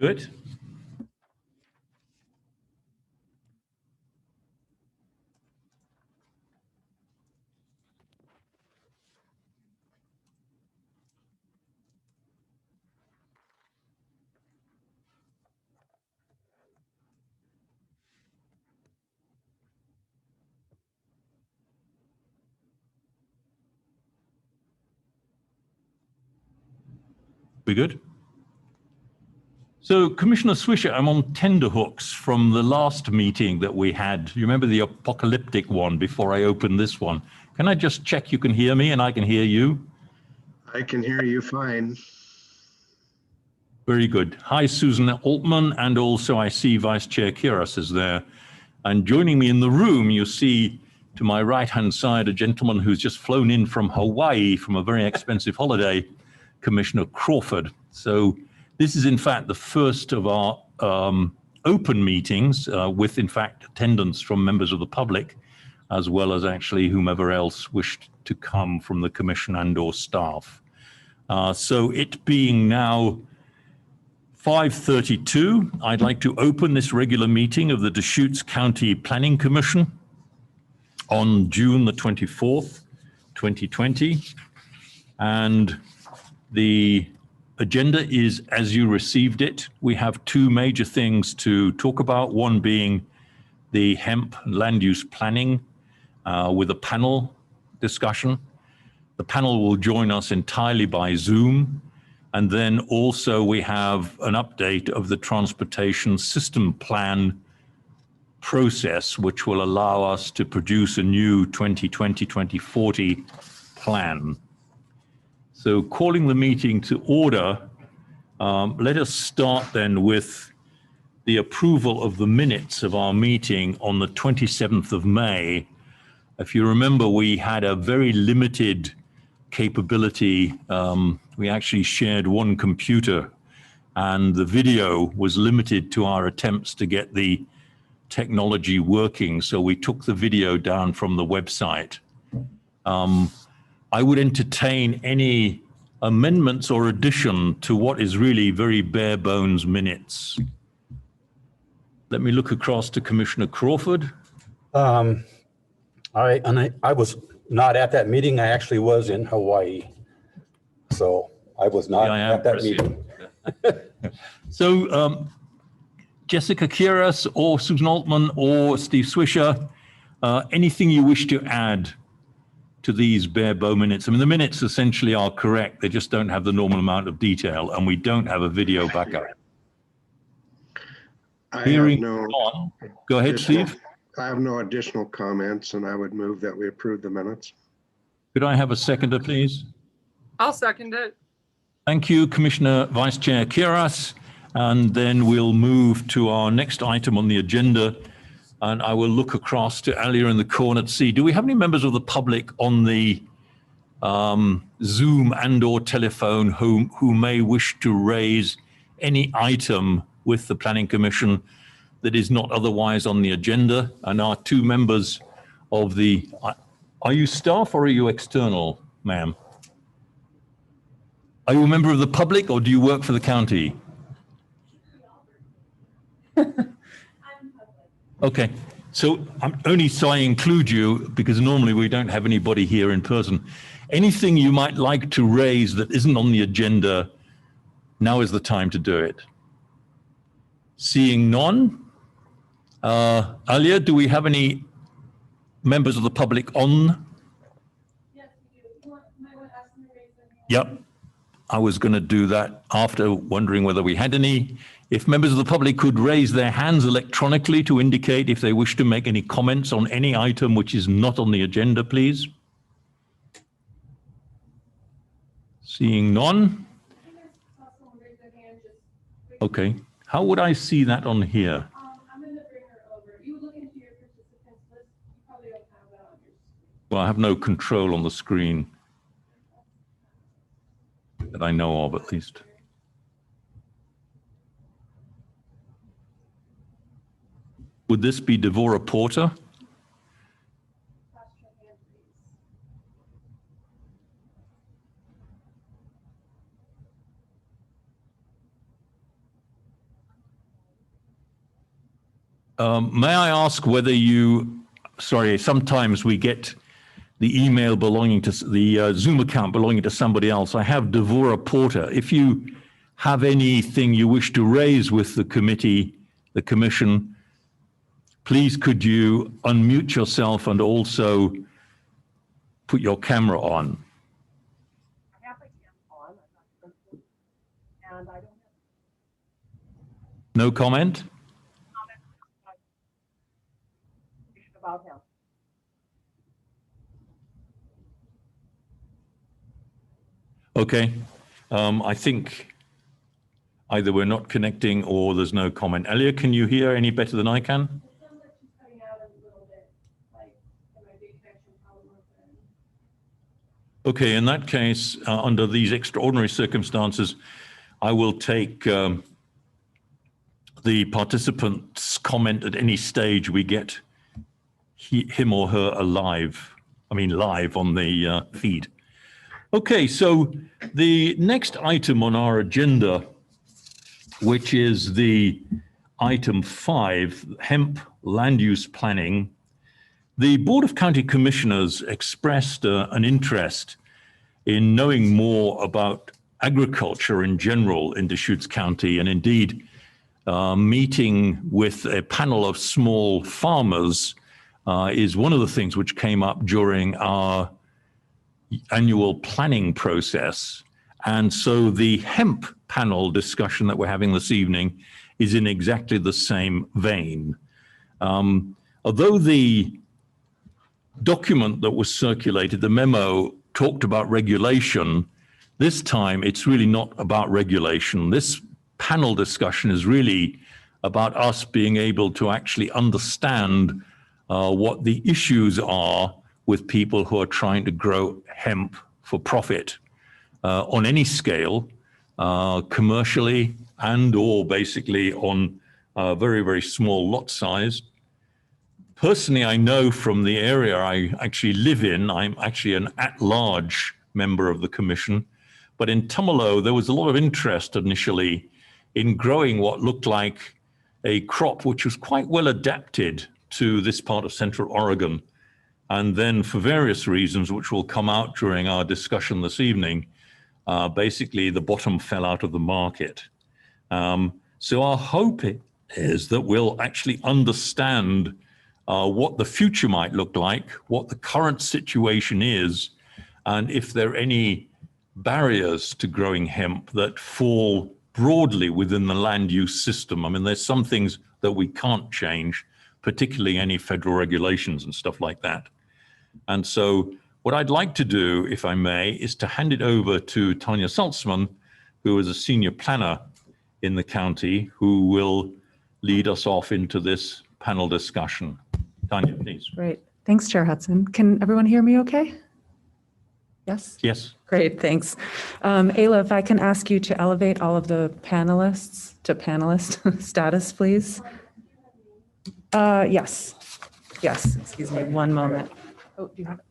Good. We good? So, Commissioner Swisher, I'm on tenterhooks from the last meeting that we had. You remember the apocalyptic one before I open this one? Can I just check you can hear me and I can hear you? I can hear you fine. Very good. Hi, Susan Altman, and also I see Vice Chair Kiras is there. And joining me in the room, you see to my right-hand side a gentleman who's just flown in from Hawaii from a very expensive holiday, Commissioner Crawford. So this is in fact the first of our open meetings with in fact attendance from members of the public, as well as actually whomever else wished to come from the commission and or staff. So it being now 5:32, I'd like to open this regular meeting of the Deschutes County Planning Commission on June the 24th, 2020. And the agenda is as you received it. We have two major things to talk about, one being the hemp land use planning with a panel discussion. The panel will join us entirely by Zoom. And then also we have an update of the transportation system plan process, which will allow us to produce a new 2020-2040 plan. So calling the meeting to order, let us start then with the approval of the minutes of our meeting on the 27th of May. If you remember, we had a very limited capability. We actually shared one computer and the video was limited to our attempts to get the technology working. So we took the video down from the website. I would entertain any amendments or addition to what is really very bare bones minutes. Let me look across to Commissioner Crawford. All right, and I was not at that meeting. I actually was in Hawaii. So I was not at that meeting. So Jessica Kiras or Susan Altman or Steve Swisher, anything you wish to add to these bare bone minutes? I mean, the minutes essentially are correct. They just don't have the normal amount of detail and we don't have a video backup. Go ahead, Steve. I have no additional comments and I would move that we approve the minutes. Could I have a seconder, please? I'll second it. Thank you, Commissioner Vice Chair Kiras. And then we'll move to our next item on the agenda. And I will look across to Alia in the corner to see, do we have any members of the public on the Zoom and or telephone who may wish to raise any item with the Planning Commission that is not otherwise on the agenda? And our two members of the, are you staff or are you external, ma'am? Are you a member of the public or do you work for the county? Okay, so I include you because normally we don't have anybody here in person. Anything you might like to raise that isn't on the agenda, now is the time to do it. Seeing none. Alia, do we have any members of the public on? Yes, we do. You might want to ask them to raise their hand. Yep. I was going to do that after wondering whether we had any. If members of the public could raise their hands electronically to indicate if they wish to make any comments on any item which is not on the agenda, please. Seeing none. Okay. How would I see that on here? I'm going to bring her over. You look into your participants list. You probably don't have that on your screen. Well, I have no control on the screen that I know of, at least. Would this be Devora Porter? May I ask whether you, sorry, sometimes we get the email belonging to the Zoom account belonging to somebody else. I have Devora Porter. If you have anything you wish to raise with the committee, the commission, please could you unmute yourself and also put your camera on. I have my camera on. And I don't have No comment? about him. Okay. I think either we're not connecting or there's no comment. Elia, can you hear any better than I can? It sounds like she's cutting out a little bit, like, there might be a connection problem with it. Okay, in that case, under these extraordinary circumstances, I will take the participant's comment at any stage we get him or her live on the feed. Okay, so the next item on our agenda, which is the item 5, hemp land use planning, the Board of County Commissioners expressed an interest in knowing more about agriculture in general in Deschutes County, and indeed meeting with a panel of small farmers is one of the things which came up during our annual planning process. And so the hemp panel discussion that we're having this evening is in exactly the same vein. Although the document that was circulated, the memo, talked about regulation, this time it's really not about regulation. This panel discussion is really about us being able to actually understand what the issues are with people who are trying to grow hemp for profit on any scale, commercially and or basically on very, very small lot size. Personally, I know from the area I actually live in, I'm actually an at-large member of the commission, but in Tumalo, there was a lot of interest initially in growing what looked like a crop which was quite well adapted to this part of Central Oregon. And then for various reasons, which will come out during our discussion this evening, basically the bottom fell out of the market. So our hope is that we'll actually understand what the future might look like, what the current situation is, and if there are any barriers to growing hemp that fall broadly within the land use system. I mean, there's some things that we can't change, particularly any federal regulations and stuff like that. And so what I'd like to do, if I may, is to hand it over to Tanya Saltzman, who is a senior planner in the county, who will lead us off into this panel discussion. Tanya, please. Great. Thanks, Chair Hudson. Can everyone hear me okay? Yes? Yes. Great, thanks. Ayla, if I can ask you to elevate all of the panelists to panelist status, please. Yes. Yes, excuse me, one moment. Oh, do you have it?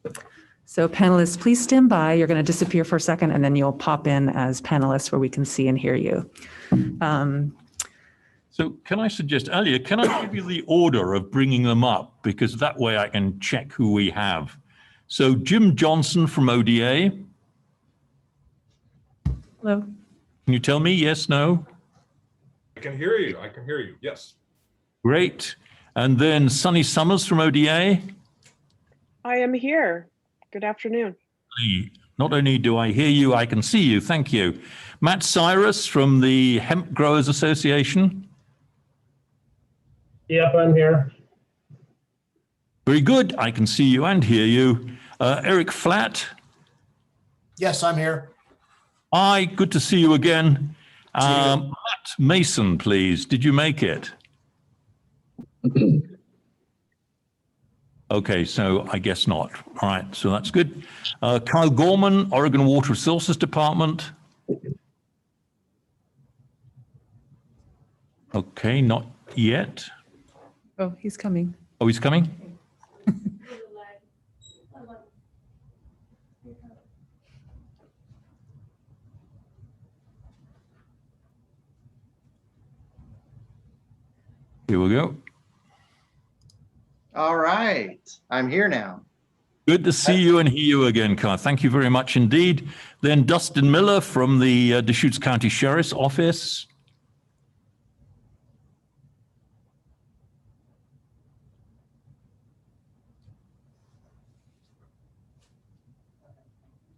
Okay. So panelists, please stand by. You're going to disappear for a second, and then you'll pop in as panelists where we can see and hear you. So can I suggest, Alia, can I give you the order of bringing them up? Because that way I can check who we have. So Jim Johnson from ODA. Hello. Can you tell me yes, no? I can hear you. I can hear you. Yes. Great. And then Sunny Summers from ODA. I am here. Good afternoon. Not only do I hear you, I can see you. Thank you. Matt Cyrus from the Hemp Growers Association. Yep, I'm here. Very good. I can see you and hear you. Eric Flatt. Yes, I'm here. Hi, good to see you again. See you. Matt Mason, please. Did you make it? Okay, so I guess not. All right, so that's good. Kyle Gorman, Oregon Water Resources Department. Okay, not yet. Oh, he's coming. Oh, he's coming? Here we go. All right, I'm here now. Good to see you and hear you again, Carl. Thank you very much indeed. Then Dustin Miller from the Deschutes County Sheriff's Office.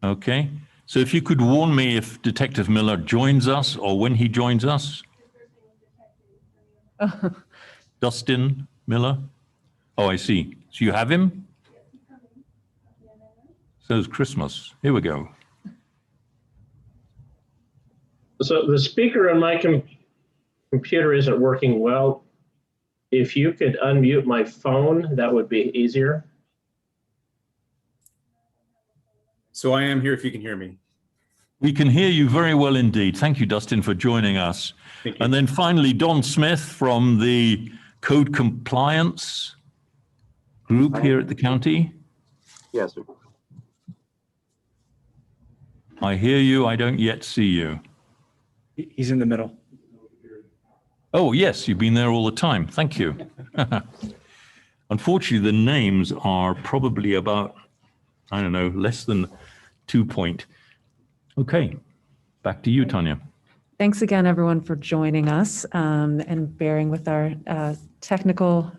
Okay, so if you could warn me if Detective Miller joins us or when he joins us. Dustin Miller? Oh, I see. So you have him? So it's Christmas. Here we go. So the speaker on my computer isn't working well. If you could unmute my phone, that would be easier. So I am here if you can hear me. We can hear you very well indeed. Thank you, Dustin, for joining us. Thank you. And then finally, Don Smith from the Code Compliance group here at the county. Yes, sir. I hear you. I don't yet see you. He's in the middle. Oh, yes, you've been there all the time. Thank you. Unfortunately, the names are probably about, I don't know, less than 2 point. Okay, back to you, Tanya. Thanks again, everyone, for joining us and bearing with our technical,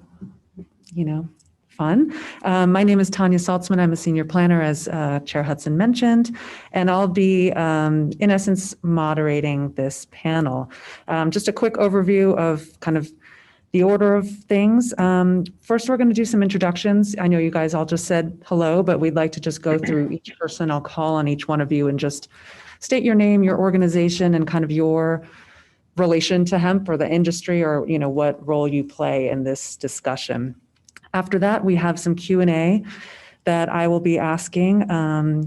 fun. My name is Tanya Saltzman. I'm a senior planner, as Chair Hudson mentioned, and I'll be, in essence, moderating this panel. Just a quick overview of kind of the order of things. First, we're going to do some introductions. I know you guys all just said hello, but we'd like to just go through each person. I'll call on each one of you and just state your name, your organization, and kind of your relation to hemp or the industry, or what role you play in this discussion. After that, we have some Q&A that I will be asking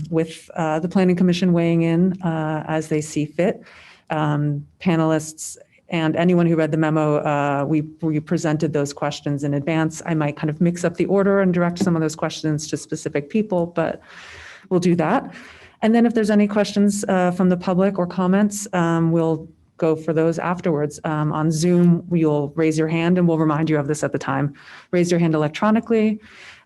with the Planning Commission weighing in as they see fit. Panelists and anyone who read the memo, we presented those questions in advance. I might kind of mix up the order and direct some of those questions to specific people, but we'll do that. And then if there's any questions from the public or comments, we'll go for those afterwards. On Zoom, you'll raise your hand, and we'll remind you of this at the time. Raise your hand electronically.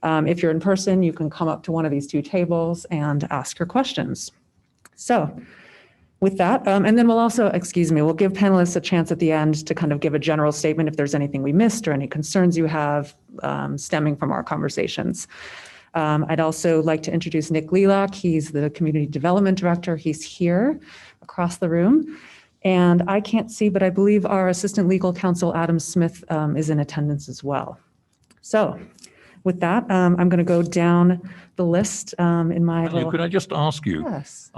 If you're in person, you can come up to one of these two tables and ask your questions. So with that, and then we'll also, we'll give panelists a chance at the end to kind of give a general statement if there's anything we missed or any concerns you have stemming from our conversations. I'd also like to introduce Nick Lilac. He's the Community Development Director. He's here across the room. And I can't see, but I believe our Assistant Legal Counsel, Adam Smith, is in attendance as well. So with that, I'm going to go down the list in my Tanya, could I just ask you, Yes.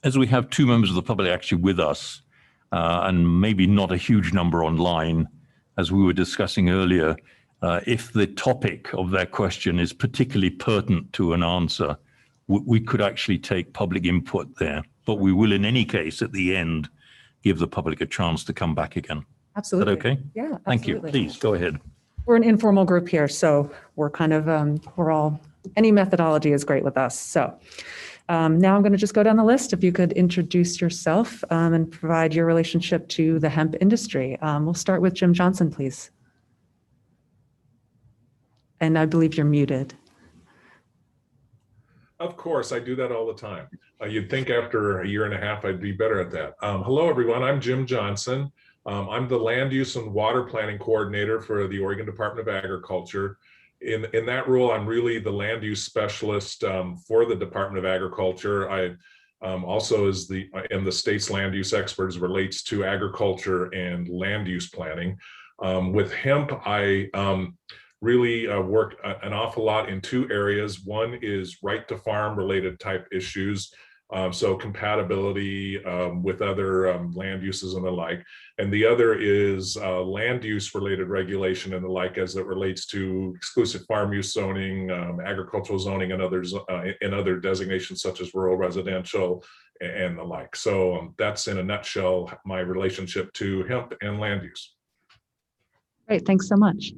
As we have two members of the public actually with us, and maybe not a huge number online, as we were discussing earlier, if the topic of their question is particularly pertinent to an answer, we could actually take public input there. But we will, in any case, at the end, give the public a chance to come back again. Absolutely. Is that okay? Yeah, Thank you. absolutely. Please go ahead. We're an informal group here, so we're kind of, any methodology is great with us. So now I'm going to just go down the list. If you could introduce yourself and provide your relationship to the hemp industry. We'll start with Jim Johnson, please. And I believe you're muted. Of course, I do that all the time. You'd think after a year and a half, I'd be better at that. Hello, everyone. I'm Jim Johnson. I'm the Land Use and Water Planning Coordinator for the Oregon Department of Agriculture. In that role, I'm really the land use specialist for the Department of Agriculture. I also am the state's land use expert as relates to agriculture and land use planning. With hemp, I really work an awful lot in two areas. One is right to farm related type issues. So compatibility with other land uses and the like. And the other is land use related regulation and the like as it relates to exclusive farm use zoning, agricultural zoning, and others and other designations such as rural residential and the like. So that's in a nutshell my relationship to hemp and land use. Great, thanks so much.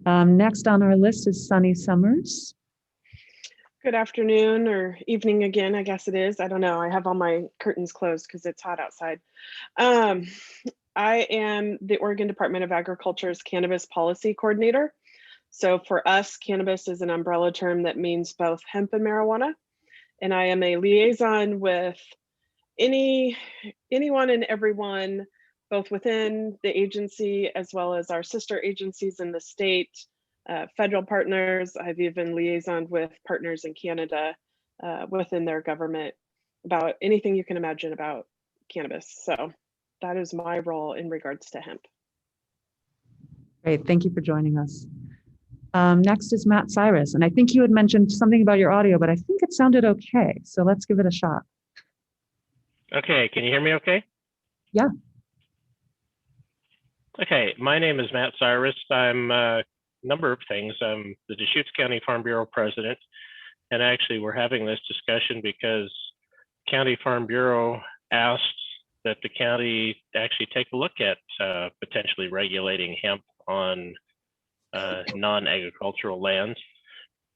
Next on our list is Sunny Summers. Good afternoon or evening again, I guess it is. I don't know. I have all my curtains closed because it's hot outside. I am the Oregon Department of Agriculture's Cannabis Policy Coordinator. So for us, cannabis is an umbrella term that means both hemp and marijuana. And I am a liaison with anyone and everyone, both within the agency as well as our sister agencies in the state, federal partners. I've even liaisoned with partners in Canada within their government about anything you can imagine about cannabis. So that is my role in regards to hemp. Great, thank you for joining us. Next is Matt Cyrus, and I think you had mentioned something about your audio, but I think it sounded okay. So let's give it a shot. Okay, can you hear me okay? Yeah. Okay, my name is Matt Cyrus. I'm a number of things. I'm the Deschutes County Farm Bureau president, and actually we're having this discussion because County Farm Bureau asked that the county actually take a look at potentially regulating hemp on non-agricultural lands.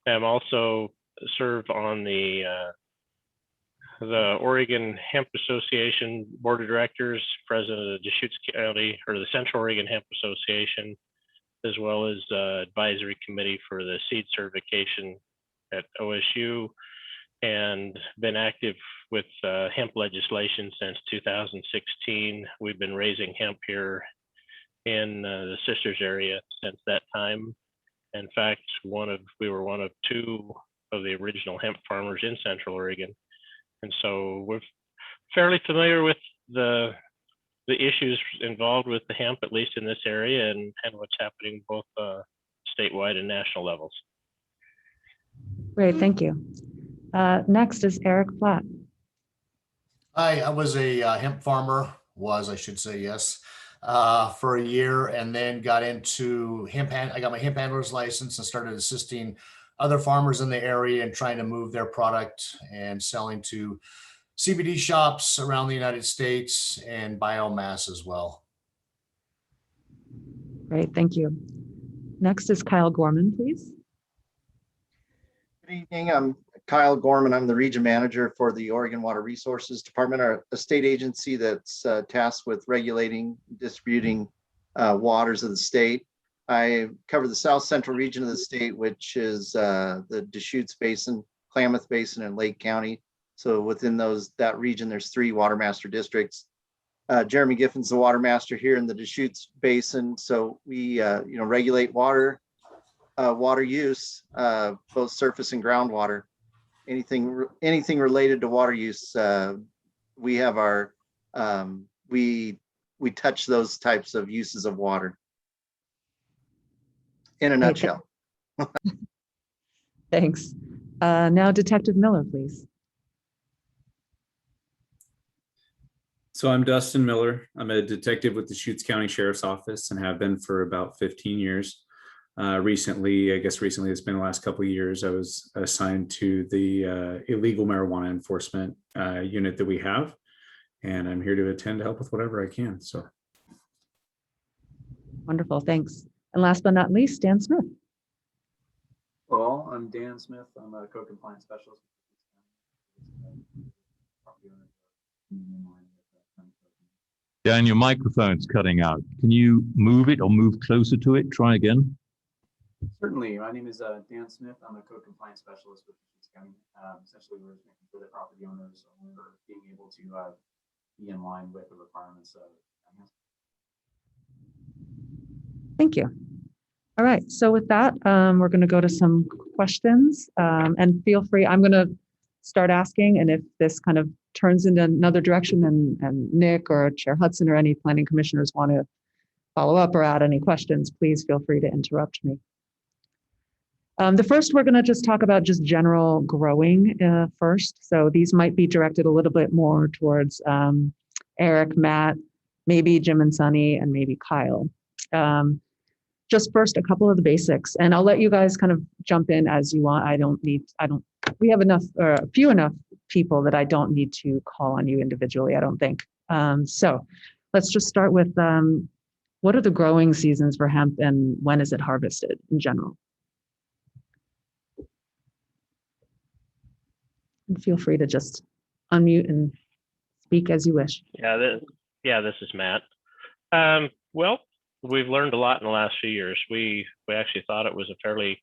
I'm also serve on the Oregon Hemp Association Board of Directors, president of the Deschutes County or the Central Oregon Hemp Association, as well as advisory committee for the seed certification at OSU, and been active with hemp legislation since 2016. We've been raising hemp here in the Sisters area since that time. In fact, we were one of two of the original hemp farmers in Central Oregon. And so we're fairly familiar with the issues involved with the hemp, at least in this area, and what's happening both statewide and national levels. Great, thank you. Next is Eric Platt. Hi, I was a hemp farmer, I should say, yes, for a year, and then got into I got my hemp handler's license and started assisting other farmers in the area and trying to move their product and selling to CBD shops around the United States and biomass as well. Great, thank you. Next is Kyle Gorman, please. Good evening. I'm Kyle Gorman. I'm the region manager for the Oregon Water Resources Department, a state agency that's tasked with regulating, distributing waters of the state. I cover the south central region of the state, which is the Deschutes Basin, Klamath Basin, and Lake County. So within that region, there's 3 water master districts. Jeremy Giffin's the water master here in the Deschutes Basin. So we regulate water use, both surface and groundwater. Anything related to water use, we have our we touch those types of uses of water. In a nutshell. Thanks. Now Detective Miller, please. So I'm Dustin Miller. I'm a detective with the Deschutes County Sheriff's Office and have been for about 15 years. Recently, it's been the last couple of years, I was assigned to the illegal marijuana enforcement unit that we have, and I'm here to attend to help with whatever I can. So. Wonderful, thanks. And last but not least, Dan Smith. Well, I'm Dan Smith. I'm a code compliance specialist. Dan, your microphone's cutting out. Can you move it or move closer to it? Try again. Certainly. My name is Dan Smith. I'm a code compliance specialist with Deschutes County. Essentially, we're making sure that property owners are being able to be in line with the requirements of. Thank you. All right, so with that, we're going to go to some questions, and feel free, I'm going to start asking, and if this kind of turns into another direction and Nick or Chair Hudson or any planning commissioners want to follow up or add any questions, please feel free to interrupt me. The first, we're going to just talk about just general growing first. So these might be directed a little bit more towards Eric, Matt, maybe Jim and Sunny, and maybe Kyle. Just first, a couple of the basics, and I'll let you guys kind of jump in as you want. We have enough, or a few enough people that I don't need to call on you individually, I don't think. So let's just start with what are the growing seasons for hemp and when is it harvested in general? Feel free to just unmute and speak as you wish. This is Matt. Well, we've learned a lot in the last few years. We actually thought it was a fairly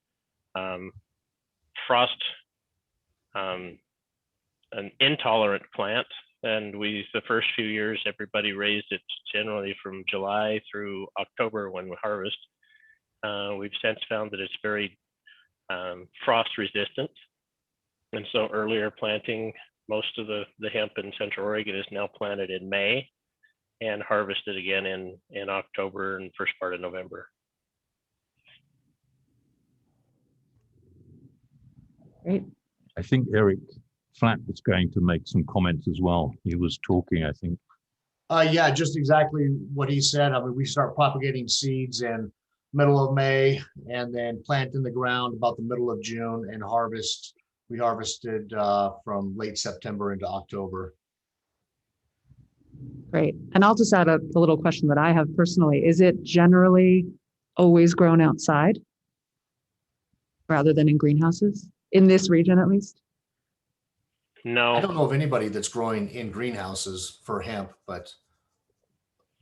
frost an intolerant plant, and the first few years everybody raised it generally from July through October when we harvest. We've since found that it's very frost resistant, and so earlier planting, most of the hemp in Central Oregon is now planted in May and harvested again in October and first part of November. Great. I think Eric Flatt was going to make some comments as well. He was talking, I think. Yeah, just exactly what he said. I mean, we start propagating seeds in middle of May and then plant in the ground about the middle of June and harvest. We harvested from late September into October. Great. And I'll just add a little question that I have personally. Is it generally always grown outside rather than in greenhouses? In this region, at least? No. I don't know of anybody that's growing in greenhouses for hemp, but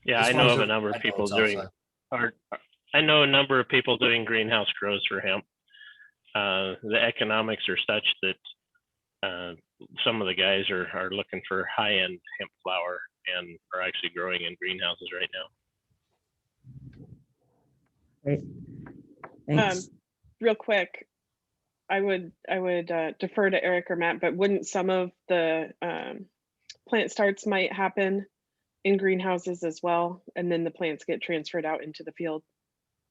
yeah, I know of a number of people doing. I know a number of people doing greenhouse grows for hemp. The economics are such that some of the guys are looking for high-end hemp flower and are actually growing in greenhouses right now. Great. Thanks. Real quick, I would defer to Eric or Matt, but wouldn't some of the plant starts might happen in greenhouses as well, and then the plants get transferred out into the field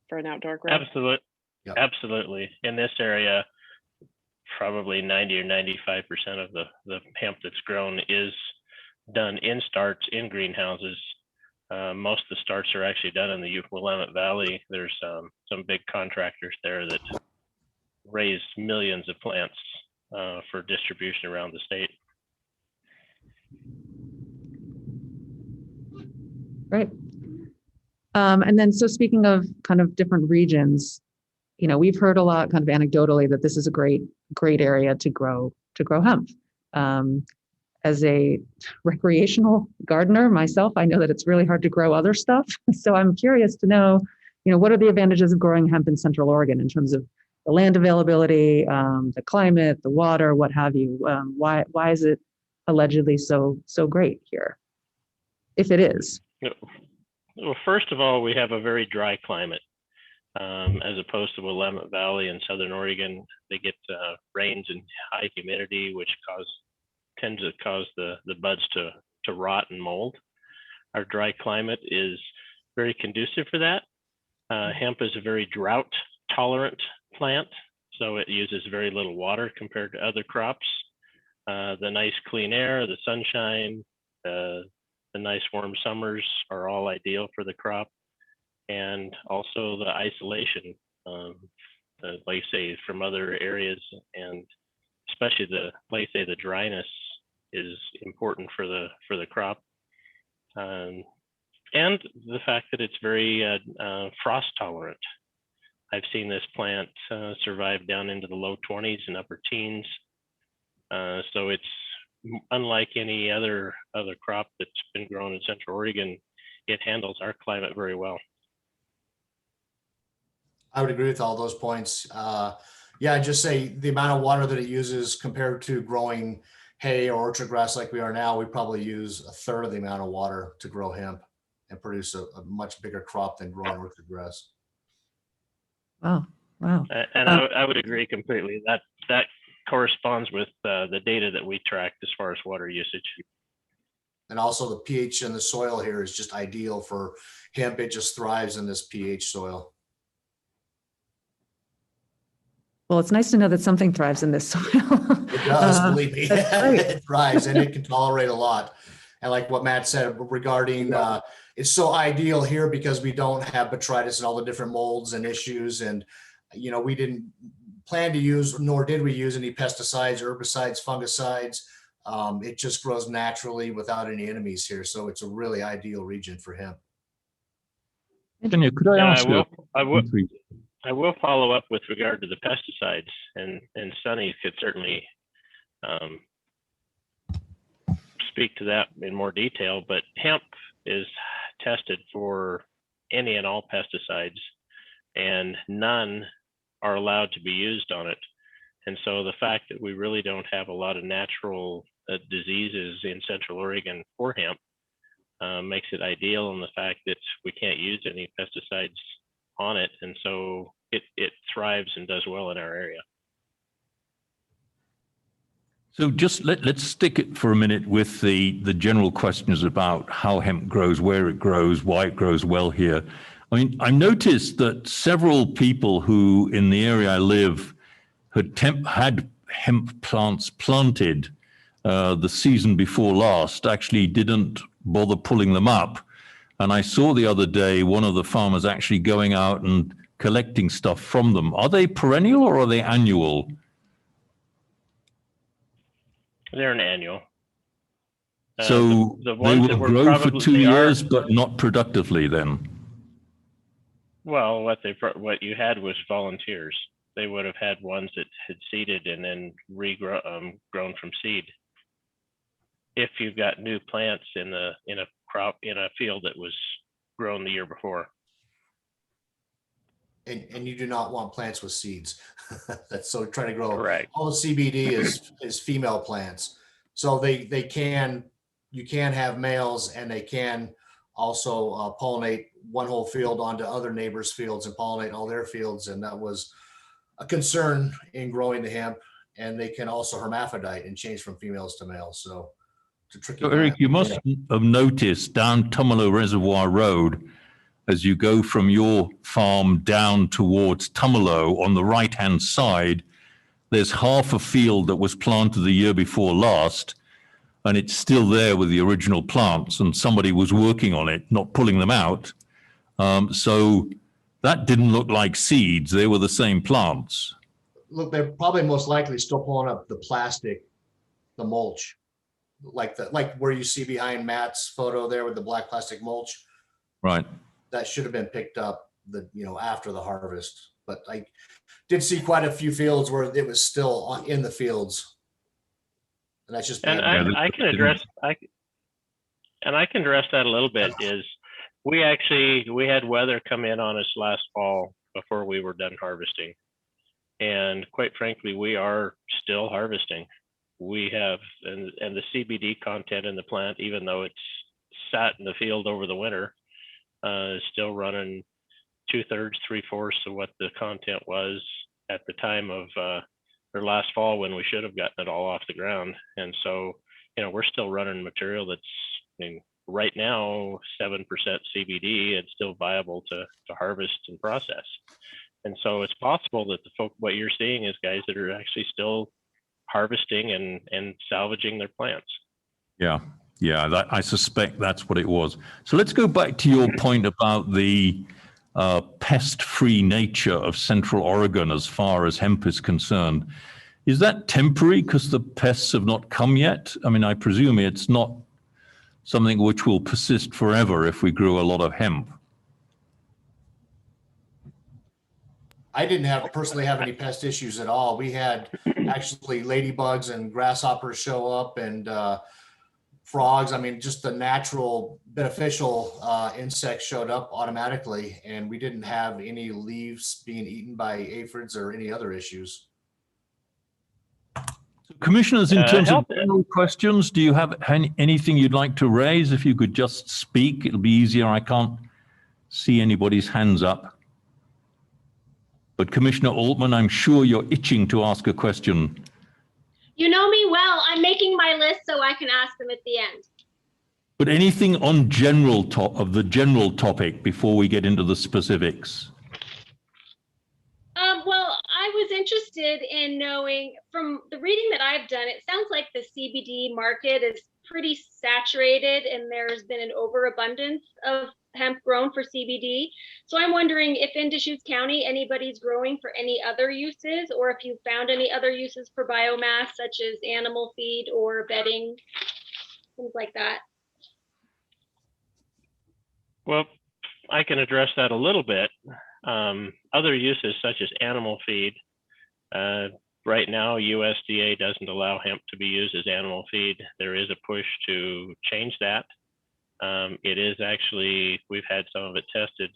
for an outdoor grow? Absolutely. Yep. Absolutely. In this area, probably 90 or 95% of the hemp that's grown is done in starts in greenhouses. Most of the starts are actually done in the Willamette Valley. There's some big contractors there that raise millions of plants for distribution around the state. Great. And then, so speaking of kind of different regions, you know, we've heard a lot kind of anecdotally that this is a great area to grow hemp. As a recreational gardener myself, I know that it's really hard to grow other stuff. So I'm curious to know, you know, what are the advantages of growing hemp in Central Oregon in terms of the land availability, the climate, the water, what have you? Why is it allegedly so great here, if it is? Well, first of all, we have a very dry climate. As opposed to Willamette Valley in Southern Oregon, they get rains and high humidity, which tends to cause the buds to rot and mold. Our dry climate is very conducive for that. Hemp is a very drought tolerant plant, so it uses very little water compared to other crops. The nice clean air, the sunshine, the nice warm summers are all ideal for the crop. And also the isolation, like say, from other areas, and especially the dryness is important for the crop, and the fact that it's very frost tolerant. I've seen this plant survive down into the low 20s and upper teens, so it's unlike any other crop that's been grown in Central Oregon. It handles our climate very well. I would agree with all those points. Yeah, just say the amount of water that it uses compared to growing hay or orchard grass like we are now, we probably use a third of the amount of water to grow hemp and produce a much bigger crop than growing orchard grass. Wow. And I would agree completely. That corresponds with the data that we tracked as far as water usage. And also the pH in the soil here is just ideal for hemp. It just thrives in this pH soil. Well, it's nice to know that something thrives in this soil. It does, believe me. Great. It thrives and it can tolerate a lot. And like what Matt said regarding, it's so ideal here because we don't have botrytis and all the different molds and issues. And, you know, we didn't plan to use, nor did we use any pesticides, herbicides, fungicides. It just grows naturally without any enemies here. So it's a really ideal region for hemp. Tanya, could I ask you? I will follow up with regard to the pesticides, and Sunny could certainly speak to that in more detail, but hemp is tested for any and all pesticides, and none are allowed to be used on it. And so the fact that we really don't have a lot of natural diseases in Central Oregon for hemp makes it ideal in the fact that we can't use any pesticides on it. And so it thrives and does well in our area. So just let's stick it for a minute with the general questions about how hemp grows, where it grows, why it grows well here. I mean, I noticed that several people who in the area I live had hemp plants planted the season before last, actually didn't bother pulling them up. And I saw the other day one of the farmers actually going out and collecting stuff from them. Are they perennial or are they annual? They're an annual. So the they ones that will were grow for probably- 2 they are- years, but not productively then? Well, what you had was volunteers. They would have had ones that had seeded and then grown from seed. If you've got new plants in a field that was grown the year before. And you do not want plants with seeds. That's so trying to grow. Correct. All the CBD is female plants. So you can have males, and they can also pollinate one whole field onto other neighbors' fields and pollinate all their fields. And that was a concern in growing the hemp. And they can also hermaphrodite and change from females to males. So it's a tricky. So Eric, you must have noticed down Tumalo Reservoir Road, as you go from your farm down towards Tumalo, on the right-hand side, there's half a field that was planted the year before last, and it's still there with the original plants, and somebody was working on it, not pulling them out. So that didn't look like seeds. They were the same plants. Look, they're probably most likely still pulling up the plastic, the mulch, like where you see behind Matt's photo there with the black plastic mulch. Right. That should have been picked up after the harvest. But I did see quite a few fields where it was still in the fields. And that's just And I can address that a little bit. Is we had weather come in on us last fall before we were done harvesting, and quite frankly, we are still harvesting. We have and the CBD content in the plant, even though it's sat in the field over the winter, is still running 2/3, 3/4 of what the content was at the time of or last fall when we should have gotten it all off the ground. And so, we're still running material that's right now 7% CBD and still viable to harvest and process. And so it's possible that what you're seeing is guys that are actually still harvesting and salvaging their plants. Yeah. Yeah, I suspect that's what it was. So let's go back to your point about the pest-free nature of Central Oregon as far as hemp is concerned. Is that temporary because the pests have not come yet? I mean, I presume it's not something which will persist forever if we grew a lot of hemp. I didn't personally have any pest issues at all. We had actually ladybugs and grasshoppers show up, and frogs. I mean, just the natural beneficial insects showed up automatically, and we didn't have any leaves being eaten by aphids or any other issues. Commissioners, in terms of general questions, do you have anything you'd like to raise? If you could just speak, it'll be easier. I can't see anybody's hands up. But Commissioner Altman, I'm sure you're itching to ask a question. You know me well. I'm making my list so I can ask them at the end. But anything on the general topic before we get into the specifics? Well, I was interested in knowing from the reading that I've done, it sounds like the CBD market is pretty saturated and there's been an overabundance of hemp grown for CBD. So I'm wondering if in Deschutes County, anybody's growing for any other uses, or if you found any other uses for biomass, such as animal feed or bedding, things like that. Well, I can address that a little bit. Other uses such as animal feed, Right now, USDA doesn't allow hemp to be used as animal feed. There is a push to change that. It is actually, we've had some of it tested.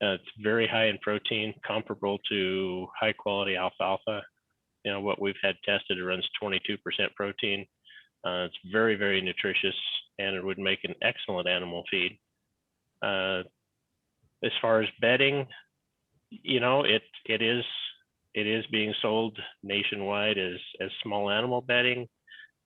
It's very high in protein, comparable to high quality alfalfa. You know, what we've had tested, it runs 22% protein. It's very, very nutritious, and it would make an excellent animal feed. As far as bedding, you know, it is being sold nationwide as small animal bedding.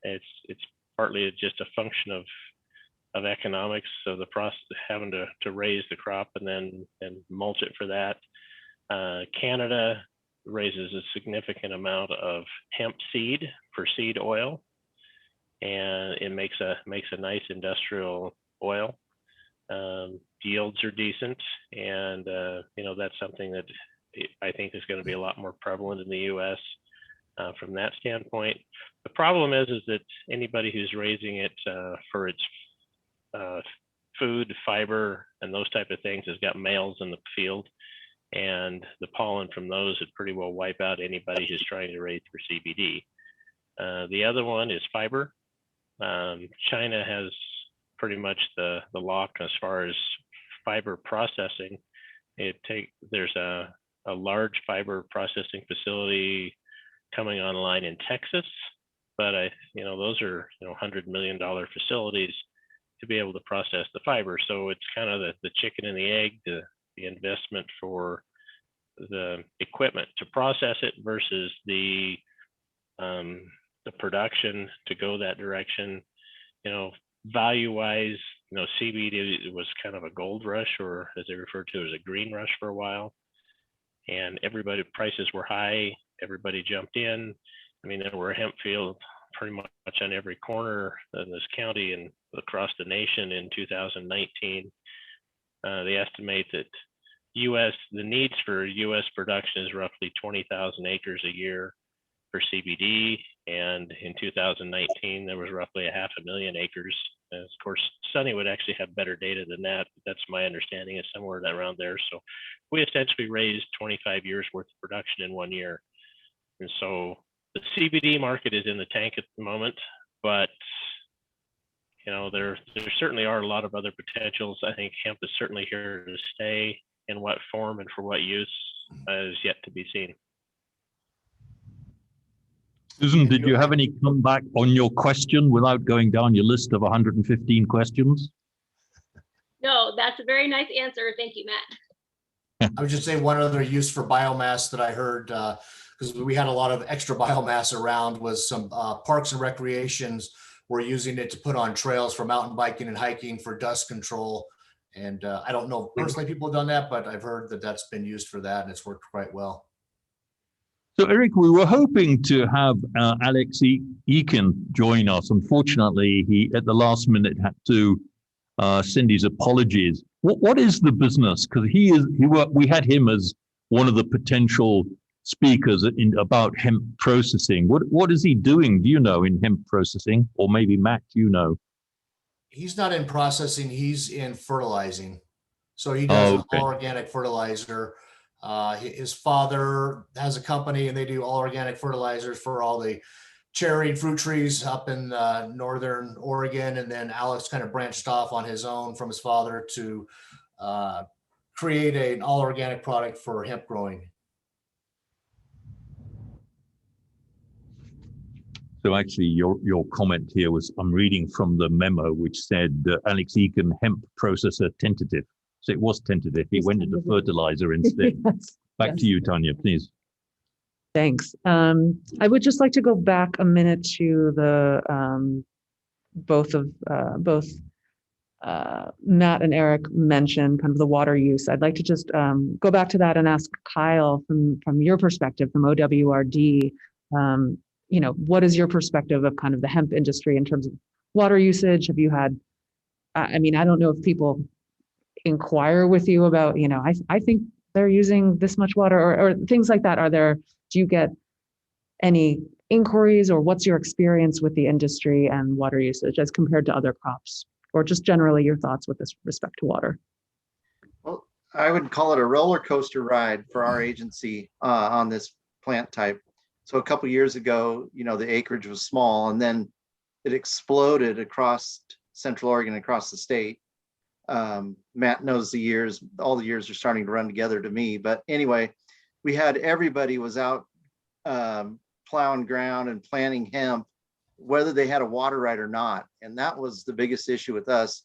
It's partly just a function of economics. So the process of having to raise the crop and then mulch it for that. Canada raises a significant amount of hemp seed for seed oil, and it makes a nice industrial oil. Yields are decent, and you know, that's something that I think is going to be a lot more prevalent in the U.S. From that standpoint. The problem is that anybody who's raising it for its food, fiber, and those type of things has got males in the field, and the pollen from those would pretty well wipe out anybody who's trying to raise for CBD. The other one is fiber. China has pretty much the lock as far as fiber processing. There's a large fiber processing facility coming online in Texas, but those are $100 million facilities to be able to process the fiber. So it's kind of the chicken and the egg, the investment for the equipment to process it versus the production to go that direction. Value wise, CBD was kind of a gold rush, or as they refer to it as a green rush for a while. And prices were high, everybody jumped in. I mean, there were hemp fields pretty much on every corner in this county and across the nation in 2019. They estimate that the needs for US production is roughly 20,000 acres a year for CBD. And in 2019, there was roughly 500,000 acres. And of course, Sunny would actually have better data than that. But that's my understanding, is somewhere around there. So we essentially raised 25 years worth of production in 1 year. And so the CBD market is in the tank at the moment, but there certainly are a lot of other potentials. I think hemp is certainly here to stay. In what form and for what use is yet to be seen. Susan, did you have any comeback on your question without going down your list of 115 questions? No, that's a very nice answer. Thank you, Matt. I would just say one other use for biomass that I heard, because we had a lot of extra biomass around, was some parks and recreations were using it to put on trails for mountain biking and hiking for dust control. And I don't know personally people have done that, but I've heard that that's been used for that and it's worked quite well. So Eric, we were hoping to have Alex Eakin join us. Unfortunately, he at the last minute had to send his apologies. What is the business? Because we had him as one of the potential speakers about hemp processing. What is he doing? Do you know, in hemp processing? Or maybe Matt, He's not in processing, he's in fertilizing. So he does all organic fertilizer. His father has a company and they do all organic fertilizers for all the cherry and fruit trees up in northern Oregon. And then Alex kind of branched off on his own from his father to create an all organic product for hemp growing. So actually, your comment here was, I'm reading from the memo, which said Alex Eakin, hemp processor tentative. So it was tentative. He went into fertilizer instead. Yes. Back to you, Tanya, please. Thanks. I would just like to go back a minute to the both Matt and Eric mentioned kind of the water use. I'd like to just go back to that and ask Kyle, from your perspective, from OWRD, what is your perspective of kind of the hemp industry in terms of water usage? Have you had, I don't know if people inquire with you about, I think they're using this much water or things like that. Do you get any inquiries, or what's your experience with the industry and water usage as compared to other crops, or just generally your thoughts with this respect to water? Well, I would call it a roller coaster ride for our agency on this plant type. So a couple years ago, the acreage was small, and then it exploded across Central Oregon, across the state. Matt knows the years, all the years are starting to run together to me. But anyway, we had everybody was out plowing ground and planting hemp, whether they had a water right or not. And that was the biggest issue with us,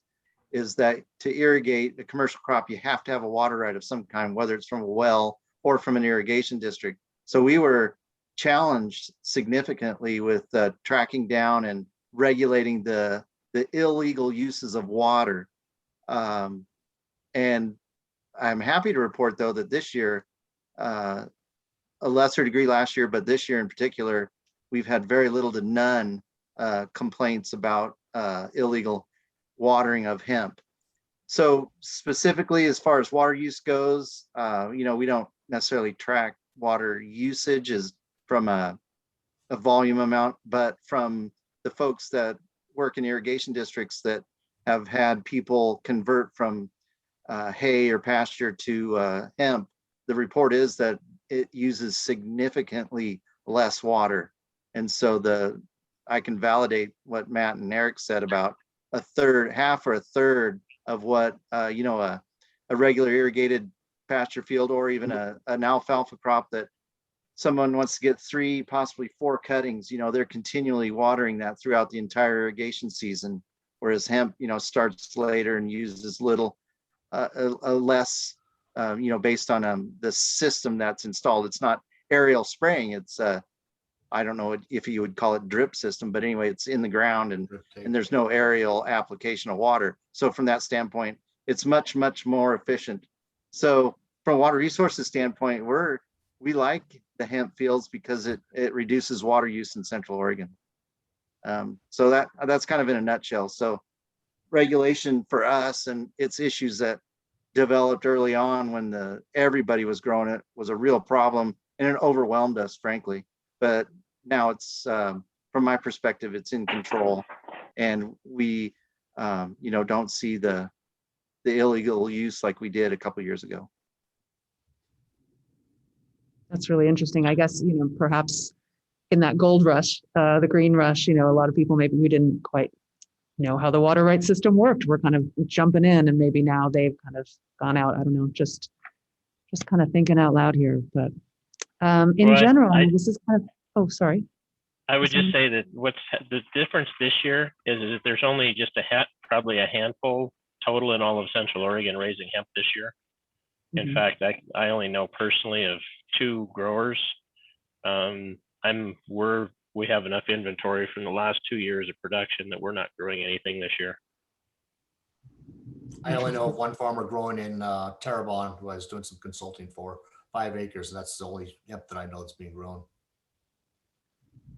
is that to irrigate a commercial crop, you have to have a water right of some kind, whether it's from a well or from an irrigation district. So we were challenged significantly with tracking down and regulating the illegal uses of water. And I'm happy to report, though, that this year, a lesser degree last year, but this year in particular, we've had very little to none complaints about illegal watering of hemp. So specifically, as far as water use goes, we don't necessarily track water usage as from a volume amount, but from the folks that work in irrigation districts that have had people convert from hay or pasture to hemp, the report is that it uses significantly less water. And so I can validate what Matt and Eric said about half or a third of what a regular irrigated pasture field, or even an alfalfa crop that someone wants to get 3, possibly 4 cuttings, they're continually watering that throughout the entire irrigation season. Whereas hemp, starts later and uses little, less, based on the system that's installed. It's not aerial spraying. It's I don't know if you would call it drip system, but anyway, it's in the ground and there's no aerial application of water. So from that standpoint, it's much, much more efficient. So from a water resources standpoint, we like the hemp fields because it reduces water use in Central Oregon. So that's kind of in a nutshell. So regulation for us and its issues that developed early on when everybody was growing it was a real problem, and it overwhelmed us, frankly. But now it's, from my perspective, it's in control, and we, don't see the illegal use like we did a couple years ago. That's really interesting. I guess, perhaps in that gold rush, the green rush, a lot of people, maybe we didn't quite know how the water rights system worked. We're kind of jumping in, and maybe now they've kind of gone out. I don't know, just kind of thinking out loud here. But in general, this is kind of, oh, sorry. I would just say that what's the difference this year is that there's only just probably a handful total in all of Central Oregon raising hemp this year. In fact, I only know personally of 2 growers. We have enough inventory from the last 2 years of production that we're not growing anything this year. I only know of one farmer growing in Terrebonne who I was doing some consulting for, 5 acres. That's the only hemp that I know that's being grown.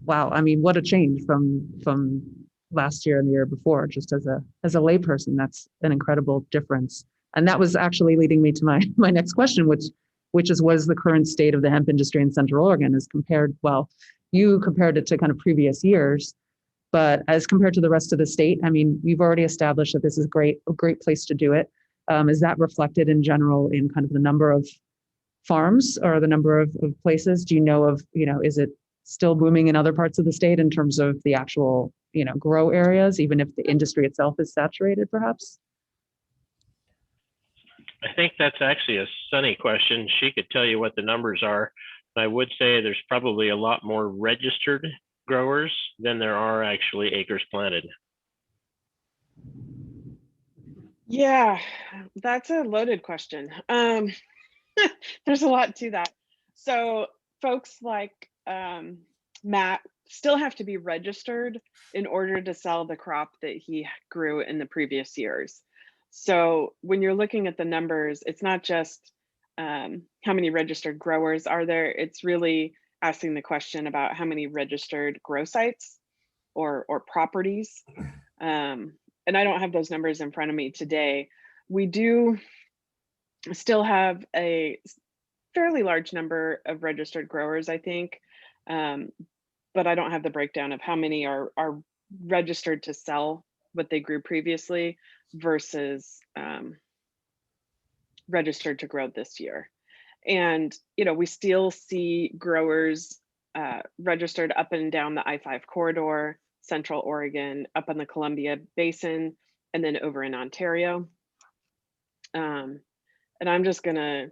Wow, I mean, what a change from last year and the year before. Just as a layperson, that's an incredible difference. And that was actually leading me to my next question, which is, what is the current state of the hemp industry in Central Oregon as compared, well, you compared it to kind of previous years, but as compared to the rest of the state, I mean, you've already established that this is a great place to do it. Is that reflected in general in kind of the number of farms or the number of places? Do you know of, is it still booming in other parts of the state in terms of the actual, grow areas, even if the industry itself is saturated, perhaps? I think that's actually a Sunny question. She could tell you what the numbers are. I would say there's probably a lot more registered growers than there are actually acres planted. Yeah, that's a loaded question. There's a lot to that. So folks like Matt still have to be registered in order to sell the crop that he grew in the previous years. So when you're looking at the numbers, it's not just how many registered growers are there, it's really asking the question about how many registered grow sites or properties. And I don't have those numbers in front of me today. We do still have a fairly large number of registered growers, I think, but I don't have the breakdown of how many are registered to sell what they grew previously versus registered to grow this year. And we still see growers registered up and down the I-5 corridor, Central Oregon, up on the Columbia Basin, and then over in Ontario. And I'm just gonna,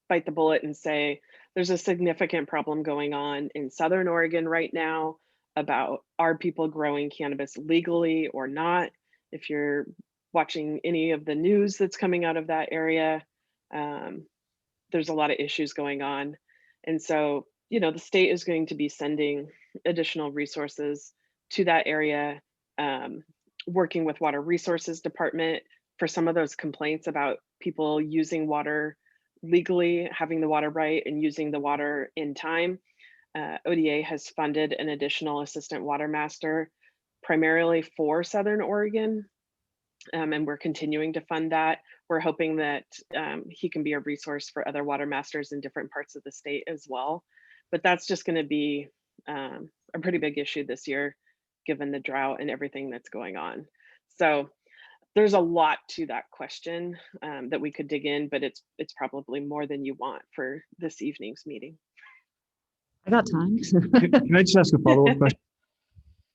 bite the bullet and say there's a significant problem going on in Southern Oregon right now about are people growing cannabis legally or not. If you're watching any of the news that's coming out of that area, there's a lot of issues going on. And so, the state is going to be sending additional resources to that area, working with Water Resources Department for some of those complaints about people using water legally, having the water right and using the water in time. ODA has funded an additional assistant water master primarily for Southern Oregon. And we're continuing to fund that. We're hoping that he can be a resource for other water masters in different parts of the state as well. But that's just going to be a pretty big issue this year, given the drought and everything that's going on. So there's a lot to that question that we could dig in, but it's probably more than you want for this evening's meeting. I got time. Can I just ask a follow-up question?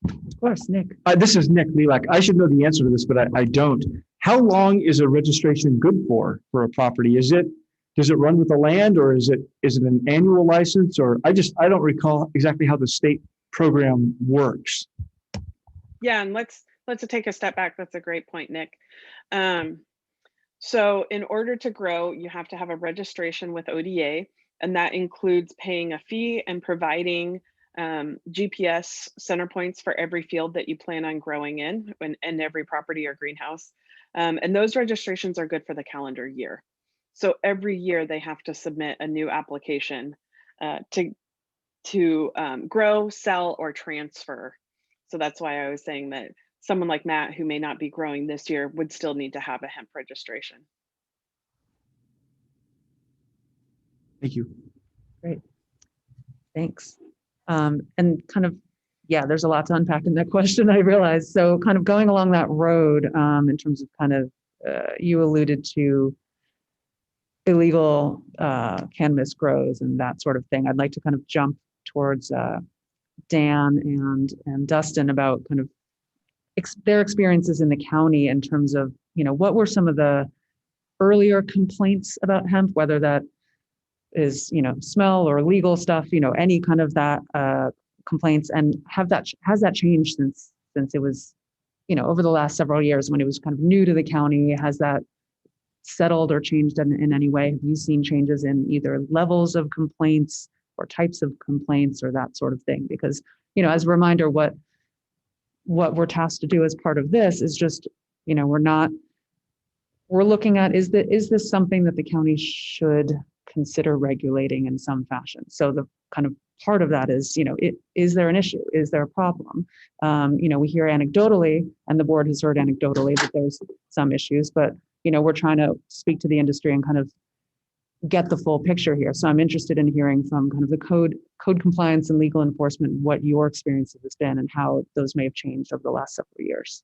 Of course, Nick. This is Nick Lelak. I should know the answer to this, but I don't. How long is a registration good for a property? Does it run with the land, or is it an annual license? Or I don't recall exactly how the state program works. Yeah, and let's take a step back. That's a great point, Nick. So in order to grow, you have to have a registration with ODA, and that includes paying a fee and providing GPS center points for every field that you plan on growing in and every property or greenhouse. And those registrations are good for the calendar year. So every year they have to submit a new application to grow, sell, or transfer. So that's why I was saying that someone like Matt, who may not be growing this year, would still need to have a hemp registration. Thank you. Great. Thanks. And kind of, yeah, there's a lot to unpack in that question, I realize. So kind of going along that road in terms of kind of, you alluded to illegal cannabis grows and that sort of thing. I'd like to kind of jump towards Dan and Dustin about kind of their experiences in the county in terms of, what were some of the earlier complaints about hemp, whether that is, smell or legal stuff, any kind of that complaints, and has that changed since it was, over the last several years when it was kind of new to the county? Has that settled or changed in any way? Have you seen changes in either levels of complaints or types of complaints or that sort of thing? Because, as a reminder, what we're tasked to do as part of this is just, we're looking at, is this something that the county should consider regulating in some fashion? So the kind of part of that is, is there an issue? Is there a problem? We hear anecdotally, and the board has heard anecdotally that there's some issues, but, we're trying to speak to the industry and kind of get the full picture here. So I'm interested in hearing from kind of the code compliance and legal enforcement, what your experience has been and how those may have changed over the last several years.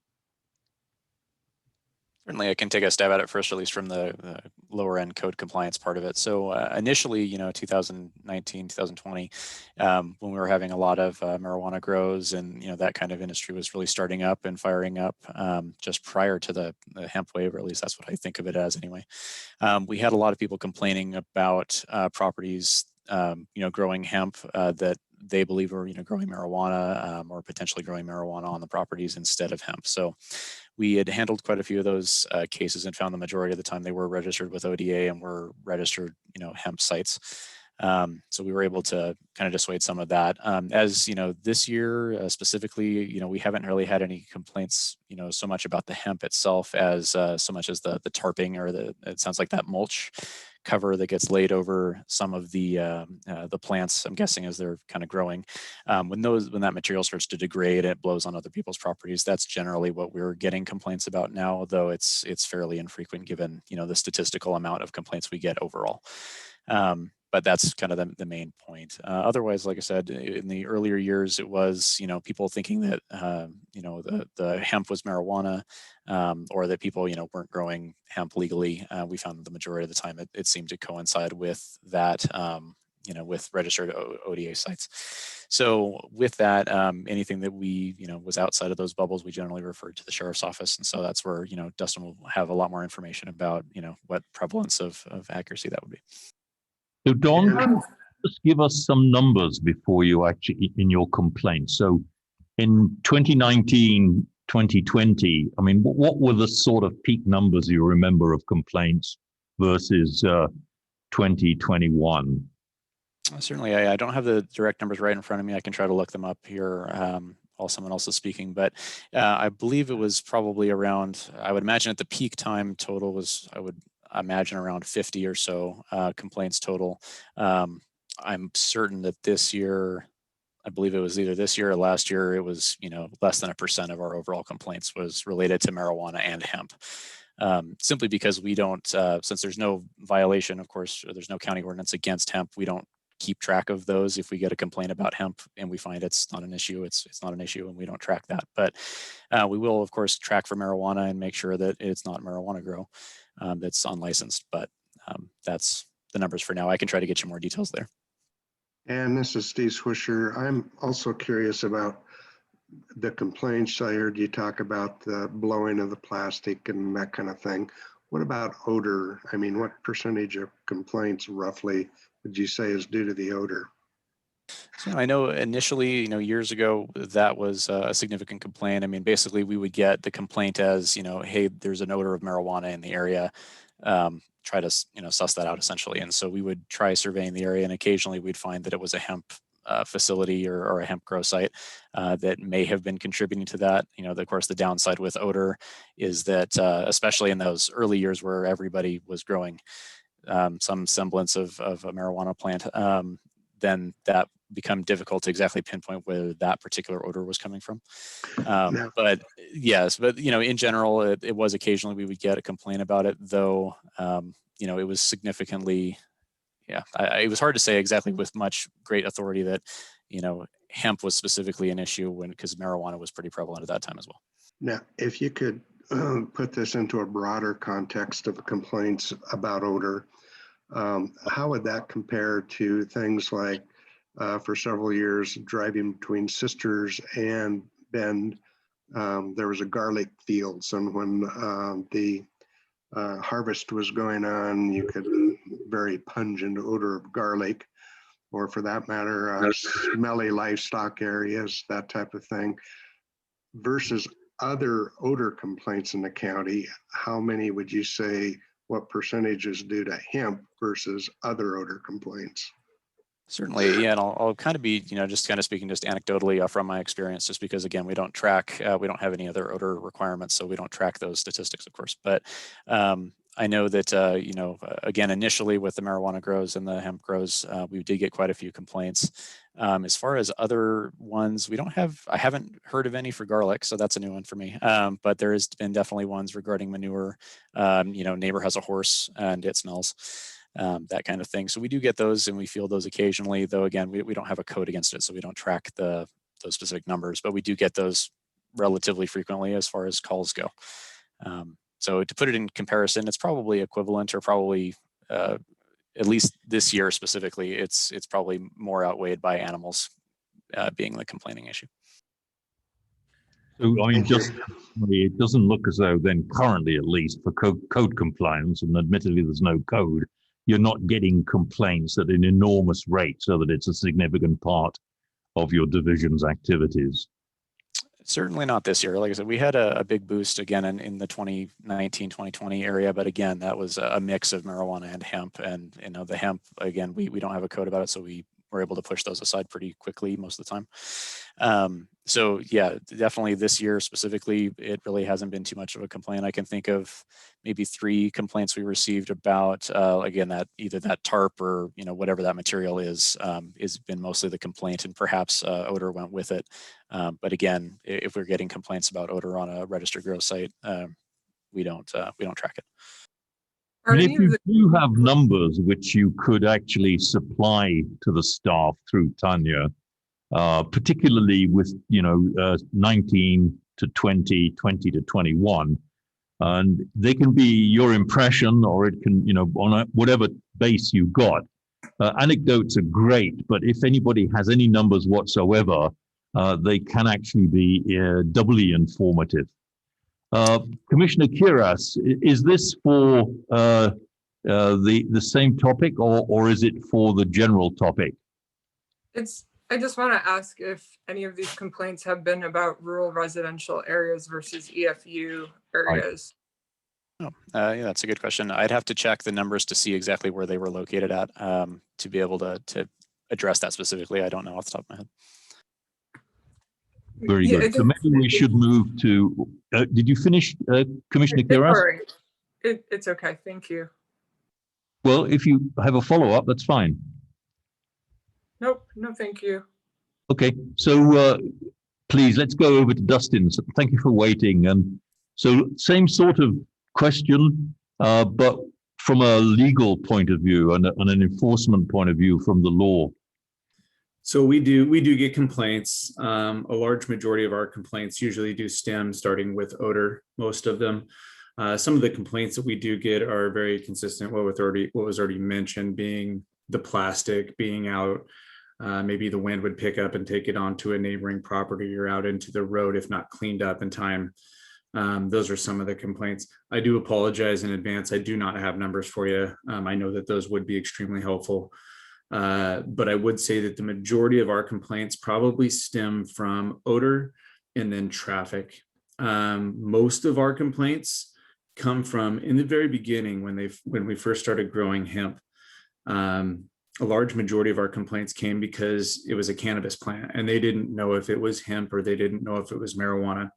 Certainly, I can take a stab at it first, at least from the lower end code compliance part of it. So initially, 2019, 2020, when we were having a lot of marijuana grows and, that kind of industry was really starting up and firing up just prior to the hemp wave, or at least that's what I think of it as anyway. We had a lot of people complaining about properties, growing hemp that they believe are, growing marijuana or potentially growing marijuana on the properties instead of hemp. So we had handled quite a few of those cases and found the majority of the time they were registered with ODA and were registered, hemp sites. So we were able to kind of dissuade some of that. As this year specifically, we haven't really had any complaints, so much about the hemp itself as so much as the tarping or it sounds like that mulch cover that gets laid over some of the plants, I'm guessing, as they're kind of growing. When that material starts to degrade, it blows on other people's properties. That's generally what we're getting complaints about now, though it's fairly infrequent given the statistical amount of complaints we get overall. But that's kind of the main point. Otherwise, like I said, in the earlier years, it was, people thinking that, the hemp was marijuana, or that people, weren't growing hemp legally. We found the majority of the time it seemed to coincide with that, with registered ODA sites. So with that, anything that we, was outside of those bubbles, we generally referred to the sheriff's office. And so that's where, Dustin will have a lot more information about, what prevalence of accuracy that would be. So Don, just give us some numbers before you actually, in your complaint. So in 2019, 2020, I mean, what were the sort of peak numbers you remember of complaints versus 2021? Certainly, I don't have the direct numbers right in front of me. I can try to look them up here while someone else is speaking, but I believe it was probably around, I would imagine at the peak time total was, I would imagine around 50 or so complaints total. I'm certain that this year, I believe it was either this year or last year, it was, less than 1% of our overall complaints was related to marijuana and hemp. Simply because we don't, since there's no violation, of course, or there's no county ordinance against hemp, we don't keep track of those. If we get a complaint about hemp and we find it's not an issue, it's not an issue, and we don't track that. But we will, of course, track for marijuana and make sure that it's not marijuana grow that's unlicensed. But that's the numbers for now. I can try to get you more details there. And this is Steve Swisher. I'm also curious about the complaints. I heard you talk about the blowing of the plastic and that kind of thing. What about odor? I mean, what percentage of complaints roughly would you say is due to the odor? So I know initially, years ago, that was a significant complaint. I mean, basically we would get the complaint as, hey, there's an odor of marijuana in the area. Try to, suss that out essentially. And so we would try surveying the area, and occasionally we'd find that it was a hemp facility or a hemp grow site that may have been contributing to that. Of course, the downside with odor is that, especially in those early years where everybody was growing some semblance of a marijuana plant, then that become difficult to exactly pinpoint where that particular odor was coming from. But yes, but in general, it was occasionally we would get a complaint about it, though. It was significantly, it was hard to say exactly with much great authority that hemp was specifically an issue because marijuana was pretty prevalent at that time as well. Now, if you could put this into a broader context of complaints about odor, how would that compare to things like for several years driving between Sisters and Bend, there was a garlic fields, and when the harvest was going on, you could very pungent odor of garlic, or for that matter, smelly livestock areas, that type of thing, versus other odor complaints in the county. How many would you say, what percentage is due to hemp versus other odor complaints? Certainly, yeah, and I'll kind of be, just kind of speaking just anecdotally from my experience, just because again, we don't track, we don't have any other odor requirements, so we don't track those statistics, of course. But I know that, again, initially with the marijuana grows and the hemp grows, we did get quite a few complaints. As far as other ones, I haven't heard of any for garlic, so that's a new one for me. But there has been definitely ones regarding manure. Neighbor has a horse and it smells. That kind of thing. So we do get those, and we field those occasionally, though again, we don't have a code against it, so we don't track those specific numbers, but we do get those relatively frequently as far as calls go. So to put it in comparison, it's probably equivalent, or probably at least this year specifically, it's probably more outweighed by animals being the complaining issue. So, I mean, it doesn't look as though then currently, at least for code compliance, and admittedly there's no code, you're not getting complaints at an enormous rate so that it's a significant part of your division's activities. Certainly not this year. Like I said, we had a big boost again in the 2019, 2020 area. But again, that was a mix of marijuana and hemp. And, the hemp, again, we don't have a code about it. So we were able to push those aside pretty quickly most of the time. So yeah, definitely this year specifically, it really hasn't been too much of a complaint. I can think of maybe 3 complaints we received about, again, that either that tarp or, whatever that material is been mostly the complaint, and perhaps odor went with it. But again, if we're getting complaints about odor on a registered grow site, we don't track it. And if you do have numbers which you could actually supply to the staff through Tanya, particularly with 19 to 20, 20 to 21, and they can be your impression, or it can, on whatever base you got, Anecdotes are great, but if anybody has any numbers whatsoever, they can actually be doubly informative. Commissioner Kiras, is this for the same topic, or is it for the general topic? I just want to ask if any of these complaints have been about rural residential areas versus EFU areas. Oh, yeah, that's a good question. I'd have to check the numbers to see exactly where they were located at to be able to address that specifically. I don't know off the top of my head. Very good. So maybe we should move to, did you finish, Commissioner Kiras? Sorry. It's okay. Thank you. Well, if you have a follow-up, that's fine. Nope. No, thank you. Okay. So please, let's go over to Dustin. So thank you for waiting. And so same sort of question, but from a legal point of view and an enforcement point of view from the law. So we do get complaints. A large majority of our complaints usually do stem starting with odor, most of them. Some of the complaints that we do get are very consistent what was already mentioned, being the plastic being out. Maybe the wind would pick up and take it onto a neighboring property or out into the road if not cleaned up in time. Those are some of the complaints. I do apologize in advance. I do not have numbers for you. I know that those would be extremely helpful. But I would say that the majority of our complaints probably stem from odor and then traffic. Most of our complaints come from in the very beginning when we first started growing hemp. A large majority of our complaints came because it was a cannabis plant and they didn't know if it was hemp or they didn't know if it was marijuana,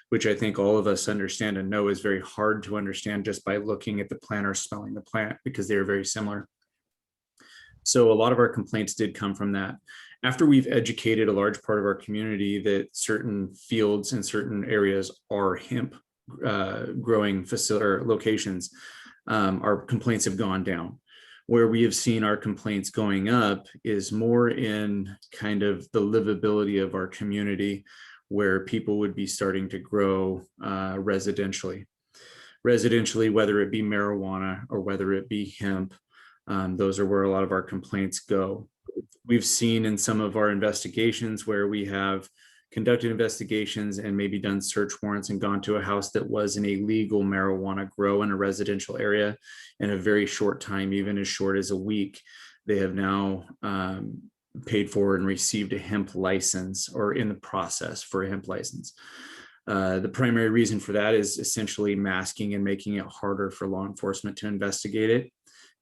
which I think all of us understand and know is very hard to understand just by looking at the plant or smelling the plant because they are very similar. So a lot of our complaints did come from that. After we've educated a large part of our community that certain fields and certain areas are hemp growing facility or locations, our complaints have gone down. Where we have seen our complaints going up is more in kind of the livability of our community, where people would be starting to grow residentially, whether it be marijuana or whether it be hemp. Those are where a lot of our complaints go. We've seen in some of our investigations where we have conducted investigations and maybe done search warrants and gone to a house that was an illegal marijuana grow in a residential area in a very short time, even as short as a week. They have now paid for and received a hemp license or in the process for a hemp license. The primary reason for that is essentially masking and making it harder for law enforcement to investigate it.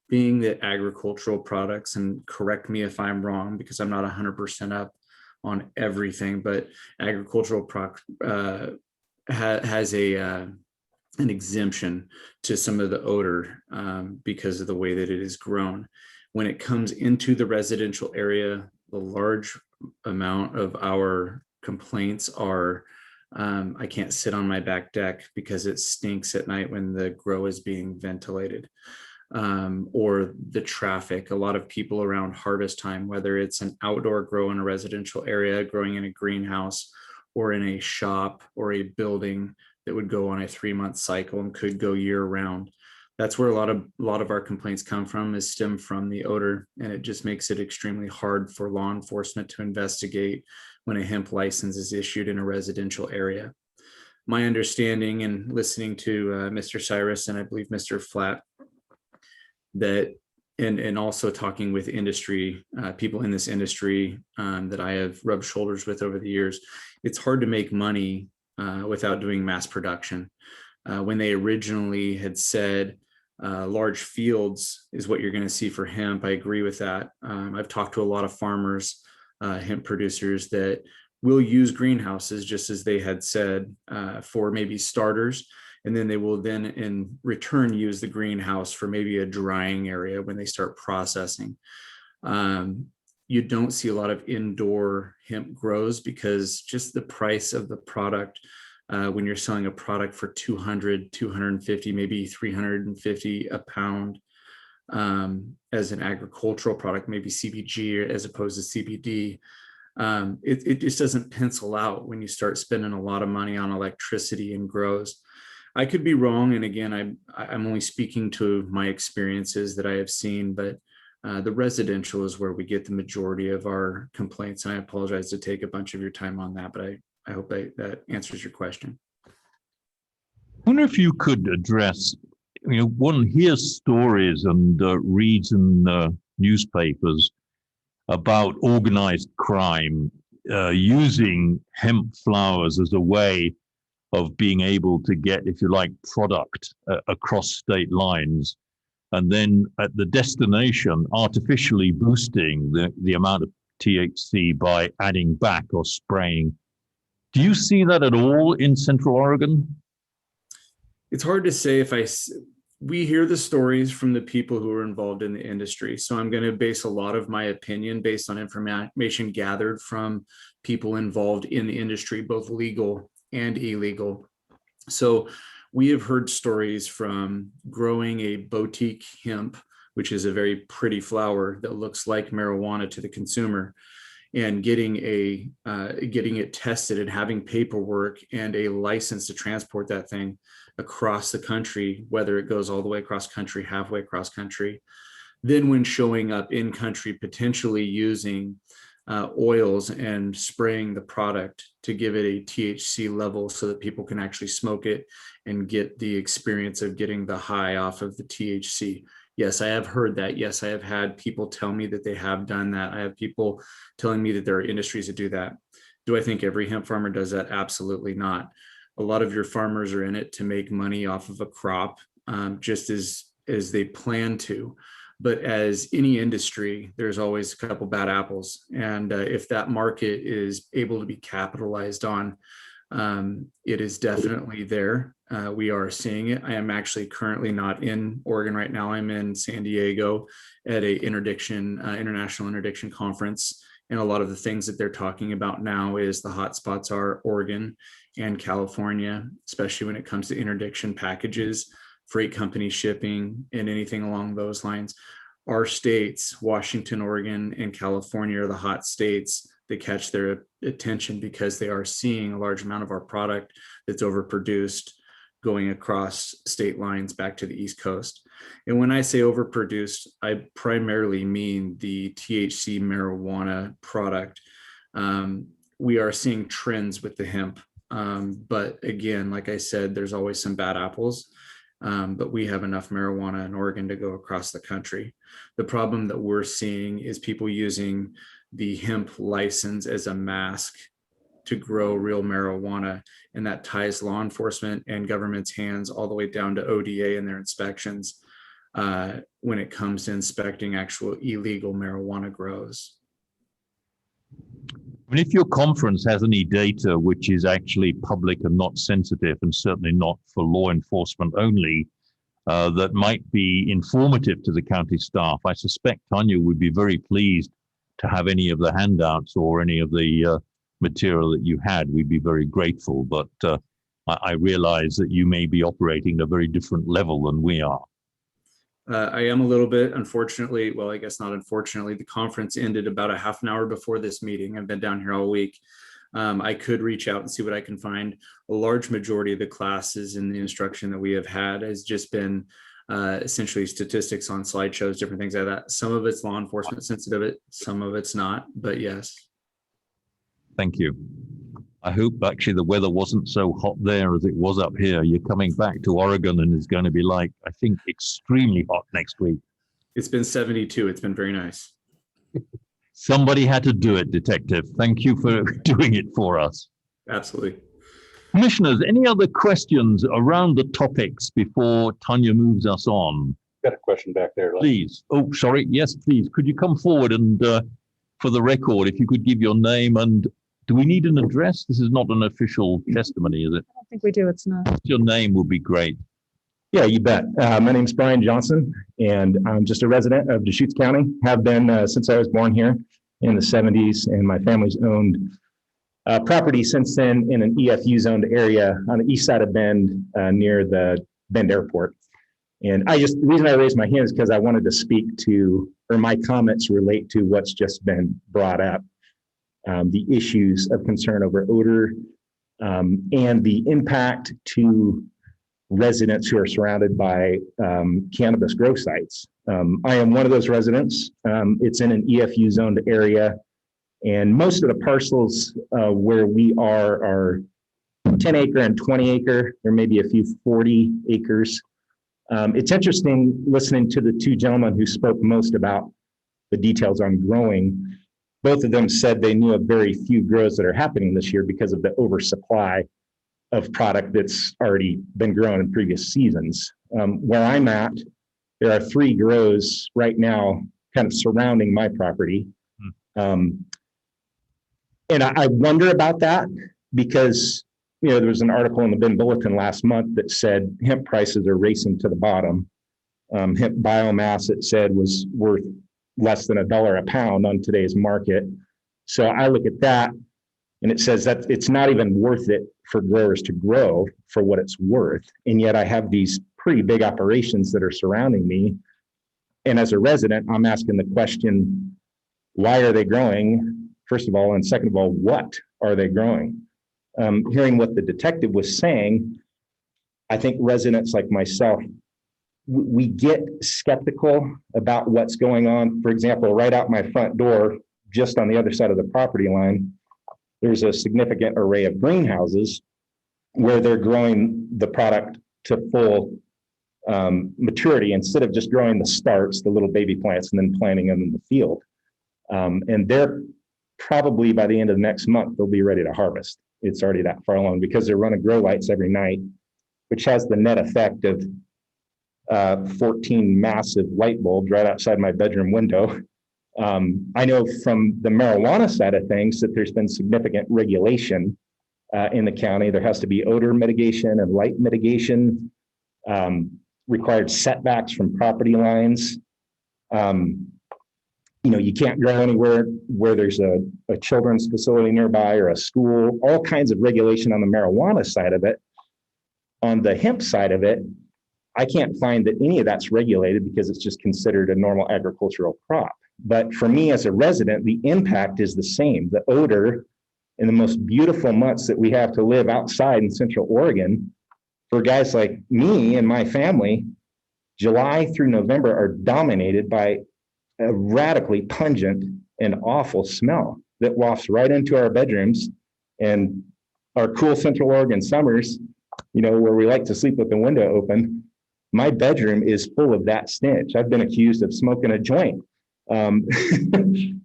Being that agricultural products, and correct me if I'm wrong because I'm not 100% up on everything, but agricultural has an exemption to some of the odor because of the way that it is grown. When it comes into the residential area, the large amount of our complaints are, I can't sit on my back deck because it stinks at night when the grow is being ventilated. Or the traffic. A lot of people around harvest time, whether it's an outdoor grow in a residential area, growing in a greenhouse, or in a shop or a building that would go on a 3-month cycle and could go year round. That's where a lot of our complaints come from, is stem from the odor, and it just makes it extremely hard for law enforcement to investigate when a hemp license is issued in a residential area. My understanding and listening to Mr. Cyrus and I believe Mr. Flatt, that and also talking with industry people in this industry that I have rubbed shoulders with over the years, it's hard to make money without doing mass production. When they originally had said large fields is what you're going to see for hemp, I agree with that. I've talked to a lot of farmers, hemp producers that will use greenhouses just as they had said for maybe starters. And then they will then in return use the greenhouse for maybe a drying area when they start processing. You don't see a lot of indoor hemp grows because just the price of the product, when you're selling a product for 200, 250, maybe 350 a pound as an agricultural product, maybe CBG as opposed to CBD, it just doesn't pencil out when you start spending a lot of money on electricity and grows. I could be wrong. And again, I'm only speaking to my experiences that I have seen, but The residential is where we get the majority of our complaints. And I apologize to take a bunch of your time on that, but I hope that answers your question. I wonder if you could address, one hears stories and reads in newspapers about organized crime using hemp flowers as a way of being able to get, if you like, product across state lines, and then at the destination, artificially boosting the amount of THC by adding back or spraying. Do you see that at all in Central Oregon? It's hard to say. We hear the stories from the people who are involved in the industry. So I'm going to base a lot of my opinion based on information gathered from people involved in the industry, both legal and illegal. So we have heard stories from growing a boutique hemp, which is a very pretty flower that looks like marijuana to the consumer, and getting it tested and having paperwork and a license to transport that thing across the country, whether it goes all the way across country, halfway across country. Then when showing up in country, potentially using oils and spraying the product to give it a THC level so that people can actually smoke it and get the experience of getting the high off of the THC. Yes, I have heard that. Yes, I have had people tell me that they have done that. I have people telling me that there are industries that do that. Do I think every hemp farmer does that? Absolutely not. A lot of your farmers are in it to make money off of a crop, just as they plan to. But as any industry, there's always a couple bad apples. And if that market is able to be capitalized on, it is definitely there. We are seeing it. I am actually currently not in Oregon right now. I'm in San Diego at a international interdiction conference. And a lot of the things that they're talking about now is the hotspots are Oregon and California, especially when it comes to interdiction packages, freight company shipping, and anything along those lines. Our states, Washington, Oregon, and California, are the hot states that catch their attention because they are seeing a large amount of our product that's overproduced going across state lines back to the East Coast. And when I say overproduced, I primarily mean the THC marijuana product. We are seeing trends with the hemp. But again, like I said, there's always some bad apples, but we have enough marijuana in Oregon to go across the country. The problem that we're seeing is people using the hemp license as a mask to grow real marijuana, and that ties law enforcement and government's hands all the way down to ODA and their inspections when it comes to inspecting actual illegal marijuana grows. I mean, if your conference has any data which is actually public and not sensitive, and certainly not for law enforcement only, that might be informative to the county staff, I suspect Tanya would be very pleased to have any of the handouts or any of the material that you had. We'd be very grateful, but I realize that you may be operating at a very different level than we are. I am a little bit, unfortunately, well, I guess not unfortunately, the conference ended about a half an hour before this meeting. I've been down here all week. I could reach out and see what I can find. A large majority of the classes and the instruction that we have had has just been essentially statistics on slideshows, different things like that. Some of it's law enforcement sensitive, some of it's not, but yes. Thank you. I hope actually the weather wasn't so hot there as it was up here. You're coming back to Oregon and it's going to be like, I think, extremely hot next week. It's been 72. It's been very nice. Somebody had to do it, Detective. Thank you for doing it for us. Absolutely. Commissioners, any other questions around the topics before Tanya moves us on? Got a question back there. Please. Oh, sorry. Yes, please. Could you come forward and for the record, if you could give your name and do we need an address? This is not an official testimony, is it? I don't think we do. It's not. Your name would be great. Yeah, you bet. My name's Brian Johnson, and I'm just a resident of Deschutes County. Have been since I was born here in the 70s, and my family's owned property since then in an EFU zoned area on the east side of Bend near the Bend Airport. And the reason I raised my hand is because I wanted to speak to, or my comments relate to what's just been brought up. The issues of concern over odor and the impact to residents who are surrounded by cannabis grow sites. I am one of those residents. It's in an EFU zoned area, and most of the parcels where we are 10 acre and 20 acre. There may be a few 40 acres. It's interesting listening to the two gentlemen who spoke most about the details on growing. Both of them said they knew of very few grows that are happening this year because of the oversupply of product that's already been grown in previous seasons. Where I'm at, there are 3 grows right now kind of surrounding my property. And I wonder about that because, you know, there was an article in the Bend Bulletin last month that said hemp prices are racing to the bottom. Hemp biomass, it said, was worth less than $1 a pound on today's market. So I look at that and it says that it's not even worth it for growers to grow for what it's worth. And yet I have these pretty big operations that are surrounding me. And as a resident, I'm asking the question, why are they growing? First of all, and second of all, what are they growing? Hearing what the detective was saying, I think residents like myself, we get skeptical about what's going on. For example, right out my front door, just on the other side of the property line, there's a significant array of greenhouses where they're growing the product to full maturity instead of just growing the starts, the little baby plants, and then planting them in the field. And they're probably by the end of next month, they'll be ready to harvest. It's already that far along because they're running grow lights every night, which has the net effect of 14 massive light bulbs right outside my bedroom window. I know from the marijuana side of things that there's been significant regulation in the county. There has to be odor mitigation and light mitigation, required setbacks from property lines. You know, you can't grow anywhere where there's a children's facility nearby or a school, all kinds of regulation on the marijuana side of it. On the hemp side of it, I can't find that any of that's regulated because it's just considered a normal agricultural crop. But for me as a resident, the impact is the same. The odor in the most beautiful months that we have to live outside in Central Oregon, for guys like me and my family, July through November are dominated by a radically pungent and awful smell that wafts right into our bedrooms. And our cool Central Oregon summers, you know, where we like to sleep with the window open, my bedroom is full of that stench. I've been accused of smoking a joint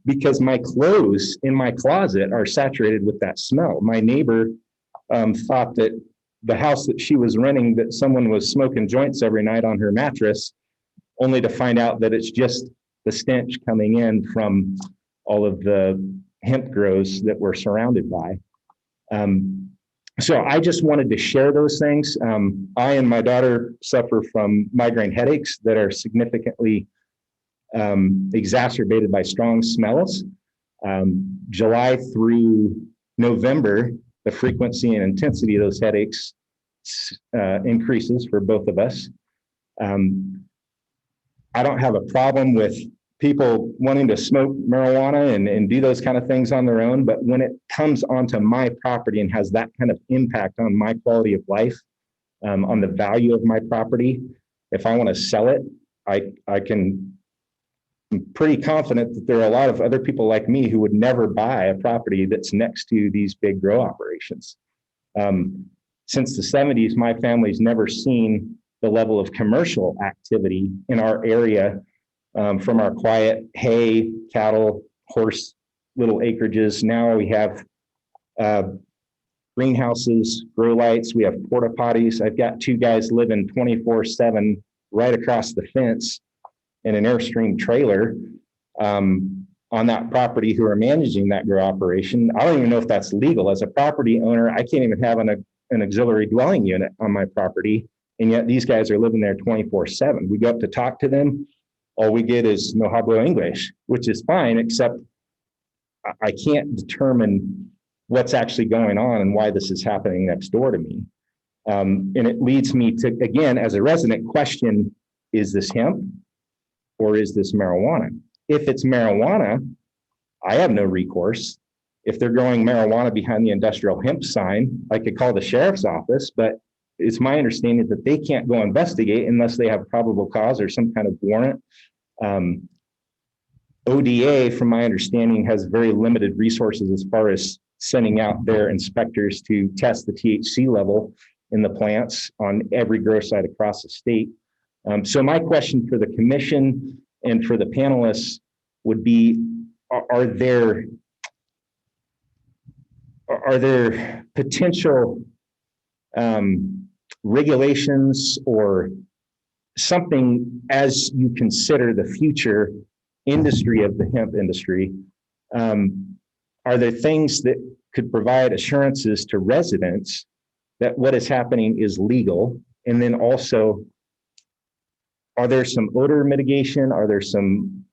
because my clothes in my closet are saturated with that smell. My neighbor thought that the house that she was renting, that someone was smoking joints every night on her mattress, only to find out that it's just the stench coming in from all of the hemp grows that we're surrounded by. So I just wanted to share those things. I and my daughter suffer from migraine headaches that are significantly exacerbated by strong smells. July through November, the frequency and intensity of those headaches increases for both of us. I don't have a problem with people wanting to smoke marijuana and do those kind of things on their own, but when it comes onto my property and has that kind of impact on my quality of life, on the value of my property, if I want to sell it, I'm pretty confident that there are a lot of other people like me who would never buy a property that's next to these big grow operations. Since the 70s, my family's never seen the level of commercial activity in our area from our quiet hay, cattle, horse, little acreages. Now we have greenhouses, grow lights, we have porta potties. I've got 2 guys living 24/7 right across the fence in an Airstream trailer on that property who are managing that grow operation. I don't even know if that's legal. As a property owner, I can't even have an auxiliary dwelling unit on my property. And yet these guys are living there 24/7. We go up to talk to them. All we get is no hablo English, which is fine, except I can't determine what's actually going on and why this is happening next door to me. And it leads me to, again, as a resident, question, is this hemp or is this marijuana? If it's marijuana, I have no recourse. If they're growing marijuana behind the industrial hemp sign, I could call the sheriff's office, but it's my understanding that they can't go investigate unless they have probable cause or some kind of warrant. ODA, from my understanding, has very limited resources as far as sending out their inspectors to test the THC level in the plants on every grow site across the state. So my question for the commission and for the panelists would be, are there potential regulations or something as you consider the future industry of the hemp industry? Are there things that could provide assurances to residents that what is happening is legal? And then also, are there some odor mitigation? Are there some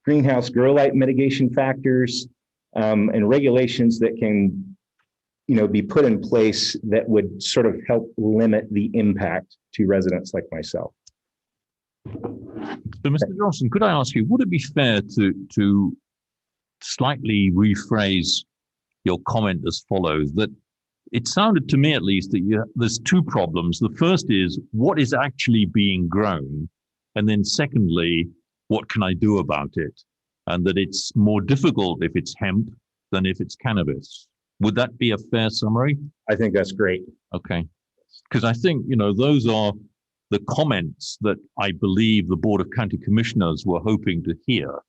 greenhouse grow light mitigation factors and regulations that can, be put in place that would sort of help limit the impact to residents like myself? So, Mr. Johnson, could I ask you, would it be fair to slightly rephrase your comment as follows? That it sounded to me, at least, that there's two problems. The first is, what is actually being grown? And then secondly, what can I do about it? And that it's more difficult if it's hemp than if it's cannabis. Would that be a fair summary? I think that's great. Okay. Because I think, those are the comments that I believe the Board of County Commissioners were hoping to hear.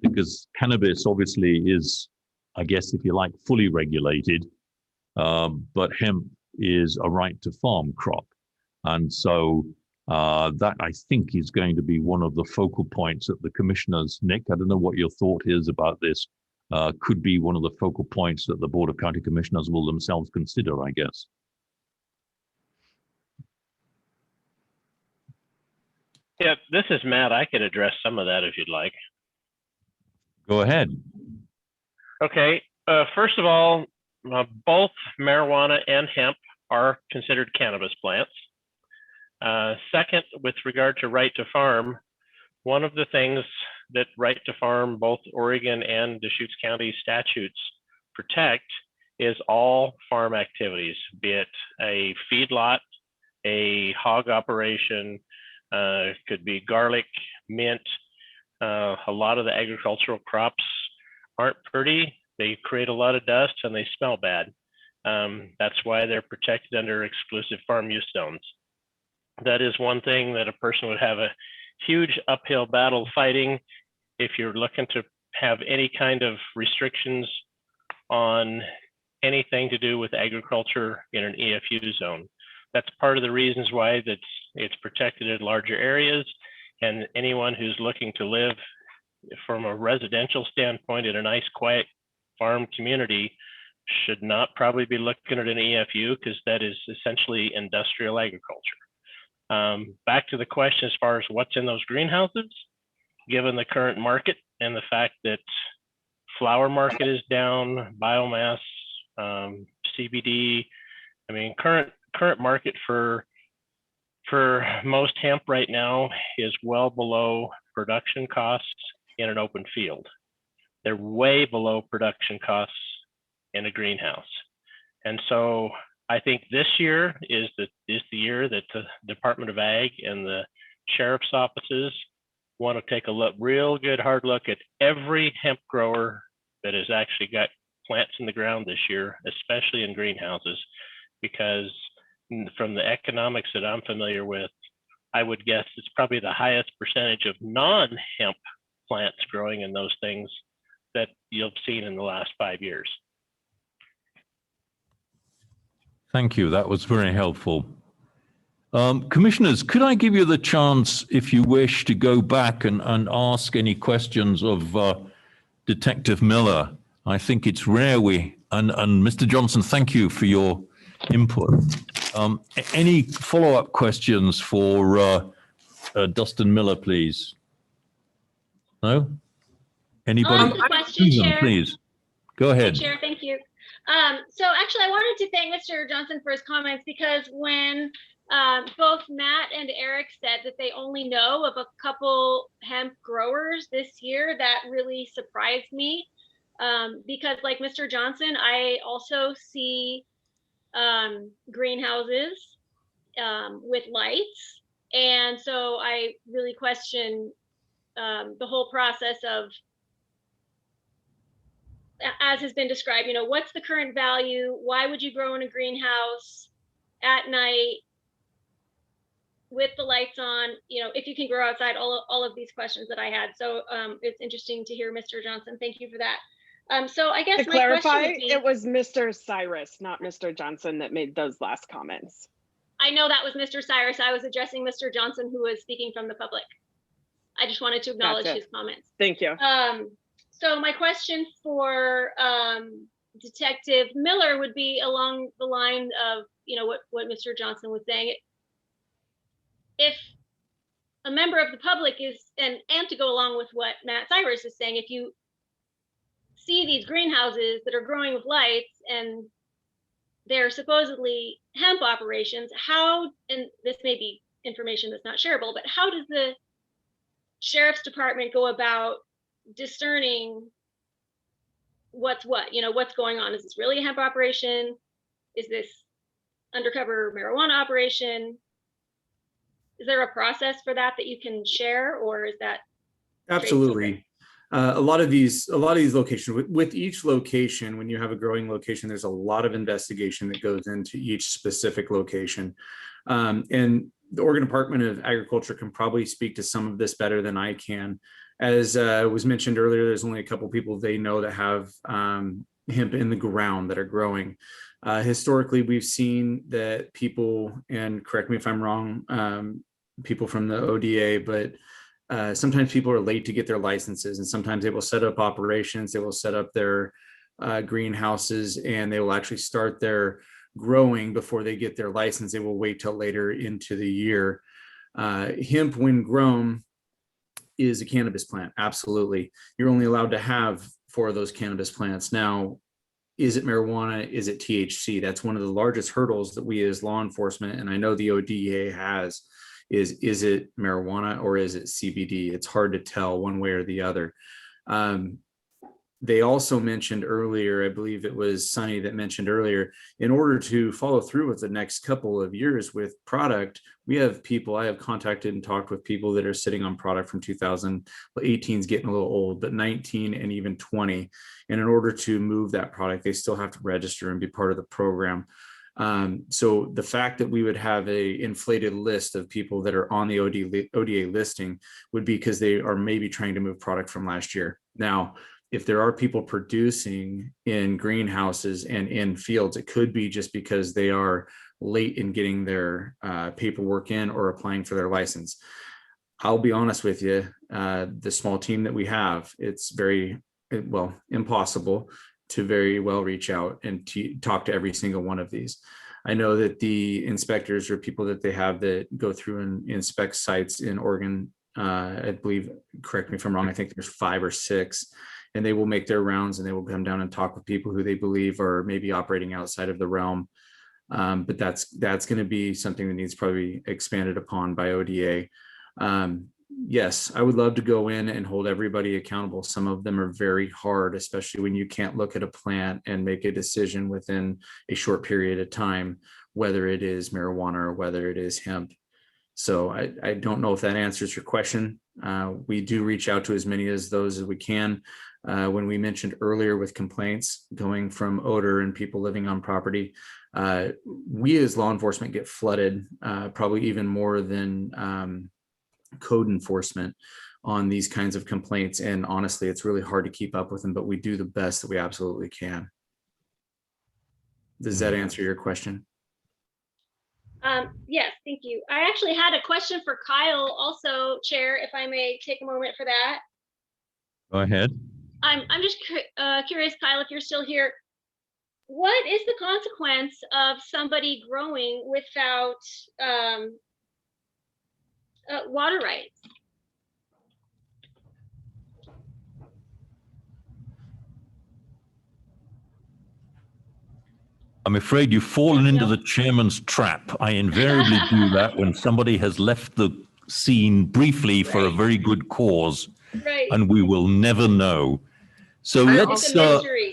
Because cannabis obviously is, I guess, if you like, fully regulated, but hemp is a right to farm crop. And so that, I think, is going to be one of the focal points that the commissioners, Nick, I don't know what your thought is about this, could be one of the focal points that the Board of County Commissioners will themselves consider, I guess. Yeah, this is Matt. I could address some of that if you'd like. Go ahead. Okay. First of all, both marijuana and hemp are considered cannabis plants. Second, with regard to right to farm, one of the things that right to farm, both Oregon and Deschutes County statutes protect, is all farm activities, be it a feedlot, a hog operation, could be garlic, mint. A lot of the agricultural crops aren't pretty. They create a lot of dust and they smell bad. That's why they're protected under exclusive farm use zones. That is one thing that a person would have a huge uphill battle fighting if you're looking to have any kind of restrictions on anything to do with agriculture in an EFU zone. That's part of the reasons why it's protected in larger areas, and anyone who's looking to live from a residential standpoint in a nice, quiet farm community should not probably be looking at an EFU, because that is essentially industrial agriculture. Back to the question as far as what's in those greenhouses, given the current market and the fact that flower market is down, biomass, CBD, I mean, current market for most hemp right now is well below production costs in an open field. They're way below production costs in a greenhouse. And so I think this year is the year that the Department of Ag and the sheriff's offices want to take a real good hard look at every hemp grower that has actually got plants in the ground this year, especially in greenhouses, because from the economics that I'm familiar with, I would guess it's probably the highest percentage of non-hemp plants growing in those things that you've seen in the last 5 years. Thank you. That was very helpful. Commissioners, could I give you the chance, if you wish, to go back and ask any questions of Detective Miller? I think it's rare and Mr. Johnson, thank you for your input. Any follow-up questions for Dustin Miller, please? No? Anybody? Question, Susan, Chair. please. Go ahead. Chair, thank you. So actually, I wanted to thank Mr. Johnson for his comments, because when both Matt and Eric said that they only know of a couple hemp growers this year, that really surprised me. Because like Mr. Johnson, I also see greenhouses with lights. And so I really question the whole process of, as has been described, you know, what's the current value? Why would you grow in a greenhouse at night with the lights on? You know, if you can grow outside, all of these questions that I had. So it's interesting to hear Mr. Johnson. Thank you for that. So I guess To my question clarify, would be, it was Mr. Cyrus, not Mr. Johnson, that made those last comments. I know that was Mr. Cyrus. I was addressing Mr. Johnson, who was speaking from the public. I just wanted to acknowledge Gotcha. his comments. Thank you. So my question for Detective Miller would be along the line of, you know, what Mr. Johnson was saying. If a member of the public is, and to go along with what Matt Cyrus is saying, if you see these greenhouses that are growing with lights and they're supposedly hemp operations, how, and this may be information that's not shareable, but how does the sheriff's department go about discerning what's what? You know, what's going on? Is this really a hemp operation? Is this undercover marijuana operation? Is there a process for that you can share, or is that Absolutely. A lot of these locations, with each location, when you have a growing location, there's a lot of investigation that goes into each specific location. And the Oregon Department of Agriculture can probably speak to some of this better than I can. As was mentioned earlier, there's only a couple people they know that have hemp in the ground that are growing. Historically, we've seen that people, and correct me if I'm wrong, people from the ODA, but sometimes people are late to get their licenses, and sometimes they will set up operations, they will set up their greenhouses, and they will actually start their growing before they get their license. They will wait till later into the year. Hemp, when grown, is a cannabis plant. Absolutely. You're only allowed to have 4 of those cannabis plants. Now, is it marijuana? Is it THC? That's one of the largest hurdles that we as law enforcement, and I know the ODA has, is it marijuana or is it CBD? It's hard to tell one way or the other. They also mentioned earlier, I believe it was Sunny that mentioned earlier, in order to follow through with the next couple of years with product, we have people, I have contacted and talked with people that are sitting on product from 2018 is getting a little old, but 19 and even 20. And in order to move that product, they still have to register and be part of the program. So the fact that we would have a inflated list of people that are on the ODA listing would be because they are maybe trying to move product from last year. Now, if there are people producing in greenhouses and in fields, it could be just because they are late in getting their paperwork in or applying for their license. I'll be honest with you, the small team that we have, it's very, well, impossible to very well reach out and to talk to every single one of these. I know that the inspectors or people that they have that go through and inspect sites in Oregon, I believe, correct me if I'm wrong, I think there's 5 or 6, and they will make their rounds and they will come down and talk with people who they believe are maybe operating outside of the realm. But that's going to be something that needs probably expanded upon by ODA. Yes, I would love to go in and hold everybody accountable. Some of them are very hard, especially when you can't look at a plant and make a decision within a short period of time, whether it is marijuana or whether it is hemp. So I don't know if that answers your question. We do reach out to as many as those as we can. When we mentioned earlier with complaints going from odor and people living on property, we as law enforcement get flooded probably even more than code enforcement on these kinds of complaints. And honestly, it's really hard to keep up with them, but we do the best that we absolutely can. Does that answer your question? Yes, thank you. I actually had a question for Kyle also, Chair, if I may take a moment for that. Go ahead. I'm just curious, Kyle, if you're still here. What is the consequence of somebody growing without water rights? I'm afraid you've fallen into the chairman's trap. I invariably do that when somebody has left the scene briefly for a very good cause, and we will never know. So let's,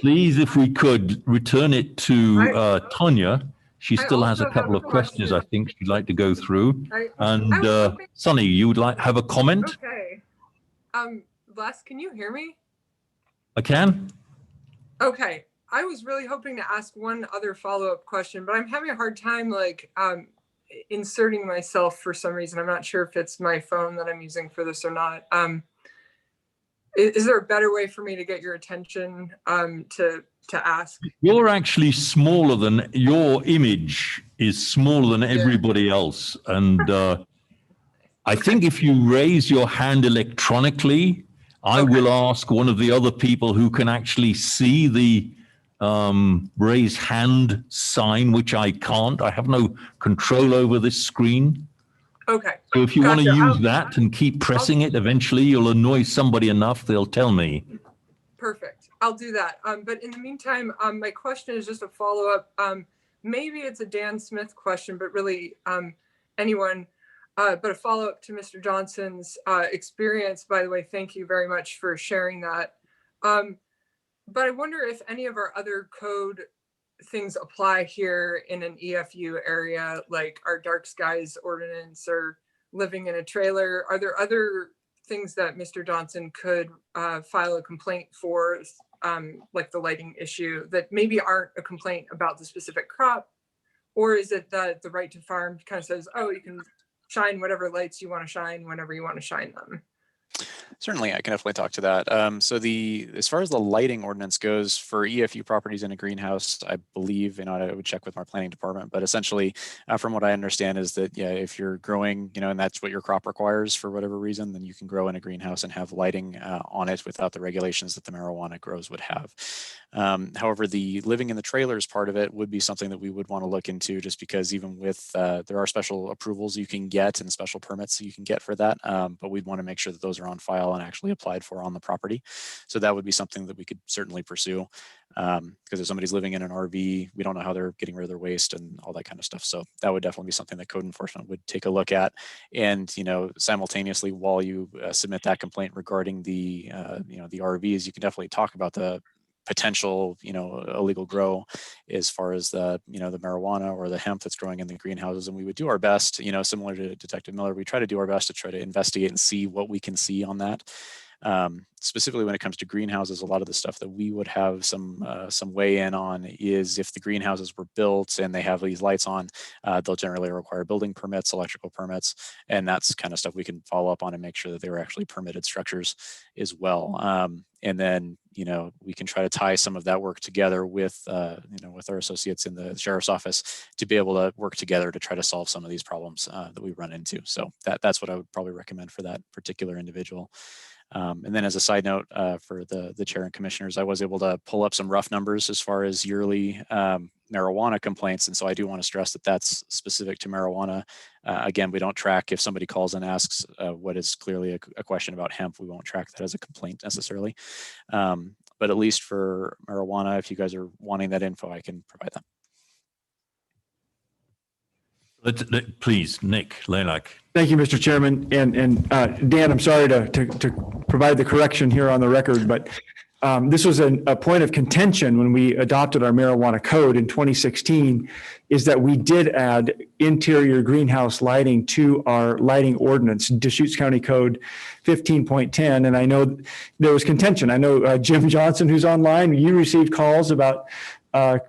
please, if we could, return it to Tanya She I still has a also have couple a of questions, I question. think she'd like to go through. I And was hoping, Sonny, you would like have a comment? okay. Les, can you hear me? I can. Okay. I was really hoping to ask one other follow-up question, but I'm having a hard time inserting myself for some reason. I'm not sure if it's my phone that I'm using for this or not. Is there a better way for me to get your attention to ask? You're actually smaller than, your image is smaller than everybody else. And I think if you raise your hand electronically, I will ask one of the other people who can actually see the raise hand sign, which I can't. I have no control over this screen. Okay. So if you want to Gotcha. use that and keep pressing it, eventually you'll annoy somebody enough, they'll tell me. Perfect. I'll do that. But in the meantime, my question is just a follow-up. Maybe it's a Dan Smith question, but really anyone, but a follow-up to Mr. Johnson's experience. By the way, thank you very much for sharing that. But I wonder if any of our other code things apply here in an EFU area, like our dark skies ordinance or living in a trailer. Are there other things that Mr. Johnson could file a complaint for, like the lighting issue, that maybe aren't a complaint about the specific crop? Or is it that the right to farm kind of says, oh, you can shine whatever lights you want to shine whenever you want to shine them? Certainly, I can definitely talk to that. As far as the lighting ordinance goes for EFU properties in a greenhouse, I believe, I would check with our planning department, but essentially, from what I understand is that, yeah, if you're growing, and that's what your crop requires for whatever reason, then you can grow in a greenhouse and have lighting on it without the regulations that the marijuana grows would have. However, the living in the trailers part of it would be something that we would want to look into, just because even with, there are special approvals you can get and special permits you can get for that, but we'd want to make sure that those are on file and actually applied for on the property. So that would be something that we could certainly pursue, because if somebody's living in an RV, we don't know how they're getting rid of their waste and all that kind of stuff. So that would definitely be something that code enforcement would take a look at. And, simultaneously, while you submit that complaint regarding the RVs, you can definitely talk about the potential, illegal grow as far as the marijuana or the hemp that's growing in the greenhouses. And we would do our best, similar to Detective Miller, we try to do our best to try to investigate and see what we can see on that. Specifically when it comes to greenhouses, a lot of the stuff that we would have some weigh in on is if the greenhouses were built and they have these lights on, they'll generally require building permits, electrical permits, and that's kind of stuff we can follow up on and make sure that they were actually permitted structures as well. And then, we can try to tie some of that work together with our associates in the sheriff's office to be able to work together to try to solve some of these problems that we run into. So that's what I would probably recommend for that particular individual. And then as a side note for the chair and commissioners, I was able to pull up some rough numbers as far as yearly marijuana complaints. And so I do want to stress that that's specific to marijuana. Again, we don't track if somebody calls and asks what is clearly a question about hemp, we won't track that as a complaint necessarily. But at least for marijuana, if you guys are wanting that info, I can provide that. Please, Nick Laylack. Thank you, Mr. Chairman. And Dan, I'm sorry to provide the correction here on the record, but this was a point of contention when we adopted our marijuana code in 2016, is that we did add interior greenhouse lighting to our lighting ordinance, Deschutes County Code 15.10. And I know there was contention. I know Jim Johnson, who's online, you received calls about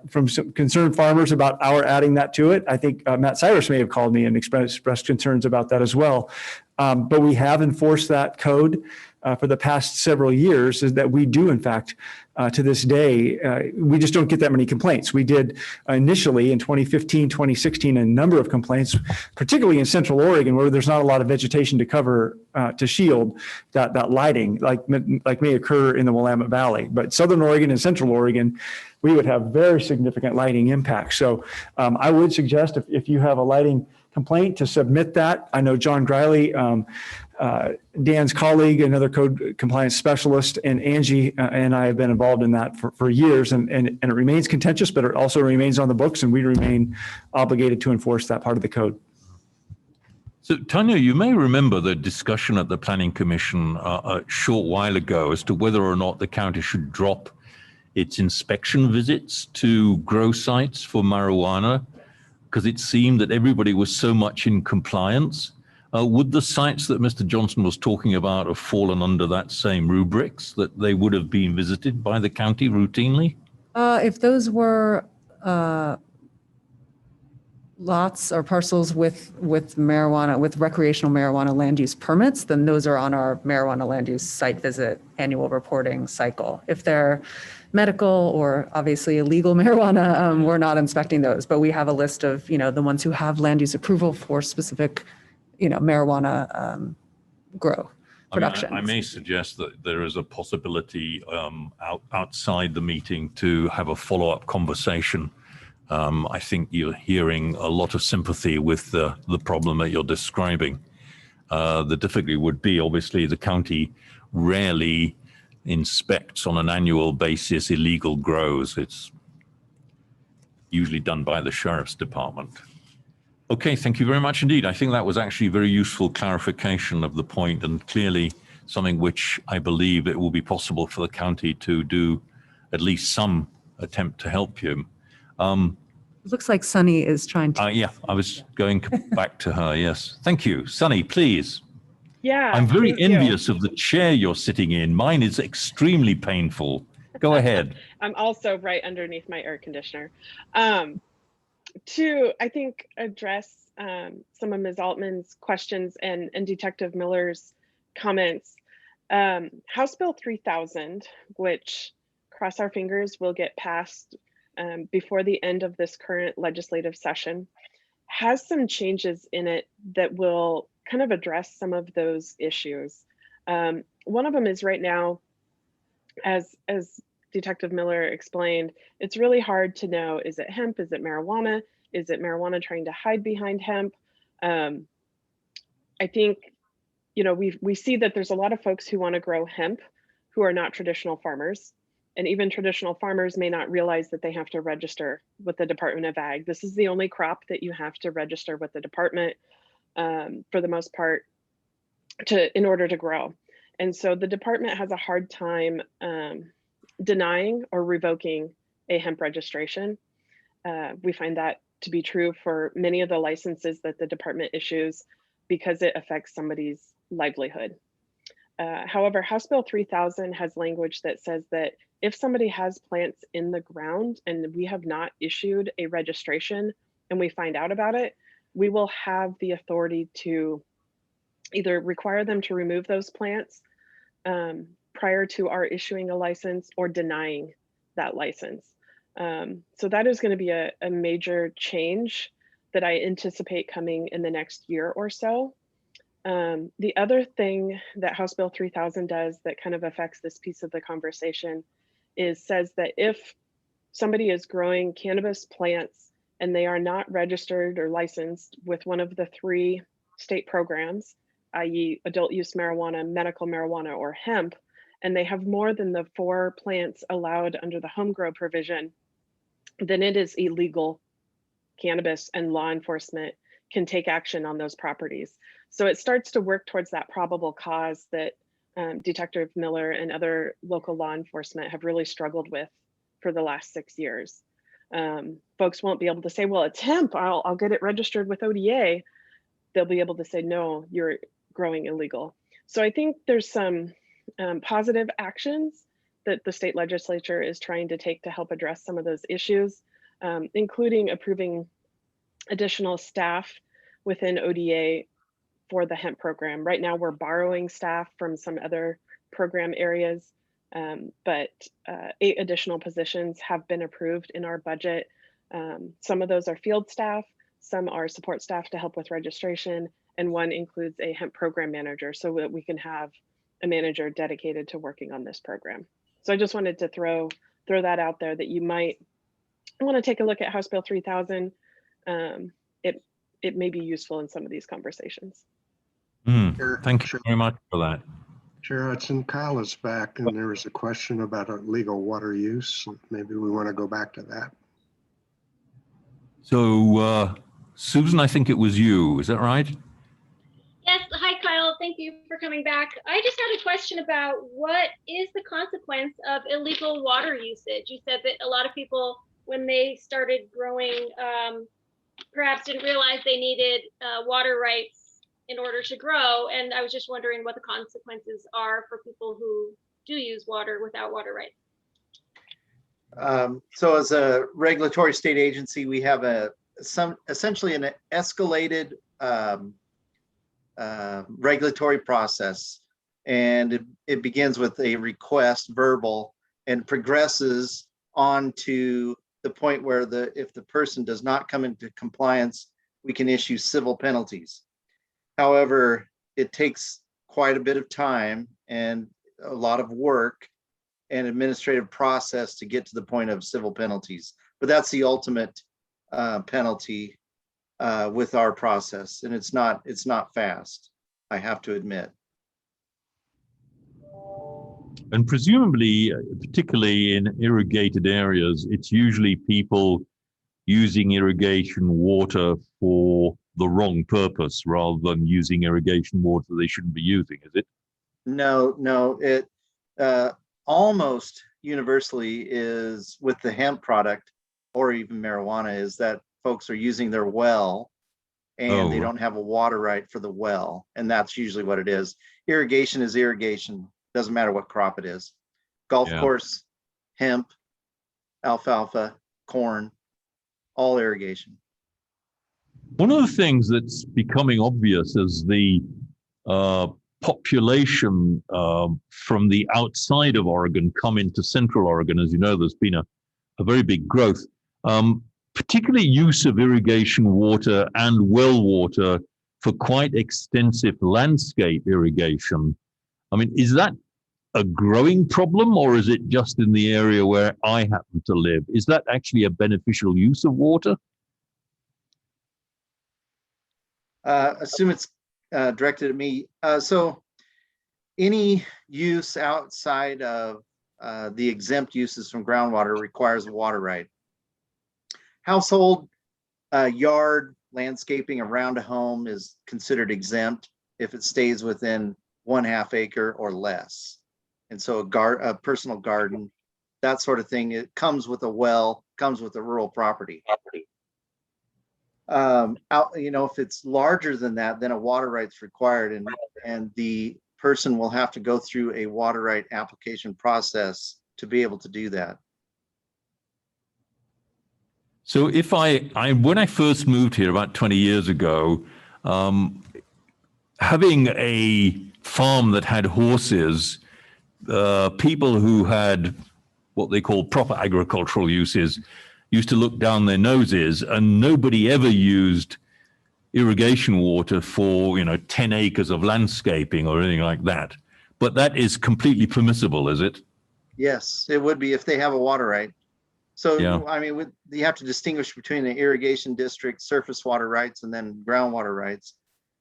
from some concerned farmers about our adding that to it. I think Matt Cyrus may have called me and expressed concerns about that as well. But we have enforced that code for the past several years, is that we do, in fact, to this day, we just don't get that many complaints. We did initially in 2015, 2016, a number of complaints, particularly in Central Oregon, where there's not a lot of vegetation to cover, to shield that lighting, like may occur in the Willamette Valley. But Southern Oregon and Central Oregon, we would have very significant lighting impacts. So I would suggest if you have a lighting complaint to submit that. I know John Griley, Dan's colleague, another code compliance specialist, and Angie and I have been involved in that for years, and it remains contentious, but it also remains on the books, and we remain obligated to enforce that part of the code. So, Tanya, you may remember the discussion at the Planning Commission a short while ago as to whether or not the county should drop its inspection visits to grow sites for marijuana. because it seemed that everybody was so much in compliance. Would the sites that Mr. Johnson was talking about have fallen under that same rubrics, that they would have been visited by the county routinely? If those were lots or parcels with marijuana, with recreational marijuana land use permits, then those are on our marijuana land use site visit annual reporting cycle. If they're medical or obviously illegal marijuana, we're not inspecting those, but we have a list of, the ones who have land use approval for specific, marijuana grow production. I may suggest that there is a possibility outside the meeting to have a follow-up conversation. I think you're hearing a lot of sympathy with the problem that you're describing. The difficulty would be, obviously, the county rarely inspects on an annual basis illegal grows. It's usually done by the sheriff's department. Okay, thank you very much indeed. I think that was actually very useful clarification of the point, and clearly something which I believe it will be possible for the county to do at least some attempt to help you. It looks like Sunny is trying to. Yeah, I was going back to her. Yes. Thank you. Sunny, please. Yeah. I'm very envious of the chair you're sitting in. Mine is extremely painful. Go ahead. I'm also right underneath my air conditioner. To, I think, address some of Ms. Altman's questions and Detective Miller's comments, House Bill 3000, which, cross our fingers, will get passed before the end of this current legislative session, has some changes in it that will kind of address some of those issues. One of them is right now, as Detective Miller explained, it's really hard to know, is it hemp, is it marijuana? Is it marijuana trying to hide behind hemp? I think, we see that there's a lot of folks who want to grow hemp who are not traditional farmers. And even traditional farmers may not realize that they have to register with the Department of Ag. This is the only crop that you have to register with the department for the most part in order to grow. And so the department has a hard time denying or revoking a hemp registration. We find that to be true for many of the licenses that the department issues because it affects somebody's livelihood. However, House Bill 3000 has language that says that if somebody has plants in the ground and we have not issued a registration and we find out about it, we will have the authority to either require them to remove those plants prior to our issuing a license or denying that license. So that is going to be a major change that I anticipate coming in the next year or so. The other thing that House Bill 3000 does that kind of affects this piece of the conversation says that if somebody is growing cannabis plants and they are not registered or licensed with one of the 3 state programs, i.e. adult use marijuana, medical marijuana, or hemp, and they have more than the 4 plants allowed under the home grow provision, then it is illegal cannabis, and law enforcement can take action on those properties. So it starts to work towards that probable cause that Detective Miller and other local law enforcement have really struggled with for the last 6 years. Folks won't be able to say, well, it's hemp, I'll get it registered with ODA. They'll be able to say, no, you're growing illegal. So I think there's some positive actions that the state legislature is trying to take to help address some of those issues, including approving additional staff within ODA for the hemp program. Right now, we're borrowing staff from some other program areas, but 8 additional positions have been approved in our budget. Some of those are field staff, some are support staff to help with registration, and one includes a hemp program manager so that we can have a manager dedicated to working on this program. So I just wanted to throw that out there that you might want to take a look at House Bill 3000. It may be useful in some of these conversations. Thank you very much for that. Chair Hudson, Kyle is back, and there was a question about illegal water use. Maybe we want to go back to that. So, Susan, I think it was you. Is that right? Yes. Hi, Kyle. Thank you for coming back. I just had a question about what is the consequence of illegal water usage? You said that a lot of people, when they started growing perhaps didn't realize they needed water rights in order to grow. And I was just wondering what the consequences are for people who do use water without water rights. So as a regulatory state agency, we have essentially an escalated regulatory process. And it begins with a request, verbal, and progresses on to the point where if the person does not come into compliance, we can issue civil penalties. However, it takes quite a bit of time and a lot of work and administrative process to get to the point of civil penalties. But that's the ultimate penalty with our process, and it's not fast, I have to admit. And presumably, particularly in irrigated areas, it's usually people using irrigation water for the wrong purpose rather than using irrigation water they shouldn't be using, is it? No, it almost universally is with the hemp product or even marijuana is that folks are using their well and they don't have a water right for the well. And that's usually what it is. Irrigation is irrigation. Doesn't matter what crop it is. Golf course, hemp, alfalfa, corn, all irrigation. One of the things that's becoming obvious as the population from the outside of Oregon come into Central Oregon, as you know, there's been a very big growth, particularly use of irrigation water and well water for quite extensive landscape irrigation. I mean, is that a growing problem, or is it just in the area where I happen to live? Is that actually a beneficial use of water? Assume it's directed at me. So any use outside of the exempt uses from groundwater requires a water right. Household, yard, landscaping around a home is considered exempt if it stays within 1/2 acre or less. And so a personal garden, that sort of thing, it comes with a well, comes with a rural property. If it's larger than that, then a water right's required, and the person will have to go through a water right application process to be able to do that. So if when I first moved here about 20 years ago, having a farm that had horses, people who had what they call proper agricultural uses used to look down their noses, and nobody ever used irrigation water for 10 acres of landscaping or anything like that. But that is completely permissible, is it? Yes, it would be if they have a water right. So I mean, you have to distinguish between the irrigation district, surface water rights, and then groundwater rights.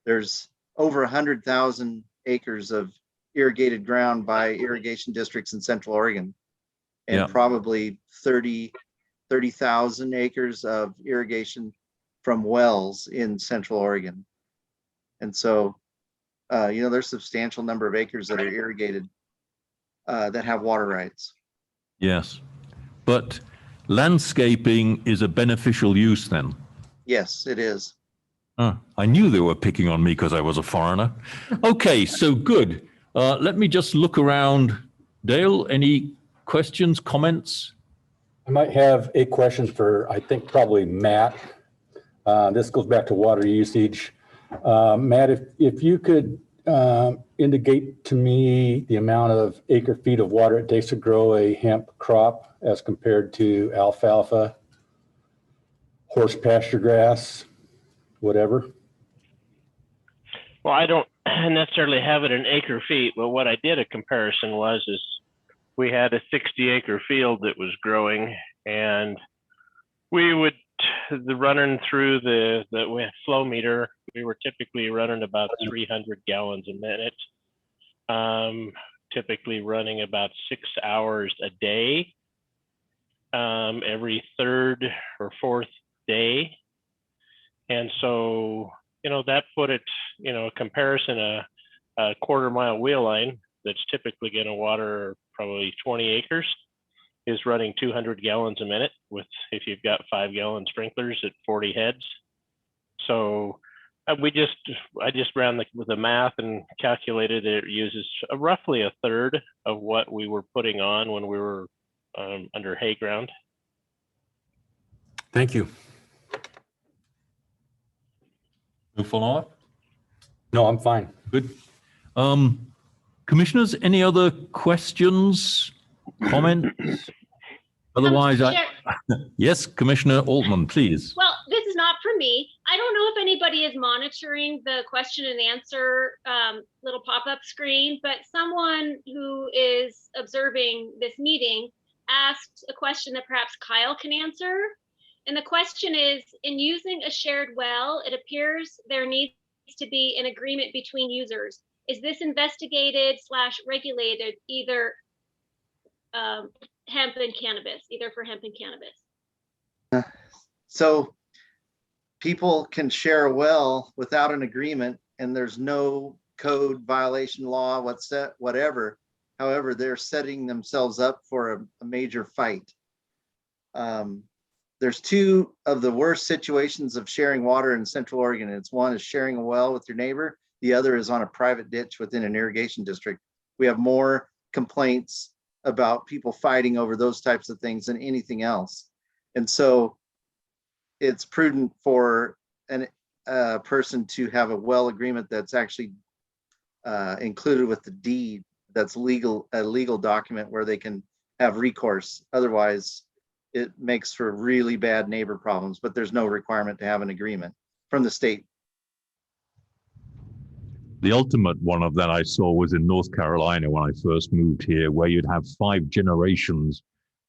There's over 100,000 acres of irrigated ground by irrigation districts in Central Oregon, and probably 30,000 acres of irrigation from wells in Central Oregon. And so, there's a substantial number of acres that are irrigated that have water rights. Yes, but landscaping is a beneficial use then? Yes, it is. I knew they were picking on me because I was a foreigner. Okay, so good. Let me just look around. Dale, any questions, comments? I might have a question for, I think, probably Matt. This goes back to water usage. Matt, if you could indicate to me the amount of acre feet of water it takes to grow a hemp crop as compared to alfalfa, horse pasture grass, whatever. Well, I don't necessarily have it in acre feet, but what I did a comparison is we had a 60-acre field that was growing, and we would running through the flow meter, we were typically running about 300 gallons a minute, typically running about 6 hours a day, every third or fourth day. And so, that put it, a comparison, a quarter-mile wheel line that's typically going to water probably 20 acres is running 200 gallons a minute with, if you've got 5-gallon sprinklers at 40 heads. So I just ran the math and calculated it uses roughly a third of what we were putting on when we were under hay ground. Thank you. No follow-up? No, I'm fine. Good. Commissioners, any other questions, comments? Otherwise, Chair, yes, Commissioner Altman, please. well, this is not for me. I don't know if anybody is monitoring the question and answer little pop-up screen, but someone who is observing this meeting asked a question that perhaps Kyle can answer. And the question is, in using a shared well, it appears there needs to be an agreement between users. Is this investigated / regulated either hemp and cannabis, either for hemp and cannabis? So people can share a well without an agreement, and there's no code violation law, whatever. However, they're setting themselves up for a major fight. There's two of the worst situations of sharing water in Central Oregon. It's one is sharing a well with your neighbor. The other is on a private ditch within an irrigation district. We have more complaints about people fighting over those types of things than anything else. And so it's prudent for a person to have a well agreement that's actually included with the deed, that's a legal document where they can have recourse. Otherwise, it makes for really bad neighbor problems, but there's no requirement to have an agreement from the state. The ultimate one of that I saw was in North Carolina when I first moved here, where you'd have 5 generations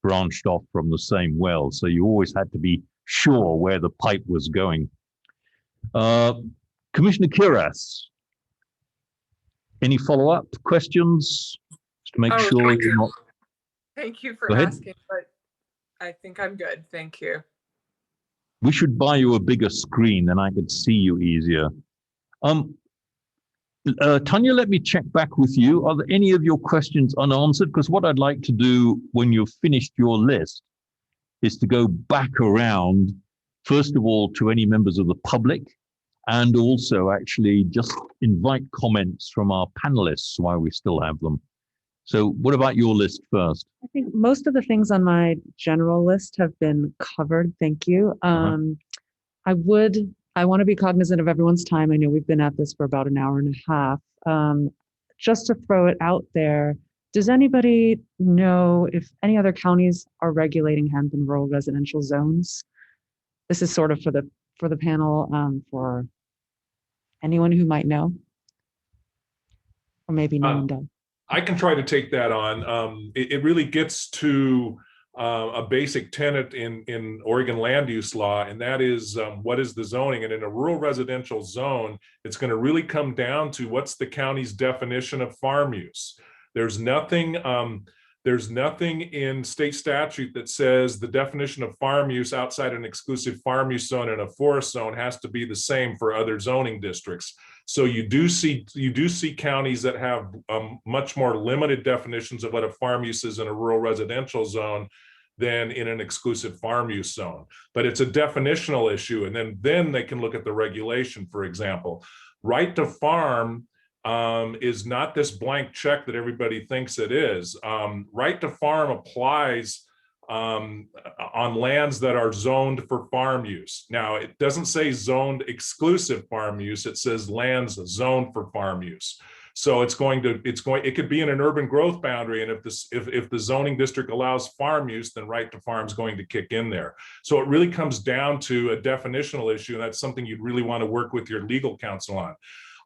branched off from the same well. So you always had to be sure where the pipe was going. Commissioner Kiras, any follow-up questions? Just to make sure you're not... Thank you for Go ahead. asking, but I think I'm good. Thank you. We should buy you a bigger screen, then I could see you easier. Tanya, let me check back with you. Are there any of your questions unanswered? Because what I'd like to do when you've finished your list is to go back around, first of all, to any members of the public, and also actually just invite comments from our panelists while we still have them. So what about your list first? I think most of the things on my general list have been covered. Thank you. I want to be cognizant of everyone's time. I know we've been at this for about an hour and a half. Just to throw it out there, does anybody know if any other counties are regulating hemp in rural residential zones? This is sort of for the panel, for anyone who might know, or maybe no one does. I can try to take that on. It really gets to a basic tenet in Oregon land use law, and that is what is the zoning? And in a rural residential zone, it's going to really come down to what's the county's definition of farm use. There's nothing in state statute that says the definition of farm use outside an exclusive farm use zone and a forest zone has to be the same for other zoning districts. So you do see counties that have much more limited definitions of what a farm use is in a rural residential zone than in an exclusive farm use zone. But it's a definitional issue, and then they can look at the regulation. For example, right to farm is not this blank check that everybody thinks it is. Right to farm applies on lands that are zoned for farm use. Now, it doesn't say zoned exclusive farm use, it says lands zoned for farm use. So it could be in an urban growth boundary, and if the zoning district allows farm use, then right to farm is going to kick in there. So it really comes down to a definitional issue, and that's something you'd really want to work with your legal counsel on.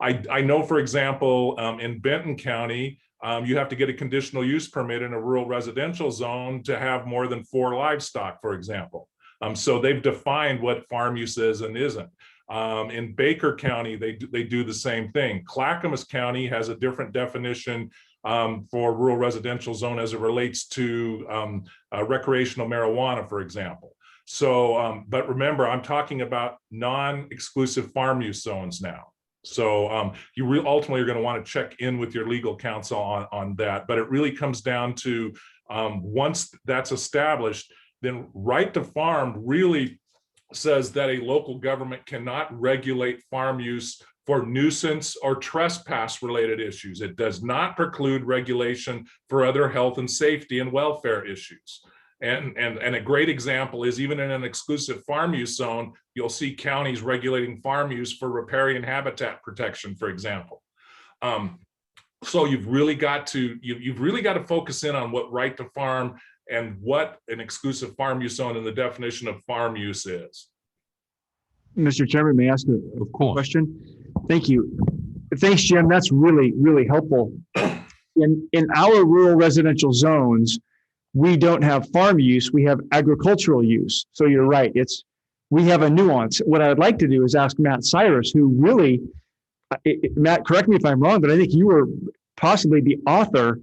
I know, for example, in Benton County, you have to get a conditional use permit in a rural residential zone to have more than 4 livestock, for example. So they've defined what farm use is and isn't. In Baker County, they do the same thing. Clackamas County has a different definition for rural residential zone as it relates to recreational marijuana, for example. So, but remember, I'm talking about non-exclusive farm use zones now. So you ultimately are going to want to check in with your legal counsel on that. But it really comes down to once that's established, then right to farm really says that a local government cannot regulate farm use for nuisance or trespass related issues. It does not preclude regulation for other health and safety and welfare issues. And a great example is even in an exclusive farm use zone, you'll see counties regulating farm use for riparian habitat protection, for example. So you've really got to focus in on what right to farm and what an exclusive farm use zone and the definition of farm use is. Mr. Chairman, may I ask a question? Thank you. Thanks, Jim. That's really, really helpful. In our rural residential zones, we don't have farm use, we have agricultural use. So you're right, we have a nuance. What I'd like to do is ask Matt Cyrus, who really, Matt, correct me if I'm wrong, but I think you were possibly the author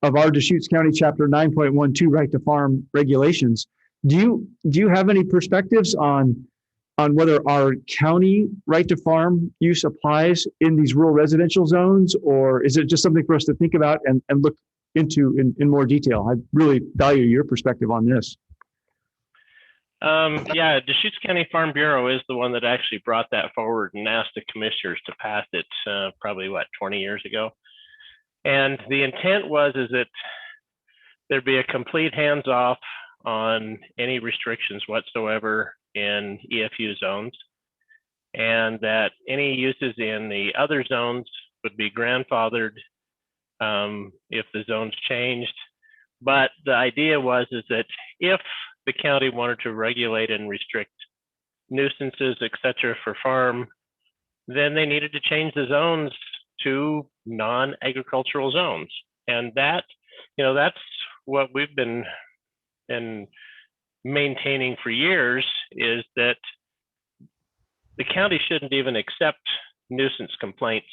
of our Deschutes County Chapter 9.12 Right to Farm regulations. Do you have any perspectives on whether our county right to farm use applies in these rural residential zones, or is it just something for us to think about and look into in more detail? I really value your perspective on this. Yeah, Deschutes County Farm Bureau is the one that actually brought that forward and asked the commissioners to pass it probably, 20 years ago. And the intent is that there'd be a complete hands-off on any restrictions whatsoever in EFU zones, and that any uses in the other zones would be grandfathered if the zones changed. But the idea is that if the county wanted to regulate and restrict nuisances, et cetera, for farm, then they needed to change the zones to non-agricultural zones. And that, that's what we've been maintaining for years, is that the county shouldn't even accept nuisance complaints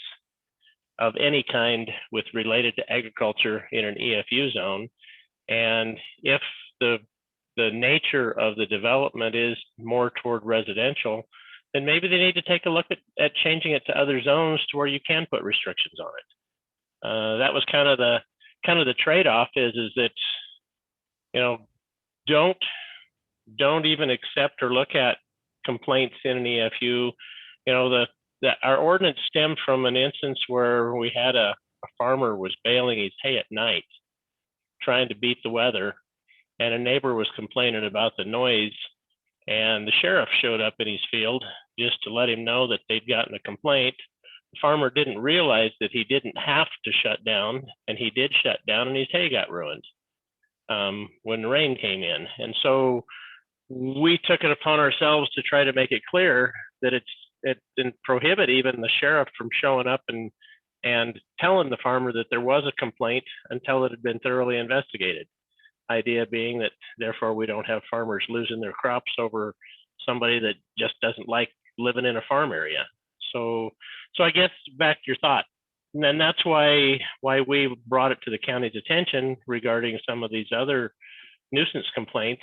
of any kind related to agriculture in an EFU zone. And if the nature of the development is more toward residential, then maybe they need to take a look at changing it to other zones to where you can put restrictions on it. That was kind of the trade-off is that, don't even accept or look at complaints in an EFU. Our ordinance stemmed from an instance where we had a farmer was baling his hay at night, trying to beat the weather, and a neighbor was complaining about the noise, and the sheriff showed up in his field just to let him know that they'd gotten a complaint. The farmer didn't realize that he didn't have to shut down, and he did shut down, and his hay got ruined when the rain came in. And so we took it upon ourselves to try to make it clear that it didn't prohibit even the sheriff from showing up and telling the farmer that there was a complaint until it had been thoroughly investigated. Idea being that therefore we don't have farmers losing their crops over somebody that just doesn't like living in a farm area. So I guess back to your thought, and then that's why we brought it to the county's attention regarding some of these other nuisance complaints.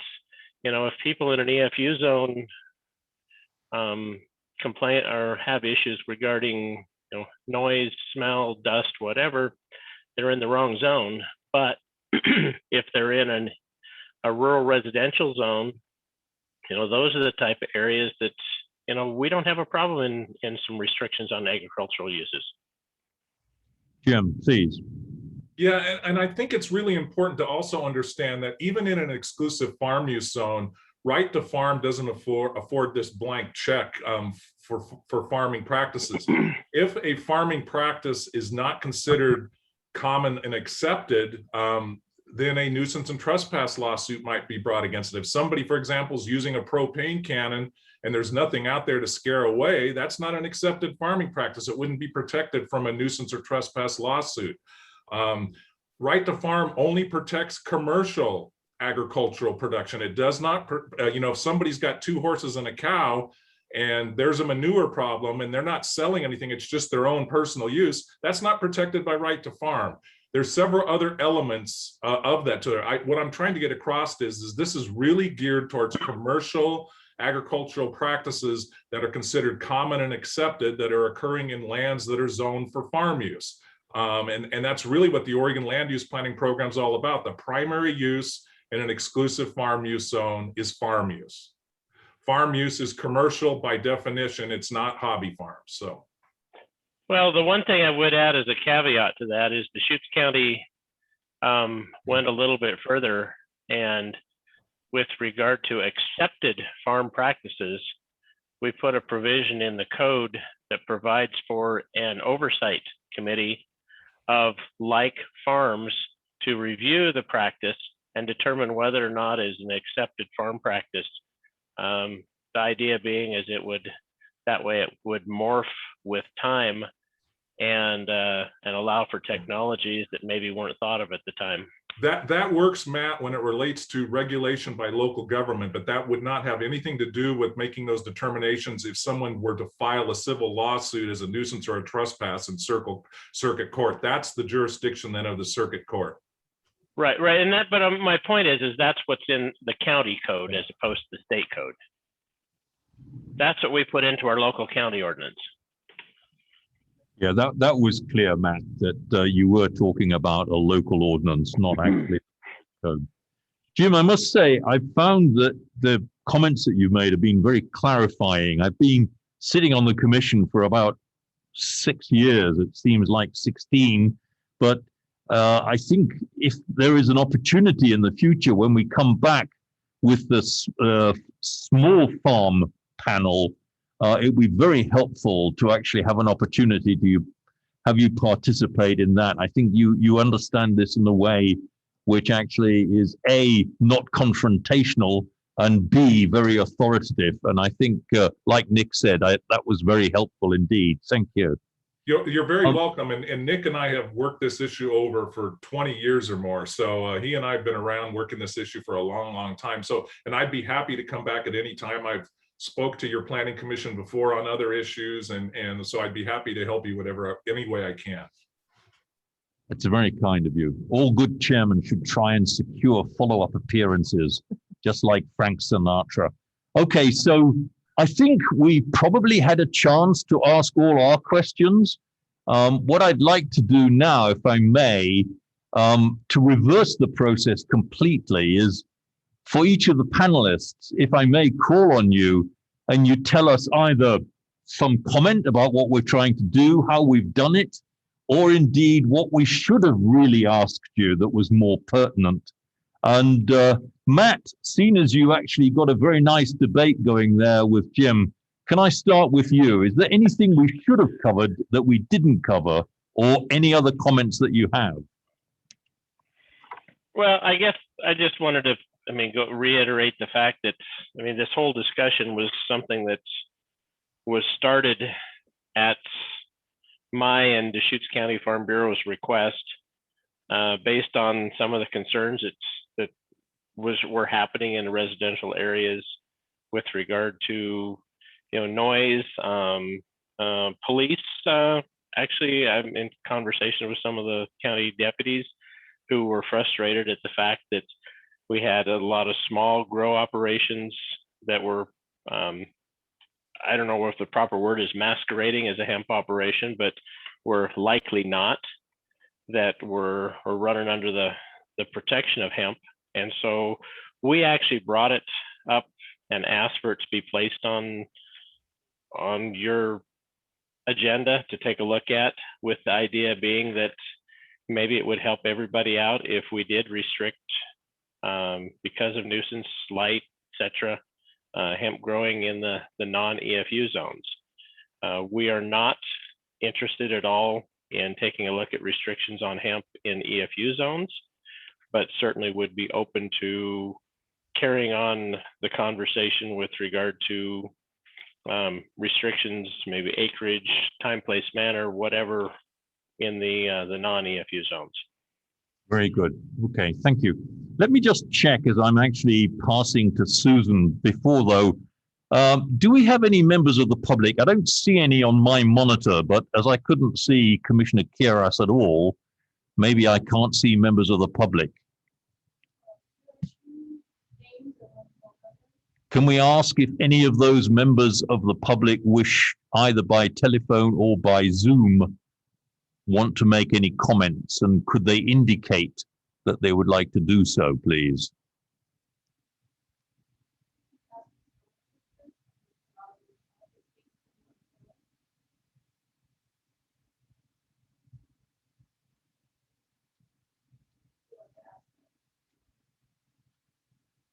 If people in an EFU zone complain or have issues regarding noise, smell, dust, whatever, they're in the wrong zone. But if they're in a rural residential zone, those are the type of areas that we don't have a problem in some restrictions on agricultural uses. Jim, please. Yeah, and I think it's really important to also understand that even in an exclusive farm use zone, right to farm doesn't afford this blank check for farming practices. If a farming practice is not considered common and accepted, then a nuisance and trespass lawsuit might be brought against it. If somebody, for example, is using a propane cannon and there's nothing out there to scare away, that's not an accepted farming practice. It wouldn't be protected from a nuisance or trespass lawsuit. Right to farm only protects commercial agricultural production. It does not, if somebody's got 2 horses and a cow and there's a manure problem and they're not selling anything, it's just their own personal use, that's not protected by right to farm. There's several other elements of that to it. What I'm trying to get across is this is really geared towards commercial agricultural practices that are considered common and accepted that are occurring in lands that are zoned for farm use. And that's really what the Oregon Land Use Planning Program is all about. The primary use in an exclusive farm use zone is farm use. farm use is commercial by definition. It's not hobby farms. So. Well, the one thing I would add as a caveat to that is Deschutes County went a little bit further, and with regard to accepted farm practices, we put a provision in the code that provides for an oversight committee of like farms to review the practice and determine whether or not it is an accepted farm practice. The idea being is that way it would morph with time and allow for technologies that maybe weren't thought of at the time. That works, Matt, when it relates to regulation by local government, but that would not have anything to do with making those determinations if someone were to file a civil lawsuit as a nuisance or a trespass in circuit court. That's the jurisdiction then of the circuit court. Right, and that. But my point is that's what's in the county code as opposed to the state code. That's what we put into our local county ordinance. Yeah, that was clear, Matt, that you were talking about a local ordinance, not actually code. Jim, I must say, I found that the comments that you've made have been very clarifying. I've been sitting on the commission for about 6 years. It seems like 16, but I think if there is an opportunity in the future when we come back with this small farm panel, it would be very helpful to actually have an opportunity to have you participate in that. I think you understand this in a way which actually is A, not confrontational, and B, very authoritative. And I think, like Nick said, that was very helpful indeed. Thank you. You're very welcome. And Nick and I have worked this issue over for 20 years or more. So he and I have been around working this issue for a long, long time. So, and I'd be happy to come back at any time. I've spoke to your planning commission before on other issues. And so I'd be happy to help you any way I can. That's very kind of you. All good chairmen should try and secure follow-up appearances, just like Frank Sinatra. Okay, so I think we probably had a chance to ask all our questions. What I'd like to do now, if I may, to reverse the process completely is for each of the panelists, if I may call on you and you tell us either some comment about what we're trying to do, how we've done it, or indeed what we should have really asked you that was more pertinent. And Matt, seeing as you actually got a very nice debate going there with Jim, can I start with you? Is there anything we should have covered that we didn't cover, or any other comments that you have? Well, I guess I just wanted to, reiterate the fact that, this whole discussion was something that was started at my and Deschutes County Farm Bureau's request, based on some of the concerns that were happening in residential areas with regard to, noise. Police, actually, I'm in conversation with some of the county deputies who were frustrated at the fact that we had a lot of small grow operations that were, I don't know if the proper word is masquerading as a hemp operation, but were likely not, that were running under the protection of hemp. And so we actually brought it up and asked for it to be placed on your agenda to take a look at, with the idea being that maybe it would help everybody out if we did restrict, because of nuisance, light, etc., hemp growing in the non-EFU zones. We are not interested at all in taking a look at restrictions on hemp in EFU zones, but certainly would be open to carrying on the conversation with regard to restrictions, maybe acreage, time, place, manner, whatever, in the non-EFU zones. Very good. Okay, thank you. Let me just check as I'm actually passing to Susan before though. Do we have any members of the public? I don't see any on my monitor, but as I couldn't see Commissioner Kieras at all, maybe I can't see members of the public. Can we ask if any of those members of the public wish, either by telephone or by Zoom, want to make any comments, and could they indicate that they would like to do so, please?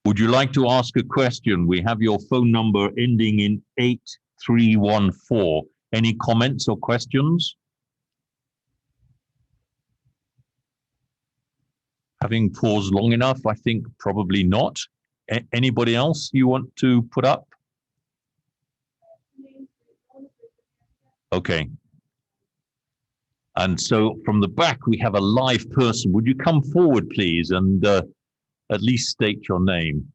Would you like to ask a question? We have your phone number ending in 8314. Any comments or questions? Having paused long enough, I think probably not. Anybody else you want to put up? Okay. And so from the back, we have a live person. Would you come forward, please, and at least state your name?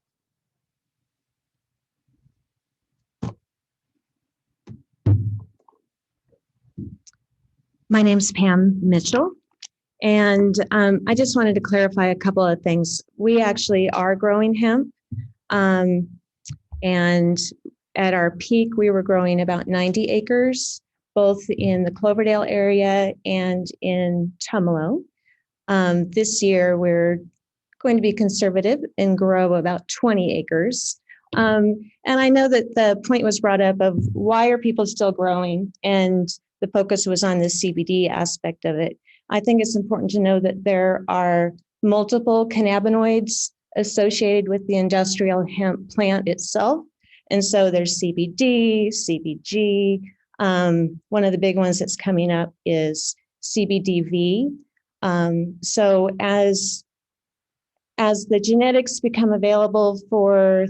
My name's Pam Mitchell, and I just wanted to clarify a couple of things. We actually are growing hemp, and at our peak, we were growing about 90 acres, both in the Cloverdale area and in Tumalo. This year, we're going to be conservative and grow about 20 acres. And I know that the point was brought up of why are people still growing, and the focus was on the CBD aspect of it. I think it's important to know that there are multiple cannabinoids associated with the industrial hemp plant itself. And so there's CBD, CBG. One of the big ones that's coming up is CBDV. So as the genetics become available for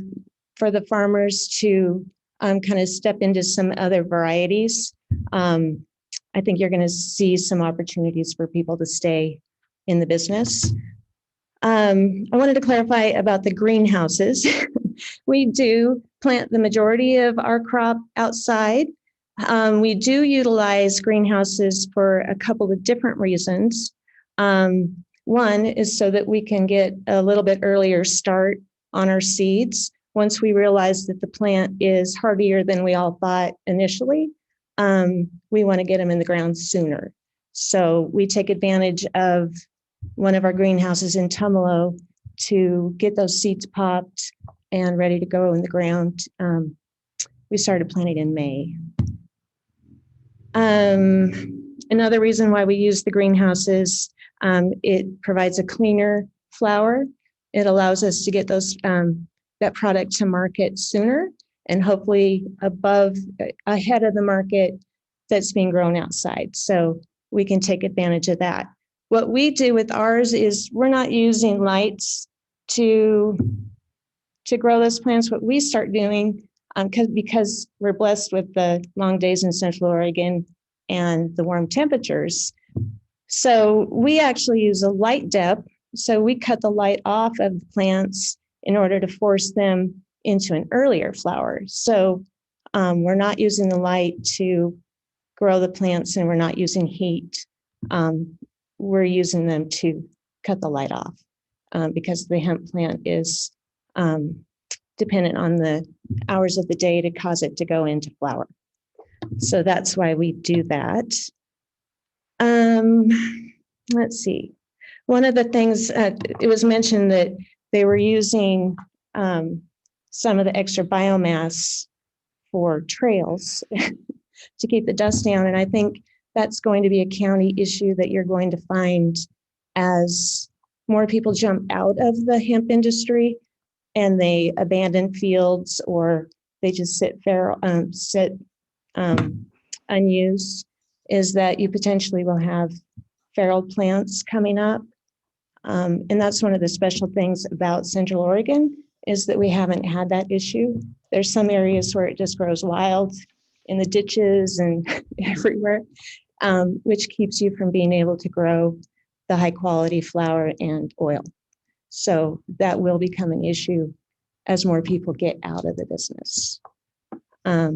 the farmers to kind of step into some other varieties, I think you're going to see some opportunities for people to stay in the business. I wanted to clarify about the greenhouses. We do plant the majority of our crop outside. We do utilize greenhouses for a couple of different reasons. One is so that we can get a little bit earlier start on our seeds. Once we realize that the plant is hardier than we all thought initially, we want to get them in the ground sooner. So we take advantage of one of our greenhouses in Tumalo to get those seeds popped and ready to go in the ground. We started planting in May. Another reason why we use the greenhouses, it provides a cleaner flower. It allows us to get those that product to market sooner and hopefully ahead of the market that's being grown outside. So we can take advantage of that. What we do with ours is we're not using lights to grow those plants. What we start doing, because we're blessed with the long days in Central Oregon and the warm temperatures. So we actually use a light depth. So we cut the light off of the plants in order to force them into an earlier flower. So we're not using the light to grow the plants, and we're not using heat. We're using them to cut the light off because the hemp plant is dependent on the hours of the day to cause it to go into flower. So that's why we do that. Let's see. One of the things, it was mentioned that they were using some of the extra biomass for trails to keep the dust down. And I think that's going to be a county issue that you're going to find as more people jump out of the hemp industry and they abandon fields or they just sit unused, is that you potentially will have feral plants coming up. And that's one of the special things about Central Oregon is that we haven't had that issue. There's some areas where it just grows wild in the ditches and everywhere, which keeps you from being able to grow the high quality flour and oil. So that will become an issue as more people get out of the business. I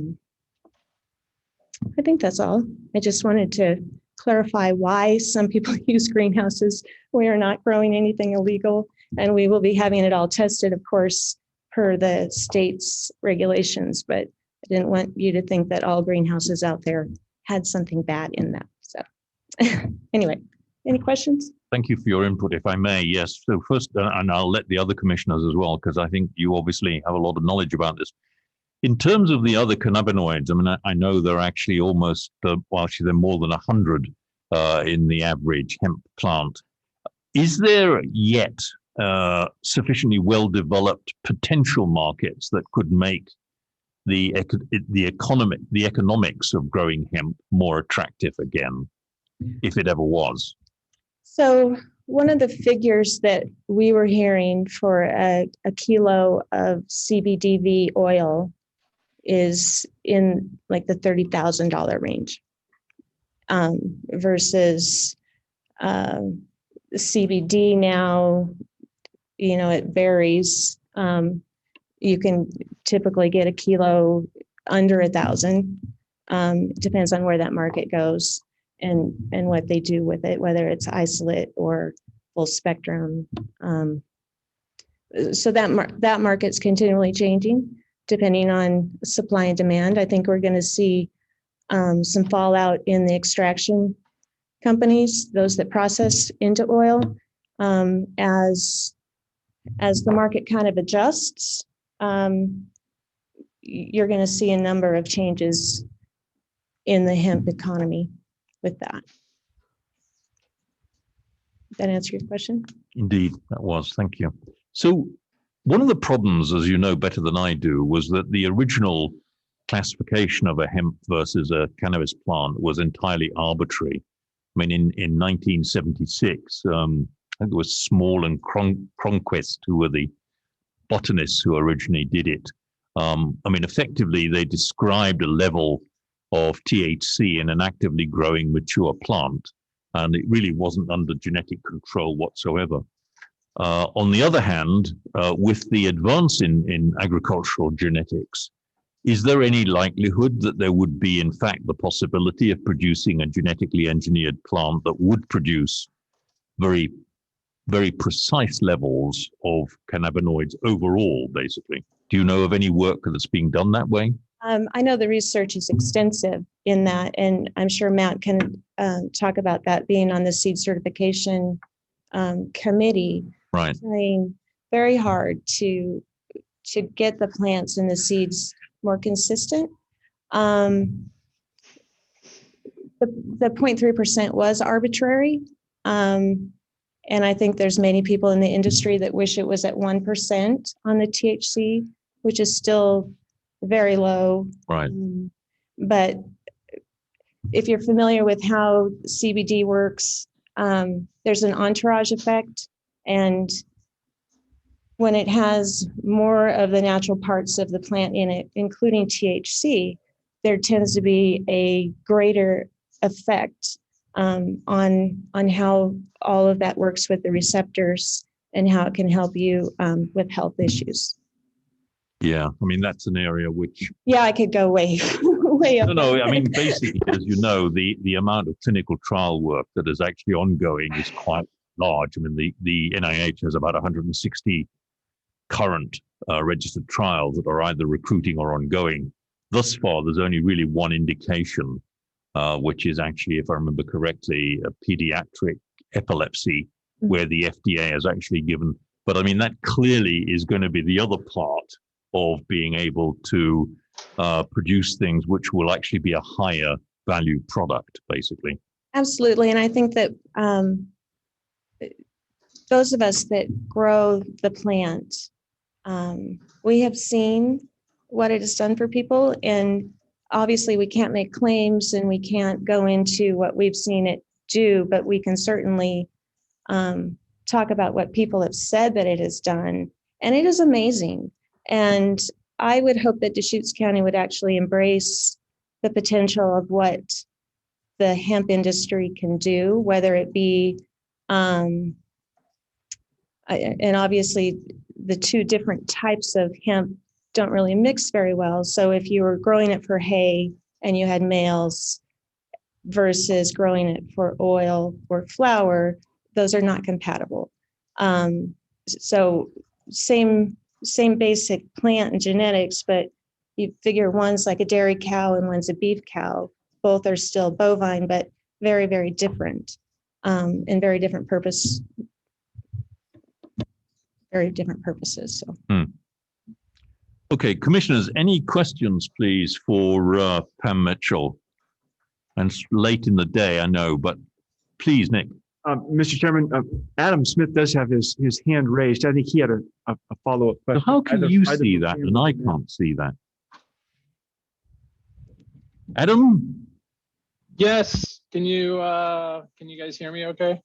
think that's all. I just wanted to clarify why some people use greenhouses. We are not growing anything illegal, and we will be having it all tested, of course, per the state's regulations, but I didn't want you to think that all greenhouses out there had something bad in them. So anyway, any questions? Thank you for your input, if I may. Yes. So first, and I'll let the other commissioners as well, because I think you obviously have a lot of knowledge about this. In terms of the other cannabinoids, I mean, I know they're actually almost, well, actually, they're more than 100 in the average hemp plant. Is there yet sufficiently well-developed potential markets that could make the economics of growing hemp more attractive again, if it ever was? So one of the figures that we were hearing for a kilo of CBDV oil is in like the $30,000 range, versus CBD now, it varies. You can typically get a kilo under 1,000. Depends on where that market goes and what they do with it, whether it's isolate or full spectrum. So that market's continually changing depending on supply and demand. I think we're going to see some fallout in the extraction companies, those that process into oil, as the market kind of adjusts. You're going to see a number of changes in the hemp economy with that. Did that answer your question? Indeed, that was. Thank you. So one of the problems, as you know better than I do, was that the original classification of a hemp versus a cannabis plant was entirely arbitrary. I mean, in 1976, I think it was Small and Cronquist who were the botanists who originally did it. I mean, effectively, they described a level of THC in an actively growing mature plant, and it really wasn't under genetic control whatsoever. On the other hand, with the advance in agricultural genetics, is there any likelihood that there would be, in fact, the possibility of producing a genetically engineered plant that would produce very, very precise levels of cannabinoids overall, basically? Do you know of any work that's being done that way? I know the research is extensive in that, and I'm sure Matt can talk about that, being on the seed certification committee. Right. Trying very hard to get the plants and the seeds more consistent. The 0.3% was arbitrary. And I think there's many people in the industry that wish it was at 1% on the THC, which is still very low. Right. But if you're familiar with how CBD works, there's an entourage effect. And when it has more of the natural parts of the plant in it, including THC, there tends to be a greater effect on how all of that works with the receptors and how it can help you with health issues. Yeah, I mean, that's an area which... Yeah, I could go way up. No, I mean, basically, as you know, the amount of clinical trial work that is actually ongoing is quite large. I mean, the NIH has about 160 current registered trials that are either recruiting or ongoing. Thus far, there's only really one indication, which is actually, if I remember correctly, a pediatric epilepsy, where the FDA has actually given. But I mean, that clearly is going to be the other part of being able to produce things which will actually be a higher value product, basically. Absolutely. And I think that those of us that grow the plant, we have seen what it has done for people. And obviously we can't make claims and we can't go into what we've seen it do, but we can certainly talk about what people have said that it has done. And it is amazing. And I would hope that Deschutes County would actually embrace the potential of what the hemp industry can do, whether it be, and obviously the two different types of hemp don't really mix very well. So if you were growing it for hay and you had males versus growing it for oil or flour, those are not compatible. So same basic plant and genetics, but you figure one's like a dairy cow and one's a beef cow. Both are still bovine, but very, very different, and very different purpose, very different purposes. So. Okay, commissioners, any questions, please, for Pam Mitchell? And it's late in the day, I know, but please, Nick. Mr. Chairman, Adam Smith does have his hand raised. I think he had a follow-up So question. how can Either- you either see from that Jim and or I from Matt. can't see that? Adam, Yes, can you guys hear me okay?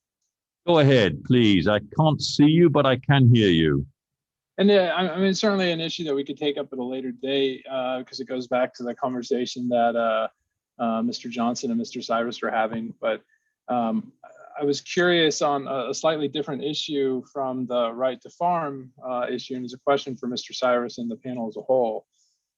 go ahead, please. I can't see you, but I can hear you. And I mean, certainly an issue that we could take up at a later date because it goes back to the conversation that Mr. Johnson and Mr. Cyrus were having. But I was curious on a slightly different issue from the right to farm issue, and it's a question for Mr. Cyrus and the panel as a whole.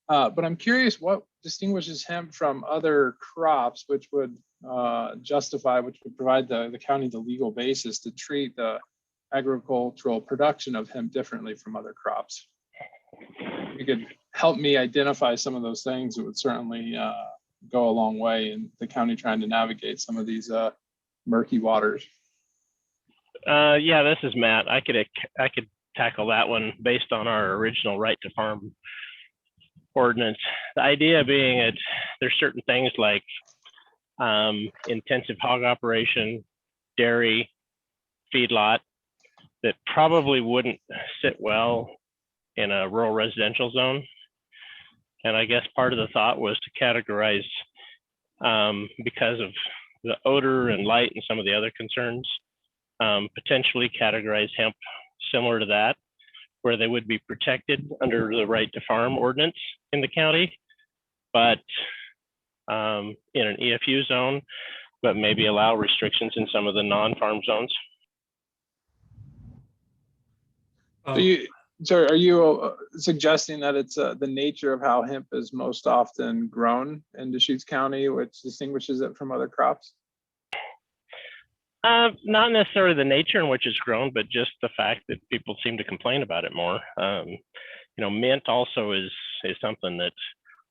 But I'm curious what distinguishes hemp from other crops, which would provide the county the legal basis to treat the agricultural production of hemp differently from other crops. If you could help me identify some of those things, it would certainly go a long way in the county trying to navigate some of these murky waters. Yeah, this is Matt. I could tackle that one based on our original right to farm ordinance. The idea being that there's certain things like intensive hog operation, dairy, feedlot that probably wouldn't sit well in a rural residential zone. And I guess part of the thought was to categorize because of the odor and light and some of the other concerns, potentially categorize hemp similar to that, where they would be protected under the right to farm ordinance in the county, but in an EFU zone, but maybe allow restrictions in some of the non-farm zones. So are you suggesting that it's the nature of how hemp is most often grown in Deschutes County, which distinguishes it from other crops? Not necessarily the nature in which it's grown, but just the fact that people seem to complain about it more. Mint also is something that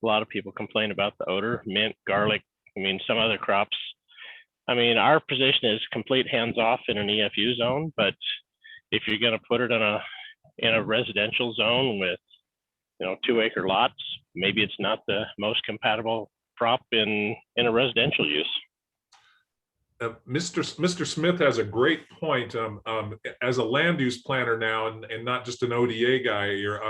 a lot of people complain about the odor. Mint, garlic, some other crops. Our position is complete hands-off in an EFU zone, but if you're going to put it in a residential zone with 2-acre lots, maybe it's not the most compatible crop in a residential use. Mr. Smith has a great point. As a land use planner now, and not just an ODA guy here,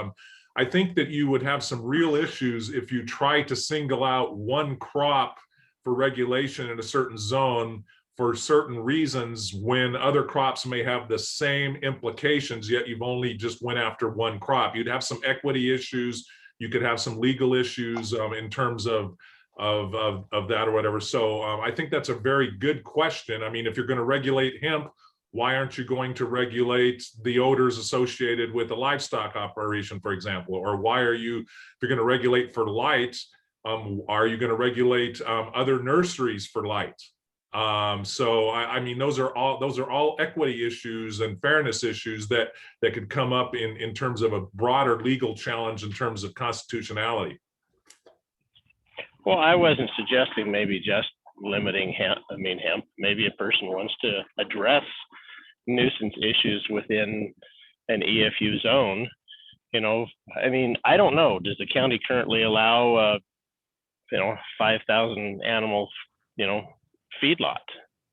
I think that you would have some real issues if you try to single out one crop for regulation in a certain zone for certain reasons when other crops may have the same implications, yet you've only just went after one crop. You'd have some equity issues. You could have some legal issues in terms of that or whatever. So I think that's a very good question. If you're going to regulate hemp, why aren't you going to regulate the odors associated with a livestock operation, for example? Or why are you, if you're going to regulate for light, are you going to regulate other nurseries for light? Those are all equity issues and fairness issues that could come up in terms of a broader legal challenge in terms of constitutionality. Well, I wasn't suggesting maybe just limiting hemp. Maybe a person wants to address nuisance issues within an EFU zone. I don't know. Does the county currently allow 5,000 animal feedlot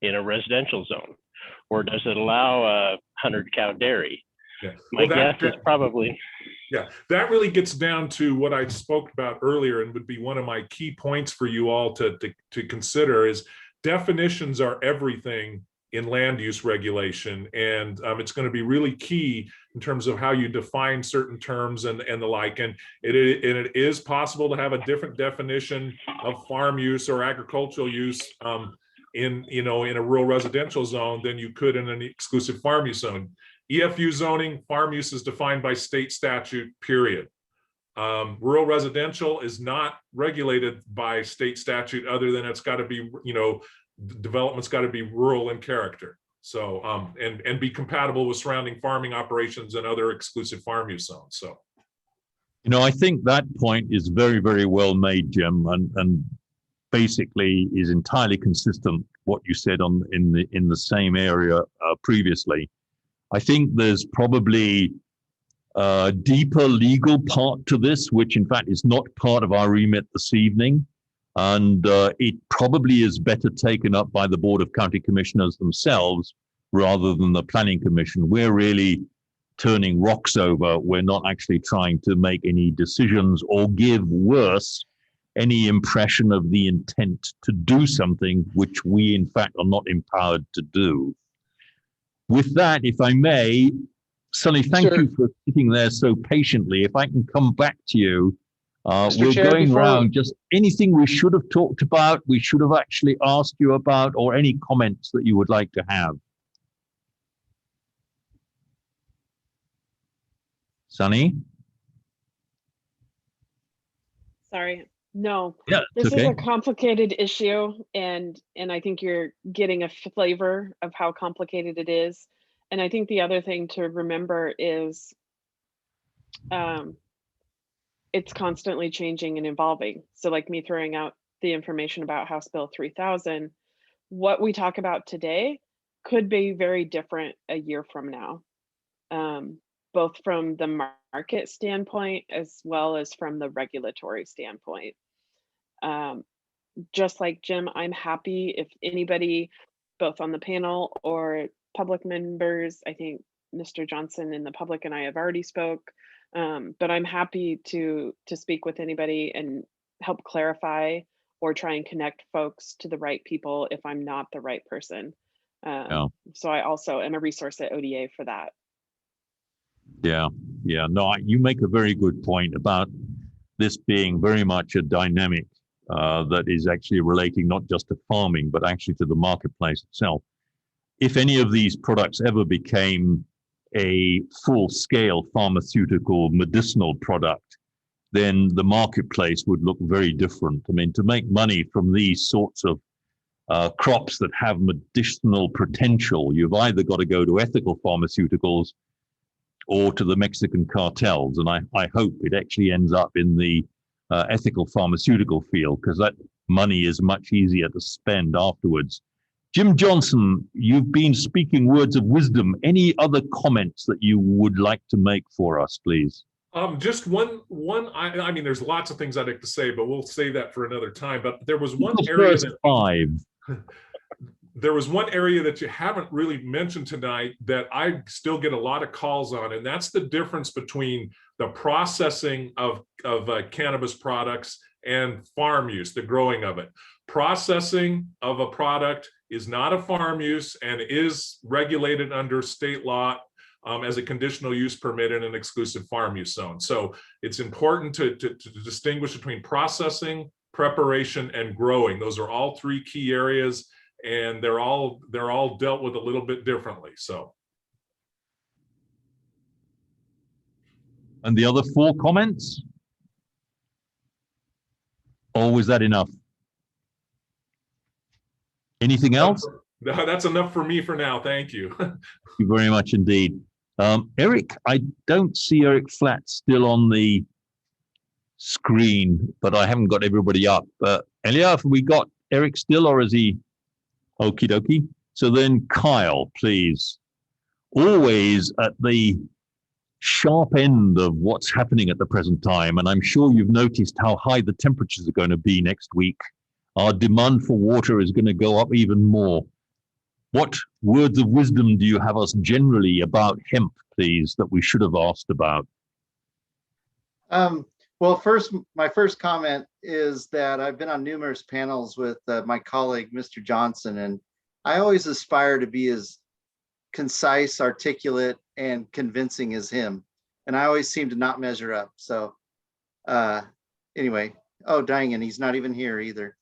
in a residential zone, or does it allow 100 cow dairy? Yeah. My guess is probably. Yeah, that really gets down to what I spoke about earlier, and would be one of my key points for you all to consider is definitions are everything in land use regulation, and it's going to be really key in terms of how you define certain terms and the like. And it is possible to have a different definition of farm use or agricultural use in a rural residential zone than you could in an exclusive farm use zone. EFU zoning, farm use is defined by state statute, period. Rural residential is not regulated by state statute other than it's got to be, development's got to be rural in character. So, and be compatible with surrounding farming operations and other exclusive farm use zones. So, I think that point is very, very well made, Jim, and basically is entirely consistent what you said in the same area previously. I think there's probably a deeper legal part to this, which in fact is not part of our remit this evening. And it probably is better taken up by the Board of County Commissioners themselves rather than the planning commission. We're really turning rocks over. We're not actually trying to make any decisions or give worse any impression of the intent to do something which we in fact are not empowered to do. With that, if I may, Sonny, thank Sure. you for sitting there so patiently. If I can come back to you, Mr. we're Chair, going before- around, just anything we should have talked about, we should have actually asked you about, or any comments that you would like to have. Sonny? Sorry. No, Yeah, it's this is okay. a complicated issue, and I think you're getting a flavor of how complicated it is. And I think the other thing to remember is it's constantly changing and evolving. So like me throwing out the information about House Bill 3000, what we talk about today could be very different a year from now, both from the market standpoint as well as from the regulatory standpoint. Just like Jim, I'm happy if anybody, both on the panel or public members, I think Mr. Johnson and the public and I have already spoke, but I'm happy to speak with anybody and help clarify or try and connect folks to the right people if I'm not the right person. So I also am a resource at ODA for that. Yeah, no, you make a very good point about this being very much a dynamic that is actually relating not just to farming, but actually to the marketplace itself. If any of these products ever became a full-scale pharmaceutical medicinal product, then the marketplace would look very different. I mean, to make money from these sorts of crops that have medicinal potential, you've either got to go to ethical pharmaceuticals or to the Mexican cartels. And I hope it actually ends up in the ethical pharmaceutical field, because that money is much easier to spend afterwards. Jim Johnson, you've been speaking words of wisdom. Any other comments that you would like to make for us, please? Just one. I mean, there's lots of things I'd like to say, but we'll save that for another time. But there was one area there was one area that you haven't really mentioned tonight that I still get a lot of calls on, and that's the difference between the processing of cannabis products and farm use, the growing of it. Processing of a product is not a farm use and is regulated under state law as a conditional use permit in an exclusive farm use zone. So it's important to distinguish between processing, preparation, and growing. Those are all three key areas, and they're all dealt with a little bit differently. So. And the other 4 comments? Or was that enough? Anything else? No, that's enough for me for now. Thank you. Thank you very much indeed. Eric, I don't see Eric Flatt still on the screen, but I haven't got everybody up. Elia, have we got Eric still, or is he? Okie dokie. So then Kyle, please. Always at the sharp end of what's happening at the present time, and I'm sure you've noticed how high the temperatures are going to be next week. Our demand for water is going to go up even more. What words of wisdom do you have us generally about hemp, please, that we should have asked about? Well, my first comment is that I've been on numerous panels with my colleague, Mr. Johnson, and I always aspire to be as concise, articulate, and convincing as him. And I always seem to not measure up. So anyway, oh, dang, and he's not even here either.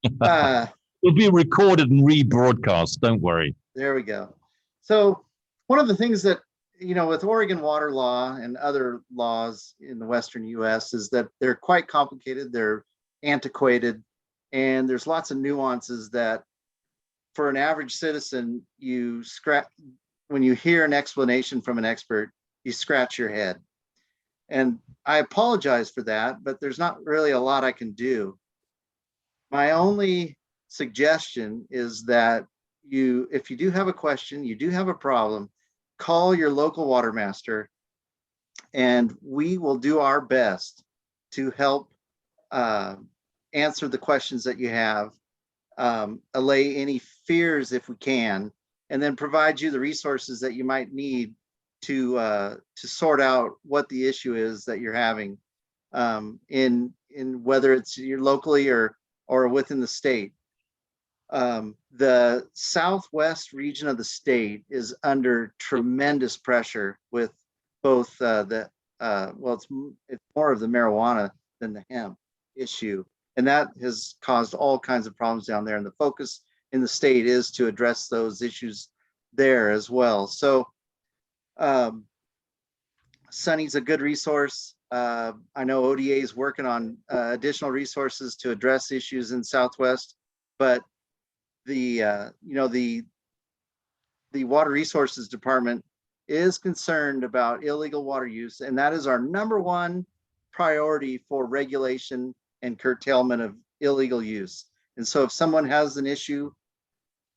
It'll be recorded and rebroadcast, don't worry. There we go. So one of the things that, you know, with Oregon water law and other laws in the Western US is that they're quite complicated, they're antiquated, and there's lots of nuances that for an average citizen, when you hear an explanation from an expert, you scratch your head. And I apologize for that, but there's not really a lot I can do. My only suggestion is that if you do have a question, you do have a problem, call your local water master, and we will do our best to help answer the questions that you have, allay any fears if we can, and then provide you the resources that you might need to sort out what the issue is that you're having, in whether it's you're locally or within the state. The southwest region of the state is under tremendous pressure with both it's more of the marijuana than the hemp issue, and that has caused all kinds of problems down there. And the focus in the state is to address those issues there as well. So Sunny's a good resource. I know ODA is working on additional resources to address issues in Southwest, but the Water Resources Department is concerned about illegal water use, and that is our #1 priority for regulation and curtailment of illegal use. And so if someone has an issue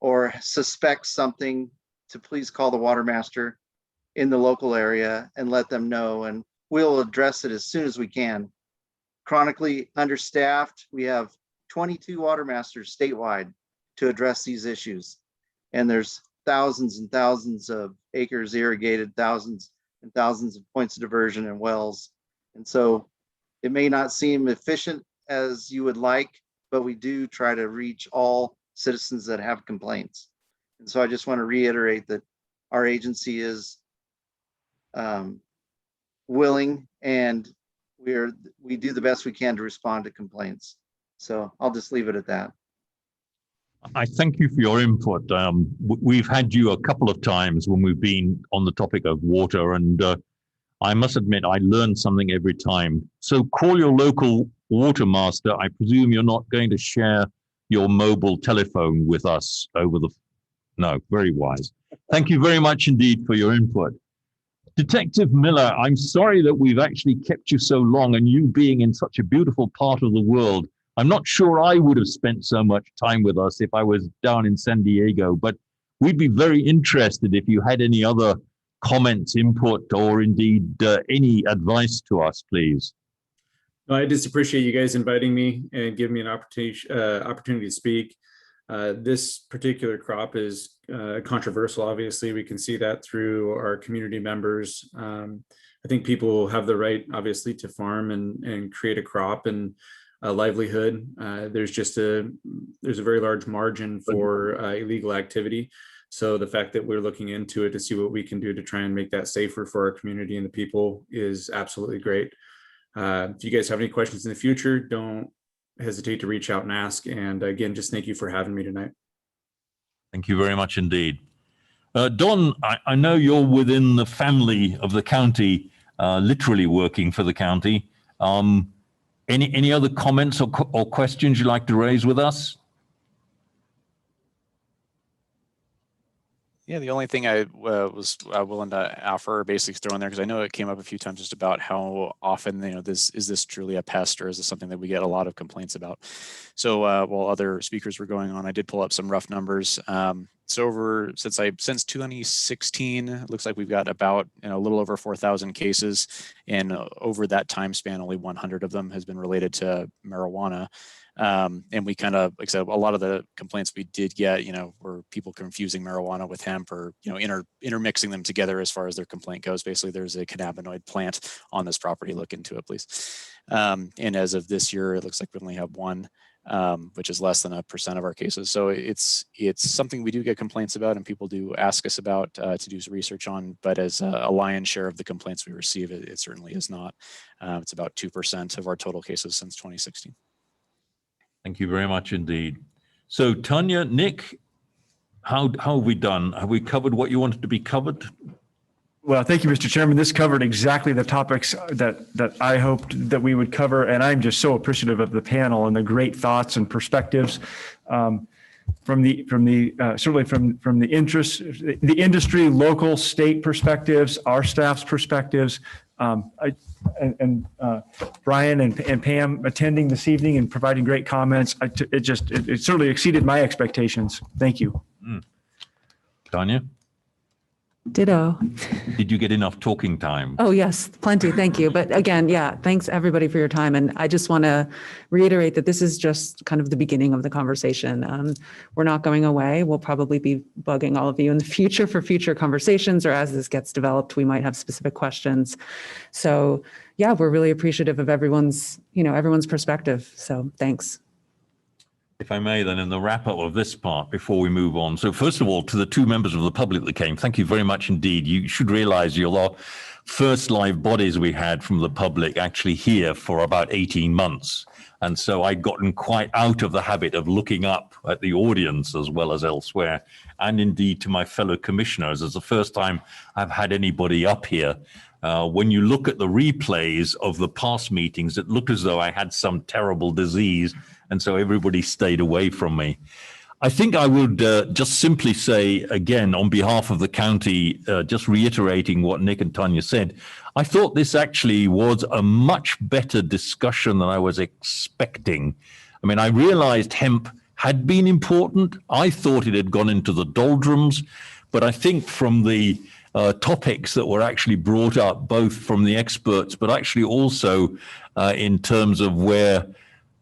or suspects something, to please call the water master in the local area and let them know, and we'll address it as soon as we can. Chronically understaffed, we have 22 water masters statewide to address these issues. And there's thousands and thousands of acres irrigated, thousands and thousands of points of diversion and wells. And so it may not seem efficient as you would like, but we do try to reach all citizens that have complaints. And so I just want to reiterate that our agency is willing, and we do the best we can to respond to complaints. So I'll just leave it at that. I thank you for your input. We've had you a couple of times when we've been on the topic of water, and I must admit I learn something every time. So call your local water master. I presume you're not going to share your mobile telephone with us over the... No, very wise. Thank you very much indeed for your input. Detective Miller, I'm sorry that we've actually kept you so long, and you being in such a beautiful part of the world, I'm not sure I would have spent so much time with us if I was down in San Diego, but we'd be very interested if you had any other comments, input, or indeed any advice to us, please. I just appreciate you guys inviting me and giving me an opportunity to speak. This particular crop is controversial. Obviously, we can see that through our community members. I think people have the right, obviously, to farm and create a crop and a livelihood. There's a very large margin for illegal activity. So the fact that we're looking into it to see what we can do to try and make that safer for our community and the people is absolutely great. If you guys have any questions in the future, don't hesitate to reach out and ask. And again, just thank you for having me tonight. Thank you very much indeed. Don, I know you're within the family of the county, literally working for the county. Any other comments or questions you'd like to raise with us? Yeah, the only thing I was willing to offer, or basically throw in there, because I know it came up a few times, just about how often, is this truly a pest, or is this something that we get a lot of complaints about? So while other speakers were going on, I did pull up some rough numbers. So since 2016, it looks like we've got about a little over 4,000 cases, and over that time span, only 100 of them has been related to marijuana. And we kind of, like I said, a lot of the complaints we did get, were people confusing marijuana with hemp, or, intermixing them together as far as their complaint goes. Basically, there's a cannabinoid plant on this property. Look into it, please. And as of this year, it looks like we only have one, which is less than 1% of our cases. So it's something we do get complaints about, and people do ask us about to do some research on. But as a lion's share of the complaints we receive, it certainly is not. It's about 2% of our total cases since 2016. Thank you very much indeed. So Tanya, Nick, how have we done? Have we covered what you wanted to be covered? Well, thank you, Mr. Chairman. This covered exactly the topics that I hoped that we would cover, and I'm just so appreciative of the panel and the great thoughts and perspectives certainly from the interest, the industry, local, state perspectives, our staff's perspectives. Brian and Pam attending this evening and providing great comments. It certainly exceeded my expectations. Thank you. Tanya? Ditto. Did you get enough talking time? Oh, yes, plenty. Thank you. But again, yeah, thanks everybody for your time. And I just want to reiterate that this is just kind of the beginning of the conversation. We're not going away. We'll probably be bugging all of you in the future for future conversations, or as this gets developed, we might have specific questions. So yeah, we're really appreciative of everyone's perspective. So thanks. If I may, then in the wrap up of this part, before we move on. So first of all, to the two members of the public that came, thank you very much indeed. You should realize you're the first live bodies we had from the public actually here for about 18 months. And so I'd gotten quite out of the habit of looking up at the audience as well as elsewhere, and indeed to my fellow commissioners. It's the first time I've had anybody up here. When you look at the replays of the past meetings, it looked as though I had some terrible disease, and so everybody stayed away from me. I think I would just simply say, again, on behalf of the county, just reiterating what Nick and Tanya said, I thought this actually was a much better discussion than I was expecting. I mean, I realized hemp had been important. I thought it had gone into the doldrums, but I think from the topics that were actually brought up, both from the experts, but actually also in terms of where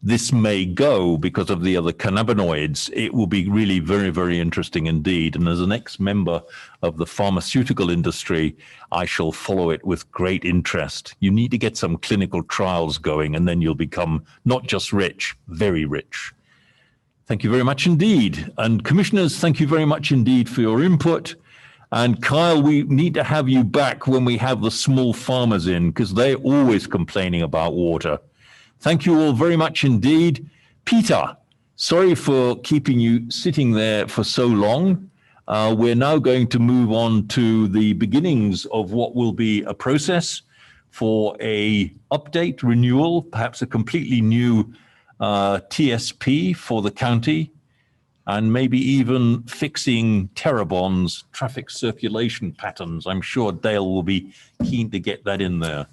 this may go because of the other cannabinoids, it will be really very, very interesting indeed. And as an ex-member of the pharmaceutical industry, I shall follow it with great interest. You need to get some clinical trials going, and then you'll become not just rich, very rich. Thank you very much indeed. And commissioners, thank you very much indeed for your input. And Kyle, we need to have you back when we have the small farmers in, because they're always complaining about water. Thank you all very much indeed. Peter, sorry for keeping you sitting there for so long. We're now going to move on to the beginnings of what will be a process for a update, renewal, perhaps a completely new TSP for the county, and maybe even fixing Terrebonne's traffic circulation patterns. I'm sure Dale will be keen to get that in there.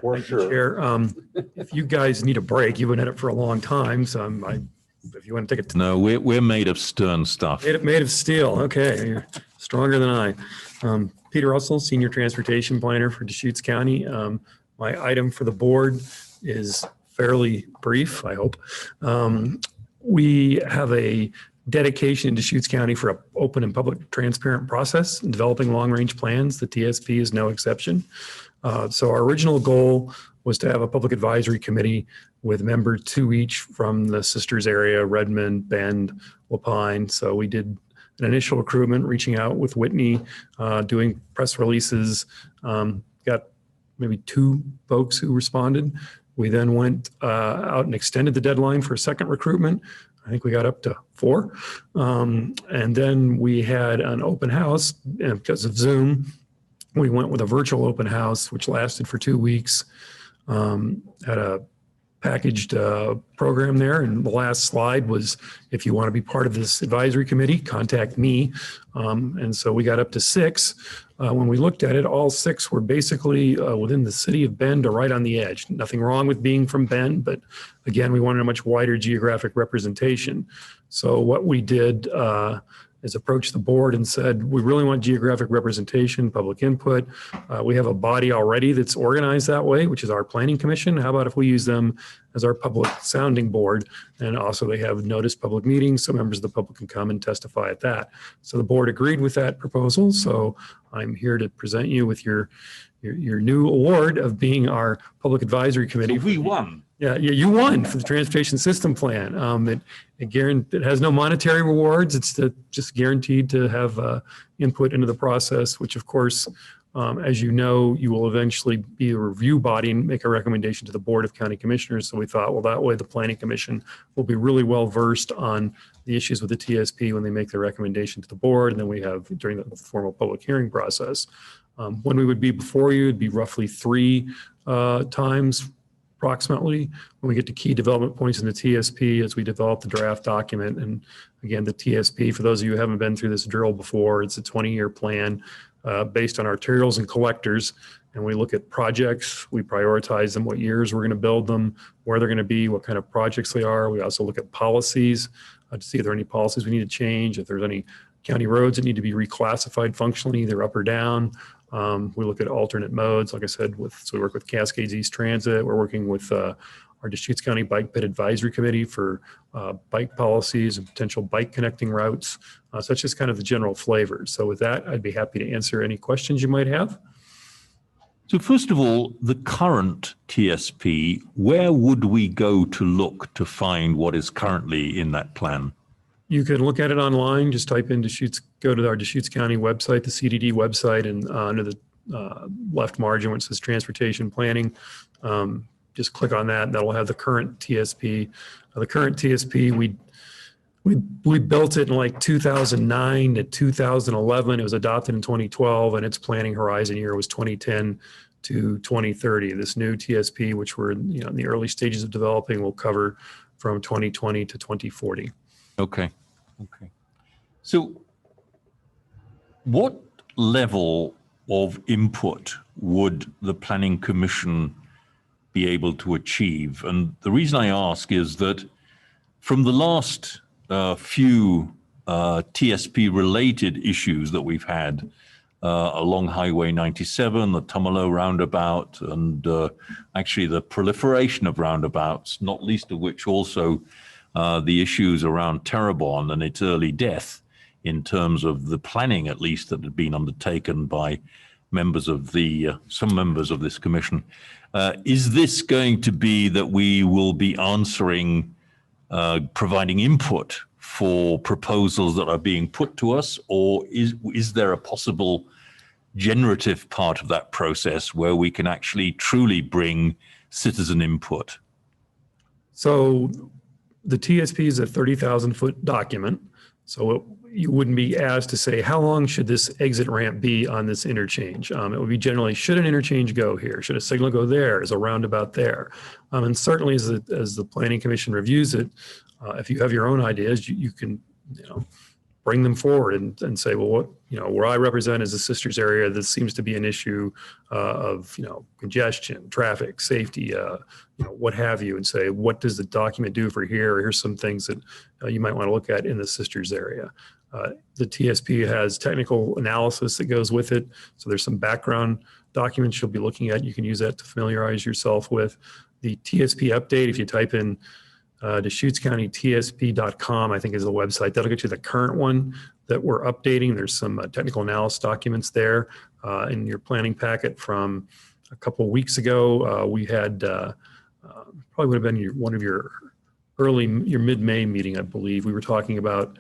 For sure. Chair, if you guys need a break, you've been at it for a long time, so if you want to take it. No, we're made of stern stuff. Made of steel. Okay, you're stronger than I. Peter Russell, Senior Transportation Planner for Deschutes County. My item for the board is fairly brief, I hope. We have a dedication in Deschutes County for an open and public transparent process in developing long-range plans. The TSP is no exception. So our original goal was to have a public advisory committee with member 2 each from the Sisters area, Redmond, Bend, Lapine. So we did an initial recruitment, reaching out with Whitney, doing press releases, got maybe 2 folks who responded. We then went out and extended the deadline for a second recruitment. I think we got up to 4. And then we had an open house, and because of Zoom, we went with a virtual open house, which lasted for 2 weeks. Had a packaged program there. And the last slide was, if you want to be part of this advisory committee, contact me. And so we got up to 6. When we looked at it, all 6 were basically within the city of Bend or right on the edge. Nothing wrong with being from Bend, but again, we wanted a much wider geographic representation. So what we did is approach the board and said, we really want geographic representation, public input. We have a body already that's organized that way, which is our planning commission. How about if we use them as our public sounding board? And also they have noticed public meetings, so members of the public can come and testify at that. So the board agreed with that proposal. So I'm here to present you with your new award of being our public advisory committee. So we won. Yeah, you won for the transportation system plan. It has no monetary rewards. It's just guaranteed to have input into the process, which of course, as you know, you will eventually be a review body and make a recommendation to the Board of County Commissioners. So we thought, well, that way the Planning Commission will be really well versed on the issues with the TSP when they make their recommendation to the board. And then we have during the formal public hearing process. When we would be before you, it'd be roughly 3 times approximately when we get to key development points in the TSP as we develop the draft document. And again, the TSP, for those of you who haven't been through this drill before, it's a 20-year plan based on arterials and collectors. And we look at projects, we prioritize them, what years we're going to build them, where they're going to be, what kind of projects they are. We also look at policies to see if there are any policies we need to change, if there's any county roads that need to be reclassified functionally, either up or down. We look at alternate modes, like I said, so we work with Cascades East Transit. We're working with our Deschutes County Bike Pit Advisory Committee for bike policies and potential bike connecting routes. So that's just kind of the general flavor. So with that, I'd be happy to answer any questions you might have. So first of all, the current TSP, where would we go to look to find what is currently in that plan? You can look at it online. Just type in Deschutes, go to our Deschutes County website, the CDD website, and under the left margin where it says transportation planning, just click on that and that'll have the current TSP. The current TSP, we built it in like 2009 to 2011. It was adopted in 2012 and its planning horizon year was 2010 to 2030. This new TSP, which we're in the early stages of developing, will cover from 2020 to 2040. Okay. So what level of input would the Planning Commission be able to achieve? And the reason I ask is that from the last few TSP related issues that we've had along Highway 97, the Tumalo roundabout, and actually the proliferation of roundabouts, not least of which also the issues around Terrebonne and its early death in terms of the planning, at least, that had been undertaken by members of some members of this commission. Is this going to be that we will be answering, providing input for proposals that are being put to us, or is there a possible generative part of that process where we can actually truly bring citizen input? So the TSP is a 30,000-foot document. So you wouldn't be asked to say, how long should this exit ramp be on this interchange? It would be generally, should an interchange go here? Should a signal go there? Is a roundabout there? And certainly as the Planning Commission reviews it, if you have your own ideas, you can bring them forward and say, well, where I represent is the Sisters area, this seems to be an issue of, congestion, traffic, safety, what have you, and say, what does the document do for here? Or here's some things that you might want to look at in the Sisters area. The TSP has technical analysis that goes with it. So there's some background documents you'll be looking at. You can use that to familiarize yourself with. The TSP update, if you type in Deschutes County TSP.com, I think is the website. That'll get you the current one that we're updating. There's some technical analysis documents there in your planning packet from a couple of weeks ago. We had probably would have been one of your mid-May meeting, I believe. We were talking about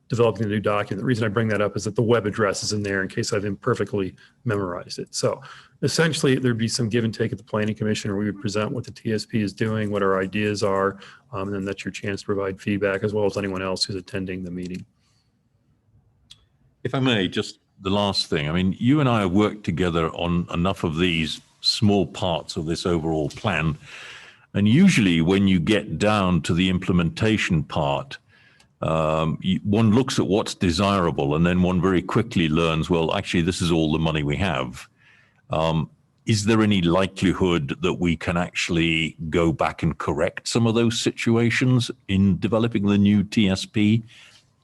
developing a new document. The reason I bring that up is that the web address is in there in case I've imperfectly memorized it. So essentially, there'd be some give and take at the Planning Commission, where we would present what the TSP is doing, what our ideas are, and then that's your chance to provide feedback, as well as anyone else who's attending the meeting. If I may, just the last thing. I mean, you and I have worked together on enough of these small parts of this overall plan. And usually when you get down to the implementation part, one looks at what's desirable, and then one very quickly learns, well, actually, this is all the money we have. Is there any likelihood that we can actually go back and correct some of those situations in developing the new TSP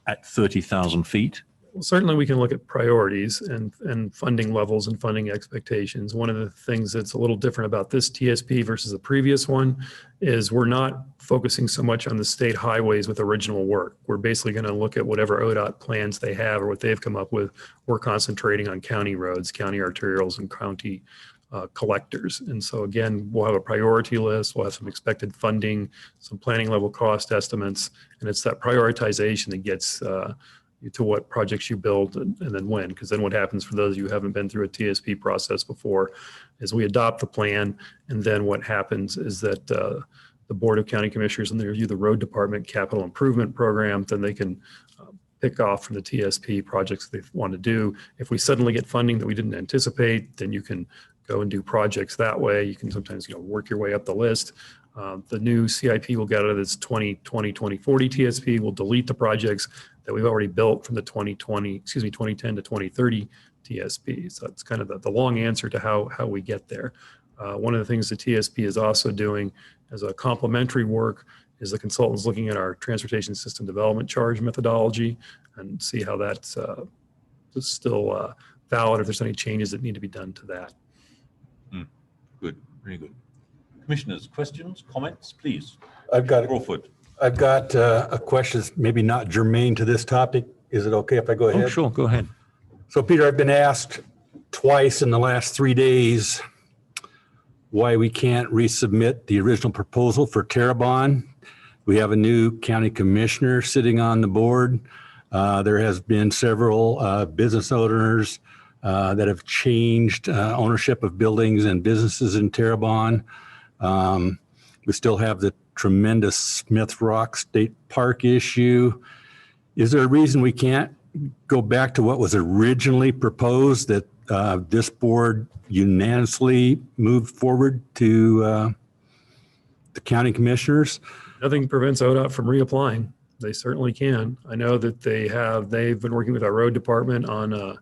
at 30,000 feet? Well, certainly we can look at priorities and funding levels and funding expectations. One of the things that's a little different about this TSP versus the previous one is we're not focusing so much on the state highways with original work. We're basically going to look at whatever ODOT plans they have or what they've come up with. We're concentrating on county roads, county arterials, and county collectors. And so again, we'll have a priority list, we'll have some expected funding, some planning level cost estimates, and it's that prioritization that gets to what projects you build and then when. Because then what happens for those of you who haven't been through a TSP process before is we adopt the plan, and then what happens is that the Board of County Commissioners, and they review the road department capital improvement program, then they can pick off from the TSP projects they want to do. If we suddenly get funding that we didn't anticipate, then you can go and do projects that way. You can sometimes work your way up the list. The new CIP will get out of this 2020, 2040 TSP. We'll delete the projects that we've already built from the 2010 to 2030 TSP. So that's kind of the long answer to how we get there. One of the things the TSP is also doing as a complementary work is the consultants looking at our transportation system development charge methodology and see how that's still valid, if there's any changes that need to be done to that. Good, very good. Commissioners, questions, comments, please. I've got Crawford. a question that's maybe not germane to this topic. Is it okay if I go ahead? Oh, sure, go ahead. So Peter, I've been asked twice in the last 3 days why we can't resubmit the original proposal for Terrebonne. We have a new county commissioner sitting on the board. There has been several business owners that have changed ownership of buildings and businesses in Terrebonne. We still have the tremendous Smith Rock State Park issue. Is there a reason we can't go back to what was originally proposed, that this board unanimously moved forward to the county commissioners? Nothing prevents ODOT from reapplying. They certainly can. I know that they've been working with our road department on a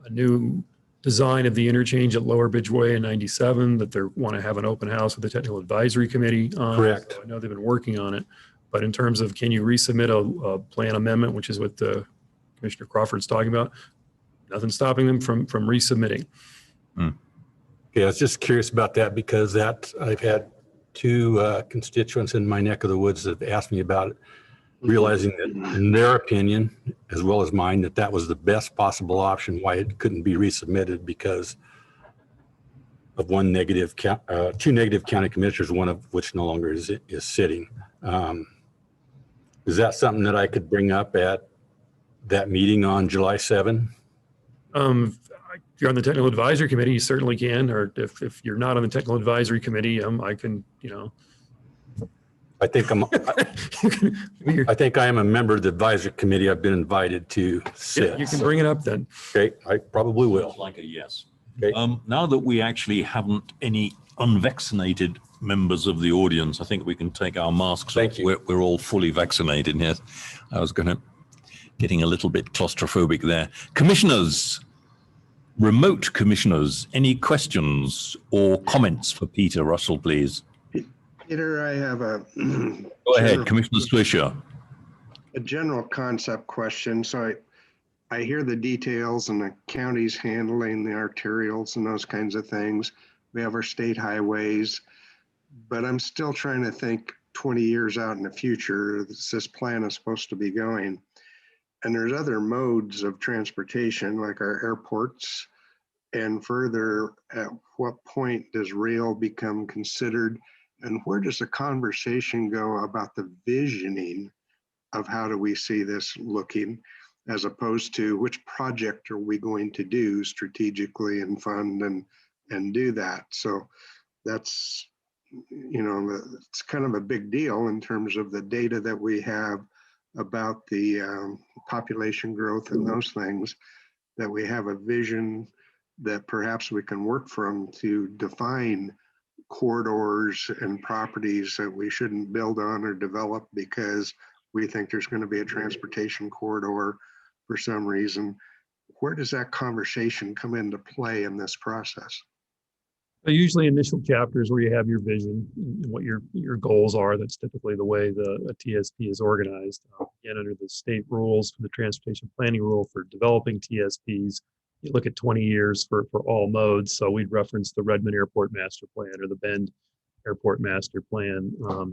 new design of the interchange at Lower Bridgeway and 97 that they want to have an open house with the technical advisory committee on. Correct. So I know they've been working on it, but in terms of can you resubmit a plan amendment, which is what Commissioner Crawford's talking about, nothing's stopping them from resubmitting. Yeah, I was just curious about that because I've had two constituents in my neck of the woods that have asked me about it, realizing that in their opinion, as well as mine, that was the best possible option, why it couldn't be resubmitted because of two negative county commissioners, one of which no longer is sitting. Is that something that I could bring up at that meeting on July 7? If you're on the technical advisory committee, you certainly can, or if you're not on the technical advisory committee, I can, I think I am a member of the advisory committee. I've been invited to sit. Yeah, you can bring it up then. Okay, I probably will. Sounds like a yes. Okay. Now that we actually haven't any unvaccinated members of the audience, I think we can take our masks Thank off. you. We're all fully vaccinated here. I was getting a little bit claustrophobic there. Commissioners, remote commissioners, any questions or comments for Peter Russell, please? Peter, I have Go ahead, Commissioner Swisher. a general concept question. So I hear the details and the county's handling the arterials and those kinds of things. We have our state highways, but I'm still trying to think 20 years out in the future, this plan is supposed to be going. And there's other modes of transportation like our airports, and further, at what point does rail become considered? And where does the conversation go about the visioning of how do we see this looking, as opposed to which project are we going to do strategically and fund and do that? So that's, it's kind of a big deal in terms of the data that we have about the population growth and those things, that we have a vision that perhaps we can work from to define corridors and properties that we shouldn't build on or develop because we think there's going to be a transportation corridor for some reason. Where does that conversation come into play in this process? Usually initial chapters where you have your vision and what your goals are. That's typically the way a TSP is organized. And under the state rules for the transportation planning rule for developing TSPs, you look at 20 years for all modes. So we'd reference the Redmond Airport Master Plan or the Bend Airport Master Plan. Our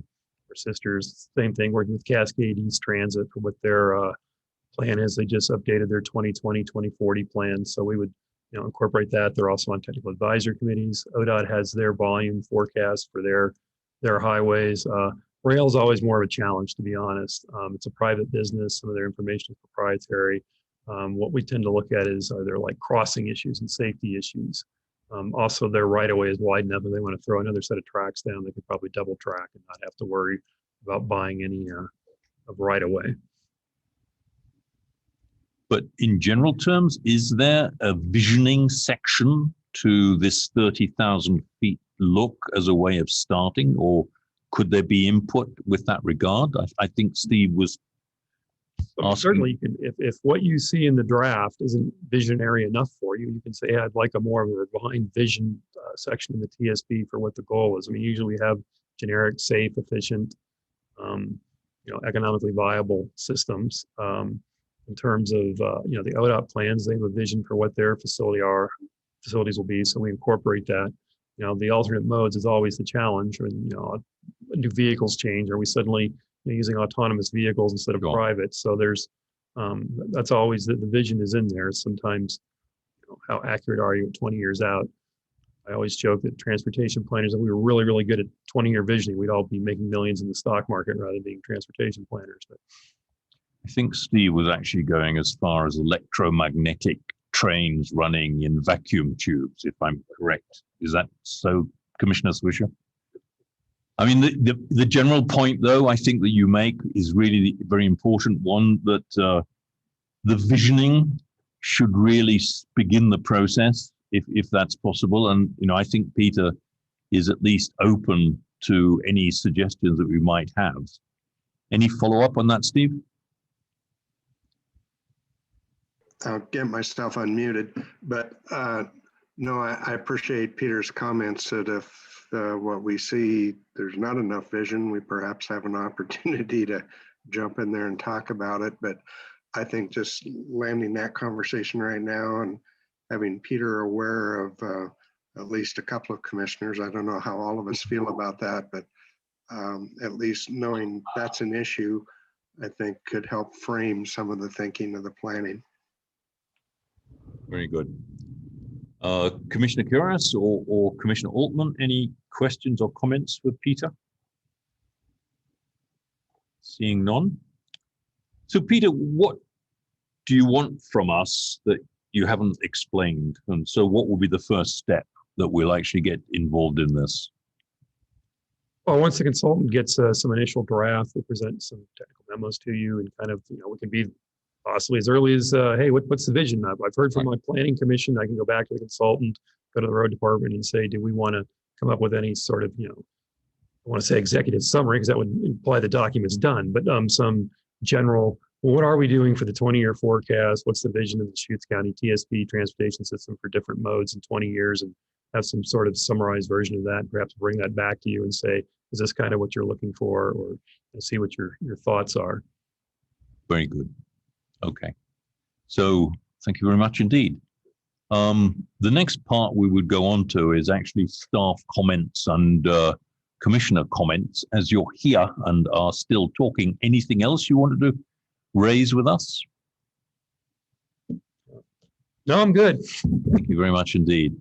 sisters, same thing, working with Cascade East Transit for what their plan is. They just updated their 2020, 2040 plan. So we would incorporate that. They're also on technical advisory committees. ODOT has their volume forecast for their highways. Rail is always more of a challenge, to be honest. It's a private business. Some of their information is proprietary. What we tend to look at is, are there like crossing issues and safety issues? Also, their right-of-way is wide enough if they want to throw another set of tracks down, they could probably double track and not have to worry about buying any of right-of-way. But in general terms, is there a visioning section to this 30,000 feet look as a way of starting, or could there be input with that regard? I think Steve was asking. Certainly, you can, if what you see in the draft isn't visionary enough for you, you can say, I'd like a more of a refined vision section in the TSP for what the goal is. I mean, usually we have generic, safe, efficient, economically viable systems. In terms of, the ODOT plans, they have a vision for what their facilities will be. So we incorporate that. The alternate modes is always the challenge. When, new vehicles change, are we suddenly using autonomous vehicles instead of private? So there's, that's always the vision is in there. Sometimes, how accurate are you 20 years out? I always joke that transportation planners, if we were really, really good at 20-year visioning, we'd all be making millions in the stock market rather than being transportation planners. But I think Steve was actually going as far as electromagnetic trains running in vacuum tubes, if I'm correct. Is that so, Commissioner Swisher? I mean, the general point, though, I think that you make is really a very important one, that the visioning should really begin the process if that's possible. And, I think Peter is at least open to any suggestions that we might have. Any follow-up on that, Steve? I'll get myself unmuted, but no, I appreciate Peter's comments that if what we see, there's not enough vision, we perhaps have an opportunity to jump in there and talk about it. But I think just landing that conversation right now and having Peter aware of at least a couple of commissioners, I don't know how all of us feel about that, but at least knowing that's an issue, I think could help frame some of the thinking of the planning. Very good. Commissioner Kuras or Commissioner Altman, any questions or comments for Peter? Seeing none. So Peter, what do you want from us that you haven't explained? And so what will be the first step that we'll actually get involved in this? Well, once the consultant gets some initial draft, we'll present some technical memos to you, and kind of, we can be possibly as early as, hey, what's the vision? I've heard from my planning commission. I can go back to the consultant, go to the road department and say, do we want to come up with any sort of, I want to say executive summary, because that would imply the document's done, but some general, well, what are we doing for the 20-year forecast? What's the vision of the Deschutes County TSP transportation system for different modes in 20 years, and have some sort of summarized version of that, perhaps bring that back to you and say, is this kind of what you're looking for, or see what your thoughts are. Very good. Okay. So thank you very much indeed. The next part we would go on to is actually staff comments and commissioner comments. As you're here and are still talking, anything else you wanted to raise with us? No, I'm good. Thank you very much indeed.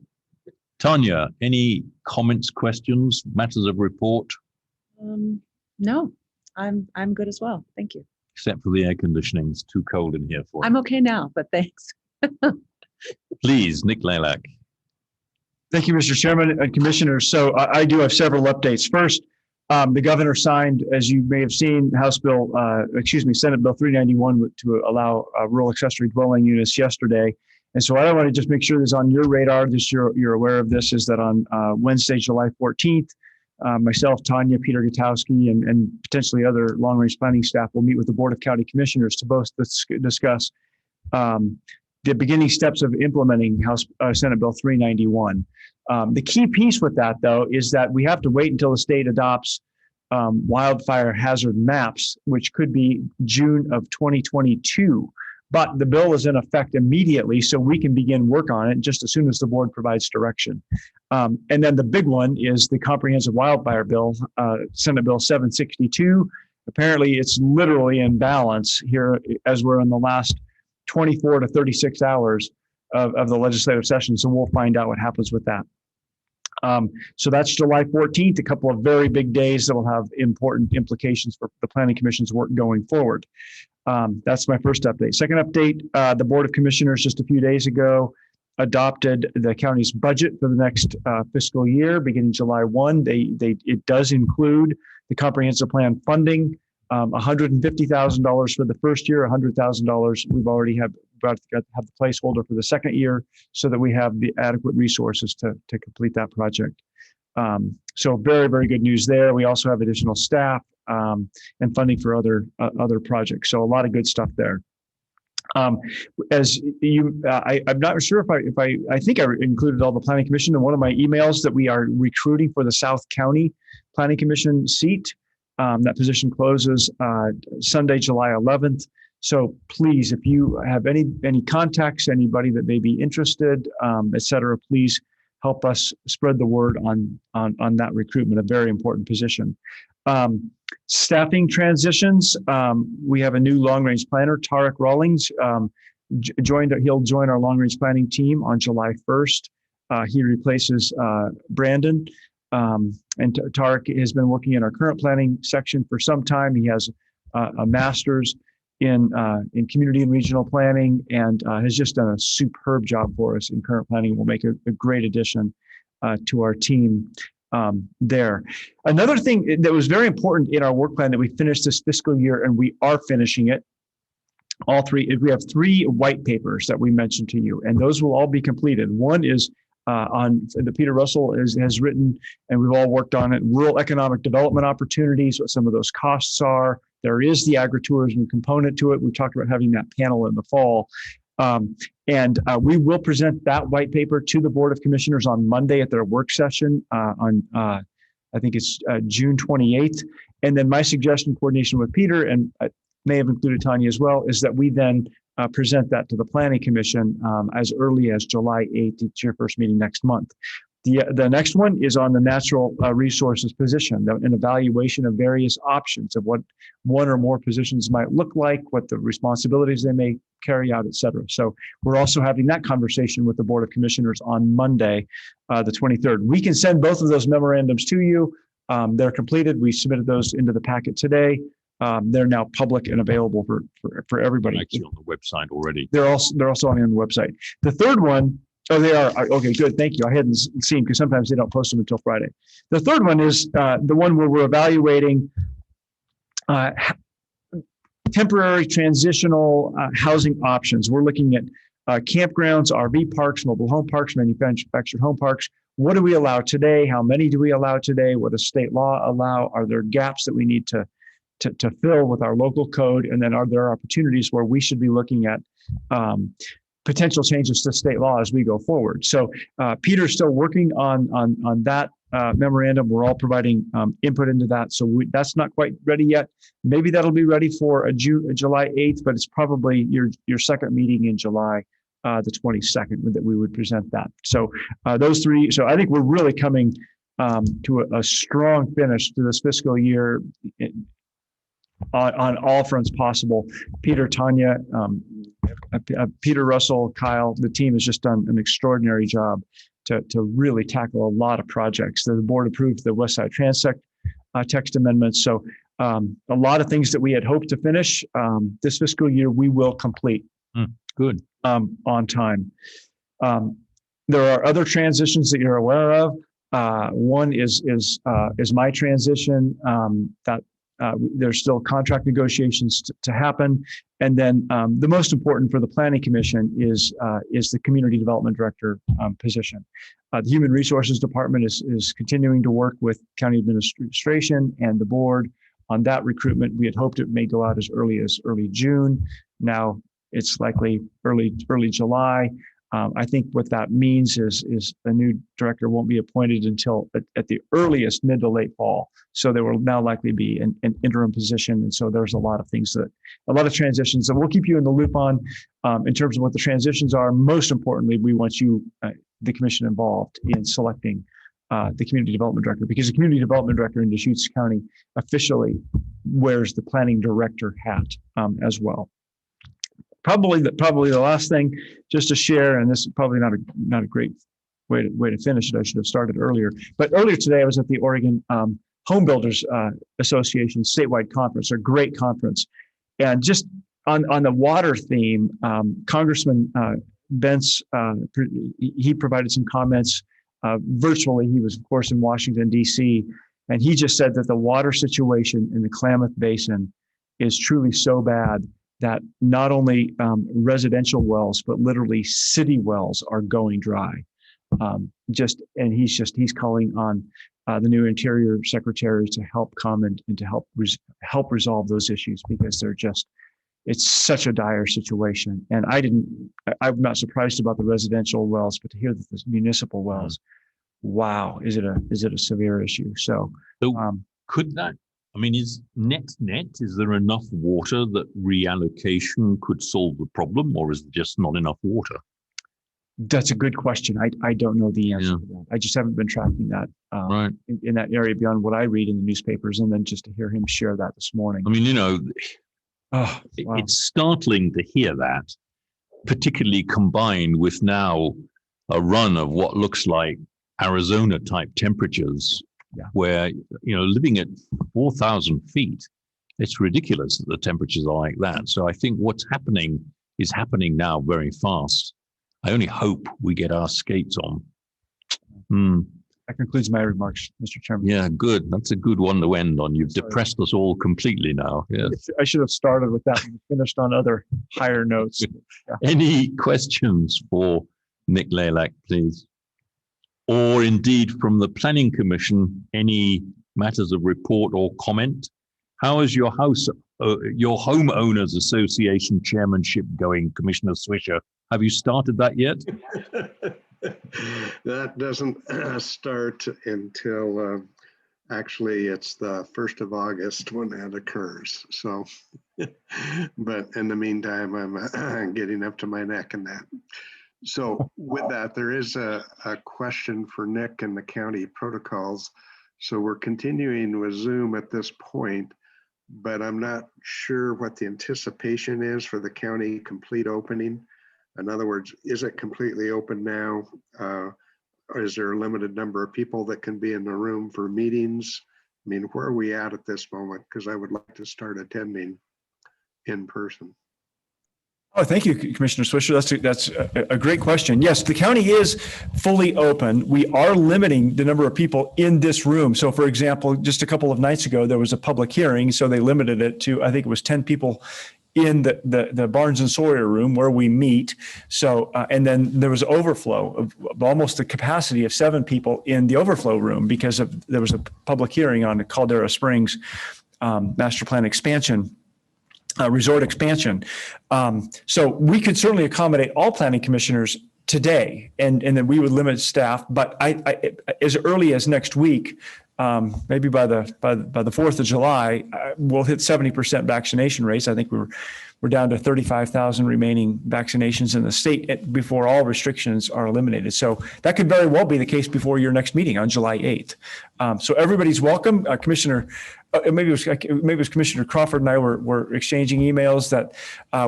Tanya, any comments, questions, matters of report? No, I'm good as well. Thank you. Except for the air conditioning. It's too cold in here for I'm okay now, but thanks. Please, Nick Lalak. Thank you, Mr. Chairman and Commissioners. So I do have several updates. First, the governor signed, as you may have seen, Senate Bill 391 to allow rural accessory dwelling units yesterday. And so I want to just make sure this is on your radar, just you're aware of this, is that on Wednesday, July 14th, myself, Tanya, Peter Gutowski, and potentially other long-range planning staff will meet with the Board of County Commissioners to both discuss the beginning steps of implementing Senate Bill 391. The key piece with that, though, is that we have to wait until the state adopts wildfire hazard maps, which could be June of 2022. But the bill is in effect immediately, so we can begin work on it just as soon as the board provides direction. And then the big one is the comprehensive wildfire bill, Senate Bill 762. Apparently, it's literally in balance here as we're in the last 24 to 36 hours of the legislative session. So we'll find out what happens with that. So that's July 14th, a couple of very big days that will have important implications for the Planning Commission's work going forward. That's my first update. Second update, the Board of Commissioners just a few days ago adopted the county's budget for the next fiscal year beginning July 1. It does include the comprehensive plan funding, $150,000 for the first year, $100,000 we've already have the placeholder for the second year, so that we have the adequate resources to complete that project. So very, very good news there. We also have additional staff and funding for other projects. So a lot of good stuff there. As you, I'm not sure if I think I included all the Planning Commission in one of my emails that we are recruiting for the South County Planning Commission seat. That position closes Sunday, July 11th. So please, if you have any contacts, anybody that may be interested, et cetera, please help us spread the word on that recruitment, a very important position. Staffing transitions. We have a new long-range planner, Tarek Rawlings, he'll join our long-range planning team on July 1st. He replaces Brandon. And Tarek has been working in our current planning section for some time. He has a master's in community and regional planning, and has just done a superb job for us in current planning. Will make a great addition to our team there. Another thing that was very important in our work plan that we finished this fiscal year, and we are finishing it, we have 3 white papers that we mentioned to you, and those will all be completed. One is on that Peter Russell has written, and we've all worked on it, rural economic development opportunities, what some of those costs are. There is the agritourism component to it. We talked about having that panel in the fall. And we will present that white paper to the Board of Commissioners on Monday at their work session on, I think it's June 28th. And then my suggestion, coordination with Peter, and may have included Tanya as well, is that we then present that to the Planning Commission as early as July 8th. It's your first meeting next month. The next one is on the natural resources position, an evaluation of various options of what one or more positions might look like, what the responsibilities they may carry out, et cetera. So we're also having that conversation with the Board of Commissioners on Monday, the 23rd. We can send both of those memorandums to you. They're completed. We submitted those into the packet today. They're now public and available for everybody. Actually on the website already. They're also on the website. The third one, oh, they are. Okay, good. Thank you. I hadn't seen, because sometimes they don't post them until Friday. The third one is the one where we're evaluating temporary transitional housing options. We're looking at campgrounds, RV parks, mobile home parks, manufactured home parks. What do we allow today? How many do we allow today? What does state law allow? Are there gaps that we need to fill with our local code? And then are there opportunities where we should be looking at potential changes to state law as we go forward? So Peter's still working on that memorandum. We're all providing input into that. So that's not quite ready yet. Maybe that'll be ready for July 8th, but it's probably your second meeting in July, the 22nd, that we would present that. So those 3. So I think we're really coming to a strong finish to this fiscal year on all fronts possible. Peter, Tanya, Peter Russell, Kyle, the team has just done an extraordinary job to really tackle a lot of projects. The board approved the West Side Transect text amendments. So a lot of things that we had hoped to finish this fiscal year, we will complete. Good. On time. There are other transitions that you're aware of. One is my transition. That there's still contract negotiations to happen. And then the most important for the Planning Commission is the Community Development Director position. The Human Resources Department is continuing to work with County Administration and the board on that recruitment. We had hoped it may go out as early June. Now it's likely early July. I think what that means is a new director won't be appointed until at the earliest mid to late fall. So there will now likely be an interim position. And so there's a lot of transitions that we'll keep you in the loop on in terms of what the transitions are. Most importantly, we want you, the commission, involved in selecting the community development director, because the community development director in Deschutes County officially wears the planning director hat as well. Probably the last thing just to share, and this is probably not a great way to finish it. I should have started earlier. But earlier today, I was at the Oregon Home Builders Association statewide conference, a great conference. And just on the water theme, Congressman Bentz, he provided some comments virtually. He was, of course, in Washington, D.C., and he just said that the water situation in the Klamath Basin is truly so bad that not only residential wells, but literally city wells are going dry. He's calling on the new Interior Secretary to help come and to help resolve those issues, because it's such a dire situation. And I'm not surprised about the residential wells, but to hear that the municipal wells, wow, is it a severe issue? So could that I mean, is net, is there enough water that reallocation could solve the problem, or is there just not enough water? That's a good question. I don't know the answer to that. I just haven't been tracking that Right. in that area beyond what I read in the newspapers, and then just to hear him share that this morning. I mean, you know, Oh, wow. it's startling to hear that, particularly combined with now a run of what looks like Arizona type temperatures, where, you know, living at 4,000 feet, it's ridiculous that the temperatures are like that. So I think what's happening is happening now very fast. I only hope we get our skates on. That concludes my remarks, Mr. Chairman. Yeah, good. That's a good one to end on. You've depressed us all completely now. Yes. I should have started with that and finished on other higher notes. Yeah. Any questions for Nick Lalak, please? Or indeed from the Planning Commission, any matters of report or comment? How is your homeowners association chairmanship going, Commissioner Swisher? Have you started that yet? That doesn't start until actually it's the 1st of August when that occurs. So, but in the meantime, I'm getting up to my neck in that. So with that, there is a question for Nick and the county protocols. So we're continuing with Zoom at this point, but I'm not sure what the anticipation is for the county complete opening. In other words, is it completely open now? Or is there a limited number of people that can be in the room for meetings? I mean, where are we at this moment? Because I would like to start attending in person. Oh, thank you, Commissioner Swisher. That's a great question. Yes, the county is fully open. We are limiting the number of people in this room. So for example, just a couple of nights ago, there was a public hearing. So they limited it to, I think it was 10 people in the Barnes and Sawyer room where we meet. So, and then there was overflow of almost the capacity of 7 people in the overflow room because there was a public hearing on the Caldera Springs master plan expansion. Resort expansion. So we could certainly accommodate all planning commissioners today, and then we would limit staff. But I as early as next week, maybe by the 4th of July, we'll hit 70% vaccination rates. I think we're down to 35,000 remaining vaccinations in the state before all restrictions are eliminated. So that could very well be the case before your next meeting on July 8th. So everybody's welcome. Commissioner, maybe it was Commissioner Crawford and I were exchanging emails that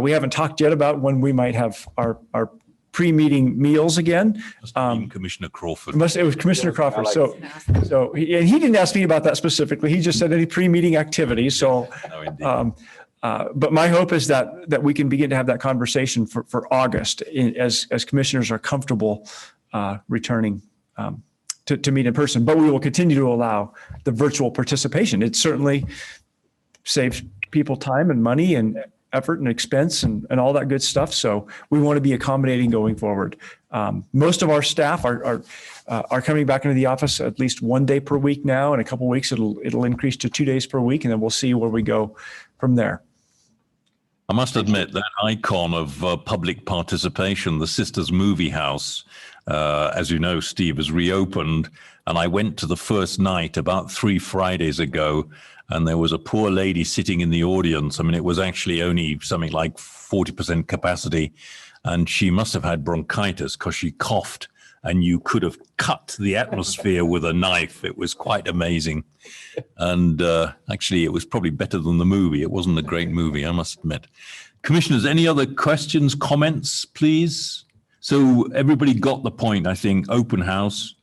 we haven't talked yet about when we might have our pre-meeting meals again. Commissioner Crawford. It was Commissioner Crawford. So he didn't ask me about that specifically. He just said any pre-meeting activities. So, but my hope is that we can begin to have that conversation for August as commissioners are comfortable returning to meet in person. But we will continue to allow the virtual participation. It certainly saves people time and money and effort and expense and all that good stuff. So we want to be accommodating going forward. Most of our staff are coming back into the office at least 1 day per week now. In a couple of weeks, it'll increase to 2 days per week, and then we'll see where we go from there. I must admit that icon of public participation, the Sisters Movie House, as you know, Steve, has reopened. And I went to the first night about 3 Fridays ago, and there was a poor lady sitting in the audience. I mean, it was actually only something like 40% capacity. And she must have had bronchitis because she coughed, and you could have cut the atmosphere with a knife. It was quite amazing. And actually, it was probably better than the movie. It wasn't a great movie, I must admit. Commissioners, any other questions, comments, please? So everybody got the point, I think. Open house.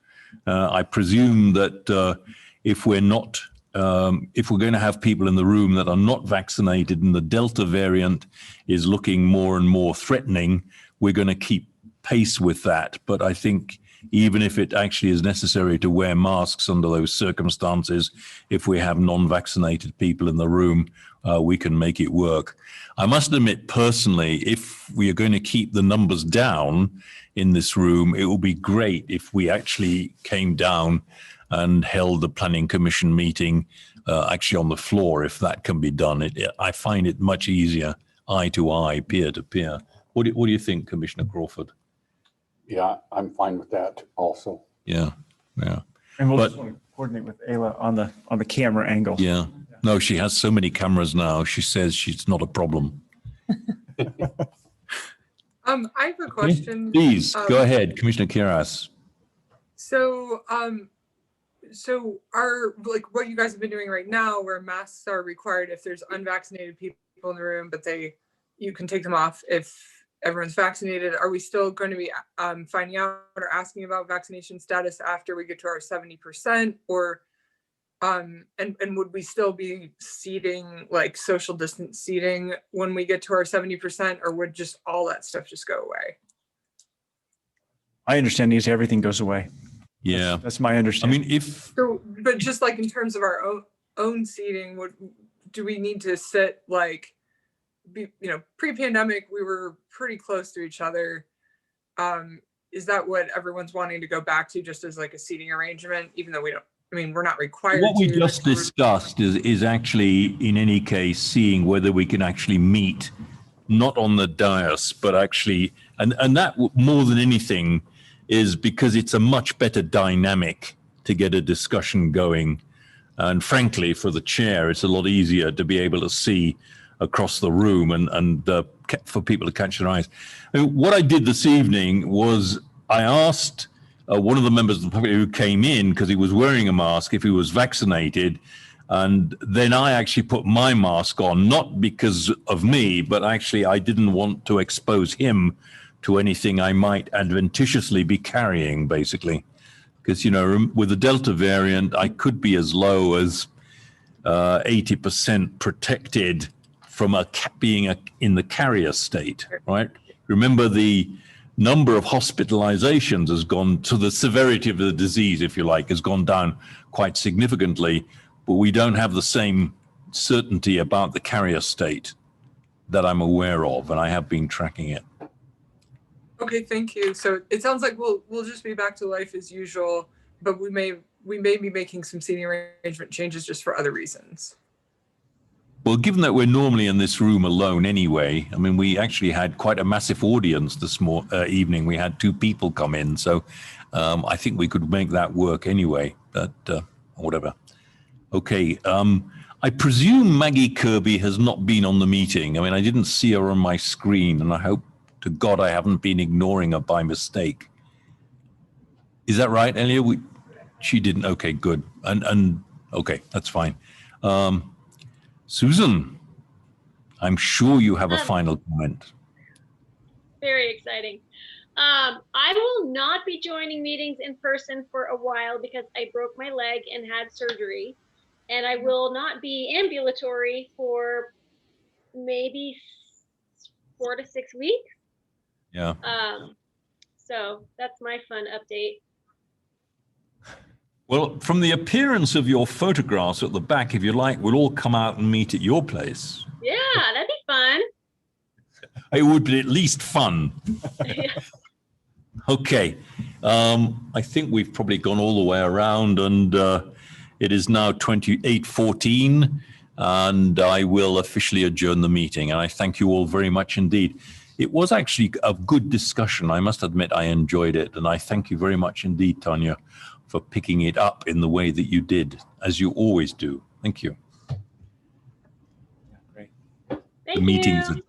I presume that if we're going to have people in the room that are not vaccinated and the Delta variant is looking more and more threatening, we're going to keep pace with that. But I think even if it actually is necessary to wear masks under those circumstances, if we have non-vaccinated people in the room, we can make it work. I must admit, personally, if we are going to keep the numbers down in this room, it will be great if we actually came down and held the Planning Commission meeting actually on the floor, if that can be done. I find it much easier, eye to eye, peer to peer. What do you think, Commissioner Crawford? Yeah, I'm fine with that also. Yeah. And we'll just want to coordinate with Ayla on the camera angle. Yeah. No, she has so many cameras now. She says she's not a problem. I have a question. Please, go ahead, Commissioner Kiras. So, so like what you guys have been doing right now, where masks are required if there's unvaccinated people in the room, but you can take them off if everyone's vaccinated. Are we still going to be finding out or asking about vaccination status after we get to our 70%, or and would we still be seating, like social distance seating, when we get to our 70%, or would just all that stuff just go away? My understanding is everything goes away. Yeah, that's my understanding. I mean, but just like in terms of our own seating, do we need to sit like, pre-pandemic, we were pretty close to each other. Is that what everyone's wanting to go back to, just as like a seating arrangement, even though we're not required what we to, just discussed is actually, in any case, seeing whether we can actually meet, not on the dais, but actually, and that more than anything is because it's a much better dynamic to get a discussion going. And frankly, for the chair, it's a lot easier to be able to see across the room and for people to catch their eyes. I mean, what I did this evening was I asked one of the members of the public who came in, because he was wearing a mask, if he was vaccinated. And then I actually put my mask on, not because of me, but actually I didn't want to expose him to anything I might adventitiously be carrying, basically. Because, with the Delta variant, I could be as low as 80% protected from being in the carrier state, right? Remember, the number of hospitalizations has gone to the severity of the disease, if you like, has gone down quite significantly, but we don't have the same certainty about the carrier state that I'm aware of, and I have been tracking it. Okay, thank you. So it sounds like we'll just be back to life as usual, but we may be making some seating arrangement changes just for other reasons. Well, given that we're normally in this room alone anyway, I mean, we actually had quite a massive audience this evening. We had 2 people come in, so I think we could make that work anyway, but whatever. Okay, I presume Maggie Kirby has not been on the meeting. I mean, I didn't see her on my screen, and I hope to God I haven't been ignoring her by mistake. Is that right, Elia? She didn't. Okay, good. And okay, that's fine. Susan, I'm sure you have a final comment. Very exciting. I will not be joining meetings in person for a while because I broke my leg and had surgery, and I will not be ambulatory for maybe 4 to 6 weeks. Yeah. So that's my fun update. Well, from the appearance of your photographs at the back, if you like, we'll all come out and meet at your place. Yeah, that'd be fun. It would be at least fun. Okay. I think we've probably gone all the way around, and it is now 28:14, and I will officially adjourn the meeting. And I thank you all very much indeed. It was actually a good discussion. I must admit I enjoyed it. And I thank you very much indeed, Tanya, for picking it up in the way that you did, as you always do. Thank you. Thank The meeting you. is adjourned.